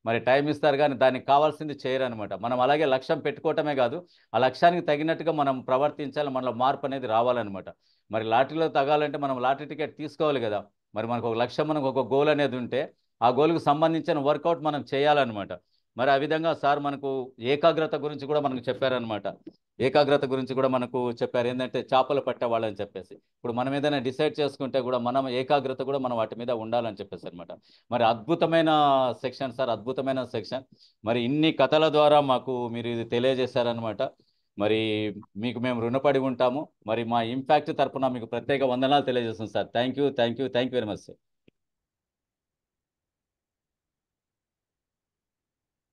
మరి టైం ఇస్తారు కానీ దానికి కావాల్సింది చేయరనమాట. మనం అలాగే లక్ష్యం పెట్టుకోవటమే కాదు, ఆ లక్ష్యానికి తగినట్టుగా మనం ప్రవర్తించాలి, మనలో మార్పు అనేది రావాలన్నమాట. మరి లాటరీలో తగాలంటే మనం లాటరీ టికెట్ తీసుకోవాలి కదా. మరి మనకు ఒక లక్ష్యం, మనకు ఒక గోల్ అనేది ఉంటే ఆ గోల్కి సంబంధించిన వర్కౌట్ మనం చేయాలన్నమాట. మరి ఆ విధంగా సార్ మనకు ఏకాగ్రత గురించి కూడా మనకు చెప్పారనమాట. ఏకాగ్రత గురించి కూడా మనకు చెప్పారు. ఏంటంటే చేపలు పట్టేవాళ్ళని చెప్పేసి, ఇప్పుడు మనం ఏదైనా డిసైడ్ చేసుకుంటే కూడా మనం ఏకాగ్రత కూడా మనం వాటి మీద ఉండాలని చెప్పేసి అనమాట. మరి అద్భుతమైన సెక్షన్ సార్, అద్భుతమైన సెక్షన్. మరి ఇన్ని కథల ద్వారా మాకు మీరు ఇది తెలియజేశారనమాట. మరి మీకు మేము రుణపడి ఉంటాము. మరి మా ఇంపాక్ట్ తరపున మీకు ప్రత్యేక వందనాలు తెలియజేస్తాం sir. Thank you, thank you, thank you very much sir.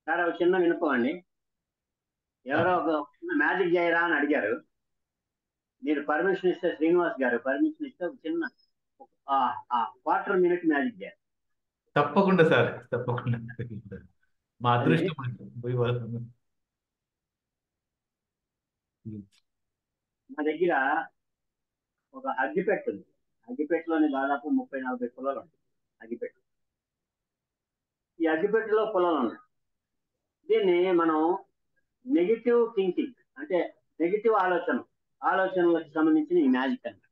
Sir ఒక చిన్న వినపం అండి. ఎవరో ఒక మ్యాజిక్ చేయరా అని అడిగారు. మీరు పర్మిషన్ ఇస్తే, శ్రీనివాస్ గారు పర్మిషన్ ఇస్తే ఒక చిన్న క్వార్టర్ మినిట్ మ్యాజిక్ చేయాలి. తప్పకుండా సార్, తప్పకుండా. మా అదృష్టం పోయి మా దగ్గర ఒక అగ్గిపెట్టు ఉంది. అగ్గిపెట్టులోని దాదాపు 30-40 పుల్లలు ఉంటాయి. అగ్గిపెట్టు, ఈ అగ్గిపెట్టులో పుల్లలు ఉన్నాయి. దీన్ని మనం నెగిటివ్ థింకింగ్ అంటే నెగిటివ్ ఆలోచనలకు సంబంధించిన ఈ మ్యాజిక్ అన్నమాట.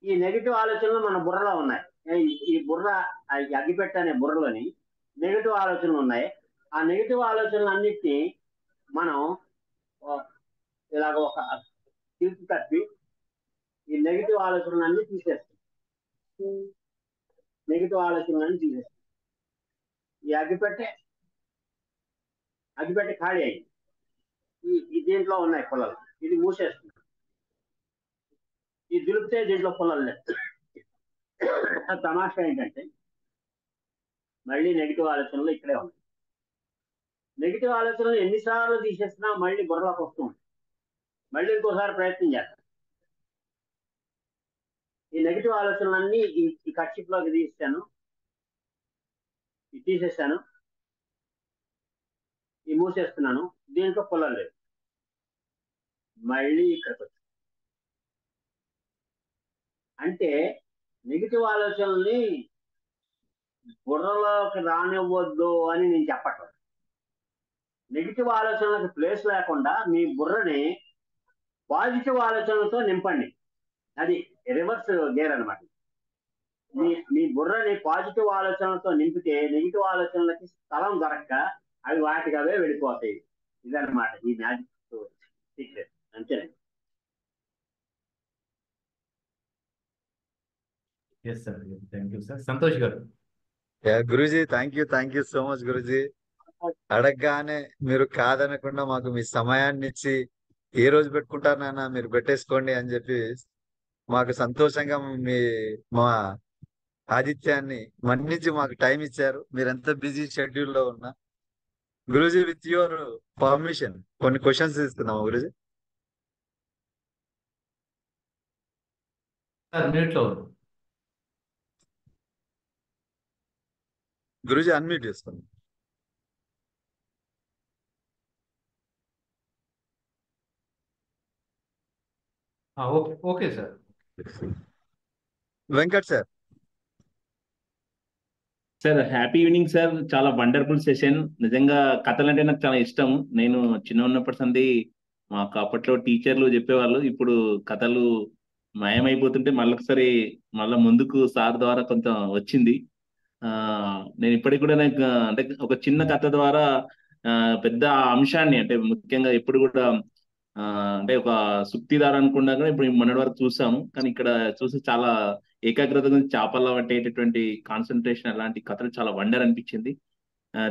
ఈ నెగిటివ్ ఆలోచనలు మన బుర్రలో ఉన్నాయి. ఈ బుర్ర, ఈ అగ్గిపెట్టు అనే బుర్రలోని నెగిటివ్ ఆలోచనలు ఉన్నాయి. ఆ నెగిటివ్ ఆలోచనలన్నిటినీ మనం ఇలాగ ఒక తిరిగి తప్పి ఈ నెగిటివ్ ఆలోచనలన్నీ తీసేస్తాం. నెగిటివ్ ఆలోచనలన్నీ తీసేస్తాం. ఈ అగ్గిపెట్టే ఖాళీ అయింది. ఈ దీంట్లో ఉన్నాయి పుల్లలు, ఇది మూసేస్తుంది. ఈ దులిపితే దీంట్లో పుల్లలు లేదు. తమాషా ఏంటంటే మళ్ళీ నెగిటివ్ ఆలోచనలు ఇక్కడే ఉన్నాయి. నెగిటివ్ ఆలోచనలు ఎన్నిసార్లు తీసేసినా మళ్ళీ బుర్రలోకి వస్తూ ఉంటాయి. మళ్ళీ ఇంకోసారి ప్రయత్నం చేస్తాం. ఈ నెగిటివ్ ఆలోచనలన్నీ ఈ కర్చీఫ్లోకి తీసేసాను, ఈ మూసేస్తున్నాను. దీంట్లో పుల్లలు లేదు. మళ్ళీ ఇక్కడికి వచ్చి అంటే నెగిటివ్ ఆలోచనల్ని బుర్రలోకి రానివ్వద్దు అని నేను చెప్పట్లేదు. నెగిటివ్ ఆలోచనలకు ప్లేస్ లేకుండా మీ బుర్రని పాజిటివ్ ఆలోచనలతో నింపండి. అది రివర్స్ గేర్ అనమాట. మీ బుర్రని పాజిటివ్ ఆలోచనలతో నింపితే నెగిటివ్ ఆలోచనలకి స్థలం దొరక్క అవి వాటికి అవే వెళ్ళిపోతాయి. ఇదన్నమాట ఈ మ్యాజిక్ సీక్రెట్. అంతేనండి. Yes sir, thank you sir. Santosh గారు. Guruji, thank you so much Guruji. అడగగానే మీరు కాదనకుండా మాకు మీ సమయాన్ని ఇచ్చి, ఏ రోజు పెట్టుకుంటారు నాన్న మీరు పెట్టేసుకోండి అని చెప్పి మాకు సంతోషంగా మా ఆదిత్యాన్ని మన్నించి మాకు టైం ఇచ్చారు. మీరెంత బిజీ షెడ్యూల్లో ఉన్నా గురూజీ, విత్ యువర్ పర్మిషన్ కొన్ని క్వశ్చన్స్ తీసుకుందామా గురూజీ? సార్ మ్యూట్లో ఉంది. గురూజీ అన్మ్యూట్ చేసుకోండి. Okay okay sir. Venkat sir. Sir happy evening sir. చాలా వండర్ఫుల్ సెషన్. నిజంగా కథలు అంటే నాకు చాలా ఇష్టం. నేను చిన్న ఉన్నప్పటి సంది మాకు అప్పట్లో టీచర్లు చెప్పేవాళ్ళు. ఇప్పుడు కథలు మాయమైపోతుంటే మళ్ళొకసారి మళ్ళీ ముందుకు సార్ ద్వారా కొంత వచ్చింది. నేను ఇప్పటికి కూడా నాకు అంటే ఒక చిన్న కథ ద్వారా పెద్ద అంశాన్ని అంటే ముఖ్యంగా ఎప్పుడు కూడా అంటే ఒక సుక్తిదారు అనుకున్నా కూడా ఇప్పుడు మొన్నటి వరకు చూసాము. కానీ ఇక్కడ చూసి చాలా ఏకాగ్రత గురించి చేపల పట్టేటటువంటి కాన్సన్ట్రేషన్ అలాంటి కథలు చాలా వండర్ అనిపించింది.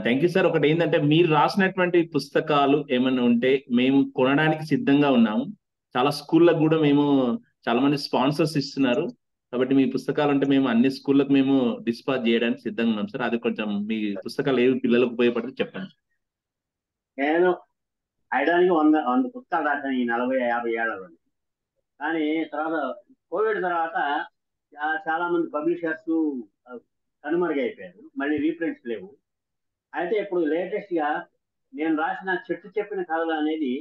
Thank you sir. ఒకటి ఏంటంటే మీరు రాసినటువంటి పుస్తకాలు ఏమైనా ఉంటే మేము కొనడానికి సిద్ధంగా ఉన్నాము. చాలా స్కూళ్ళకు కూడా మేము చాలా మంది స్పాన్సర్స్ ఇస్తున్నారు. కాబట్టి మీ పుస్తకాలు అంటే మేము అన్ని స్కూళ్ళకు మేము డిస్పాచ్ చేయడానికి సిద్ధంగా ఉన్నాం సార్. అది కొంచెం మీ పుస్తకాలు ఏవి పిల్లలకు ఉపయోగపడితే చెప్పండి. నేను ఐడానికి 100 పుస్తకాలు రాశాను ఈ 40-50 ఏళ్లలో. కానీ తర్వాత కోవిడ్ తర్వాత చాలా మంది పబ్లిషర్స్ కనుమరుగైపోయారు. మళ్ళీ రీప్రింట్స్ లేవు. అయితే ఇప్పుడు లేటెస్ట్ గా నేను రాసిన చెట్టు చెప్పిన కథలు అనేది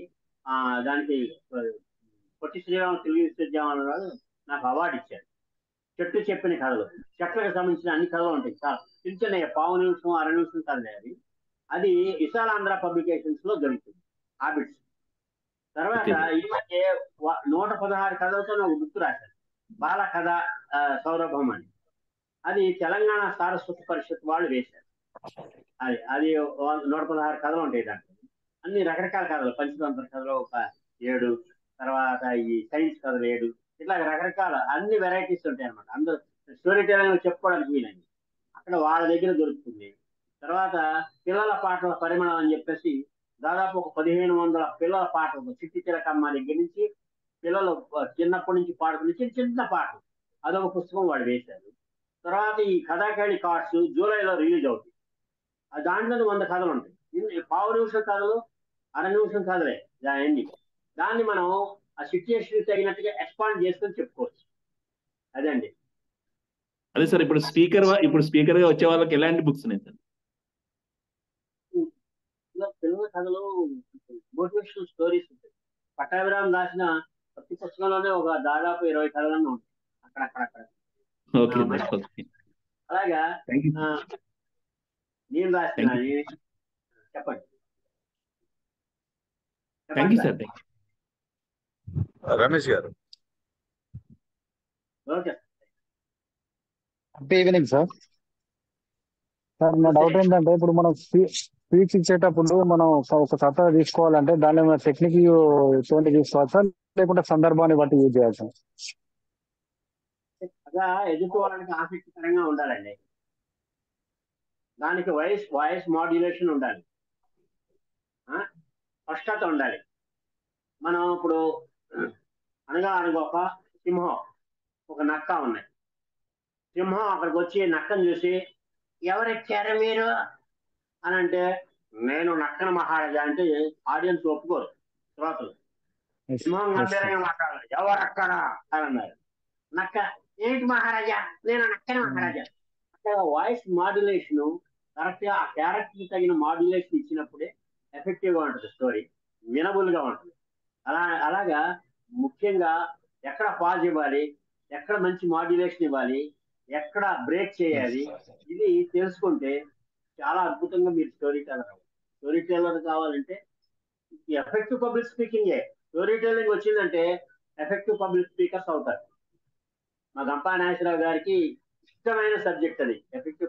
దానికి పొట్టి శ్రీరామ తెలుగు విశ్వవిద్యాలయం నాకు అవార్డు ఇచ్చారు. చెట్టు చెప్పిన కథలు, చెట్లకు సంబంధించిన అన్ని కథలు ఉంటాయి. చాలా చిన్న చిన్న 1/4 నిమిషం 1/2 నిమిషం కథలే అది. అది విశాలాంధ్ర పబ్లికేషన్స్ లో దొరుకుతుంది హాబిట్స్. తర్వాత ఈ మధ్య 116 కథలతో ఒక బుక్ రాశాను, బాల కథ సౌరభం అని. అది తెలంగాణ సారస్వత పరిషత్ వాళ్ళు వేశారు. అది 116 కథలు ఉంటాయి. దాంట్లో అన్ని రకరకాల కథలు, పంచతంత్ర కథలు ఒక 7, తర్వాత ఈ సైన్స్ కథలు 7, ఇట్లా రకరకాల అన్ని వెరైటీస్ ఉంటాయి అనమాట. అందరూ స్టోరీ టెలింగ్ చెప్పుకోవడానికి వీలని అక్కడ వాళ్ళ దగ్గర దొరుకుతుంది. తర్వాత పిల్లల పాటల పరిమళం అని చెప్పేసి దాదాపు ఒక 1500 పిల్లల పాటలు, చిట్టి చిలకమ్మ దగ్గర నుంచి పిల్లలు చిన్నప్పటి నుంచి పాడుకుని చిన్న చిన్న పాటలు, అదొక పుస్తకం వాళ్ళు వేశారు. తర్వాత ఈ కథాకేళి కార్డ్స్ జూలైలో రిలీజ్ అవుతుంది. దాంట్లో 100 కథలు ఉంటాయి. 1/4 నిమిషం కథలు, 1/2 నిమిషం కథలే అన్ని. దాన్ని మనం ఆ సిచ్యుయేషన్ తగినట్టుగా ఎక్స్పాండ్ చేసుకొని చెప్పుకోవచ్చు. అదండి. అదే సార్. ఇప్పుడు స్పీకర్ గా వచ్చే వాళ్ళకి ఎలాంటి బుక్స్ ఉన్నాయి సార్? పిల్లల కథలు, మోటివేషనల్ స్టోరీస్ ఉంటాయి. పట్టాభిరామ్ రాసిన ప్రతి పుస్తకంలోనే ఒక దాదాపు 20 కథలన్నా ఉంటాయి అక్కడక్కడక్కడ. అలాగా నేను రాసిన చెప్పండి. రమేష్ గారు. Okay good evening sir. Sir నా డౌట్ ఏంటంటే ఇప్పుడు మనం స్పీచ్ ఇచ్చేటప్పుడు మనం ఒక కథ తీసుకోవాలంటే దాని టెక్నిక్ తోటి తీసుకోవాలి సార్, లేకుంటే సందర్భాన్ని బట్టి యూజ్ చేయాలి సార్? అలా ఎదుర్కోవడానికి ఆసక్తికరంగా ఉండాలండి. దానికి వాయిస్ మాడ్యులేషన్ ఉండాలి, స్పష్టత ఉండాలి. మనం ఇప్పుడు అనగా ఒక సింహం, ఒక నక్క ఉన్నాయి. సింహం అక్కడికి వచ్చి నక్కను చూసి ఎవరెక్కారు మీరు అని అంటే, నేను నక్కన మహారాజా అంటే ఆడియన్స్ ఒప్పుకోరు, శ్రోతలు. సింహం గంభీరంగా మాట్లాడాలి, ఎవరక్కడా అని అన్నారు. నక్క, ఏంటి మహారాజా, నేను నక్కన మహారాజా. అంటే వాయిస్ మాడ్యులేషన్ కరెక్ట్ గా ఆ క్యారెక్టర్ తగిన మాడ్యులేషన్ ఇచ్చినప్పుడే ఎఫెక్టివ్ గా ఉంటుంది స్టోరీ, వినబుల్ గా ఉంటుంది. అలాగా ముఖ్యంగా ఎక్కడ పాజ్ ఇవ్వాలి, ఎక్కడ మంచి మాడ్యులేషన్ ఇవ్వాలి, ఎక్కడ బ్రేక్ చేయాలి, ఇది తెలుసుకుంటే చాలా అద్భుతంగా మీరు స్టోరీ టెల్లర్ కావాలంటే ఎఫెక్టివ్ పబ్లిక్ స్పీకింగే. స్టోరీ టెల్లింగ్ వచ్చిందంటే ఎఫెక్టివ్ పబ్లిక్ స్పీకర్స్ అవుతారు. మా గంపా నాగేశ్వరరావు గారికి ఇష్టమైన సబ్జెక్ట్ అది, ఎఫెక్టివ్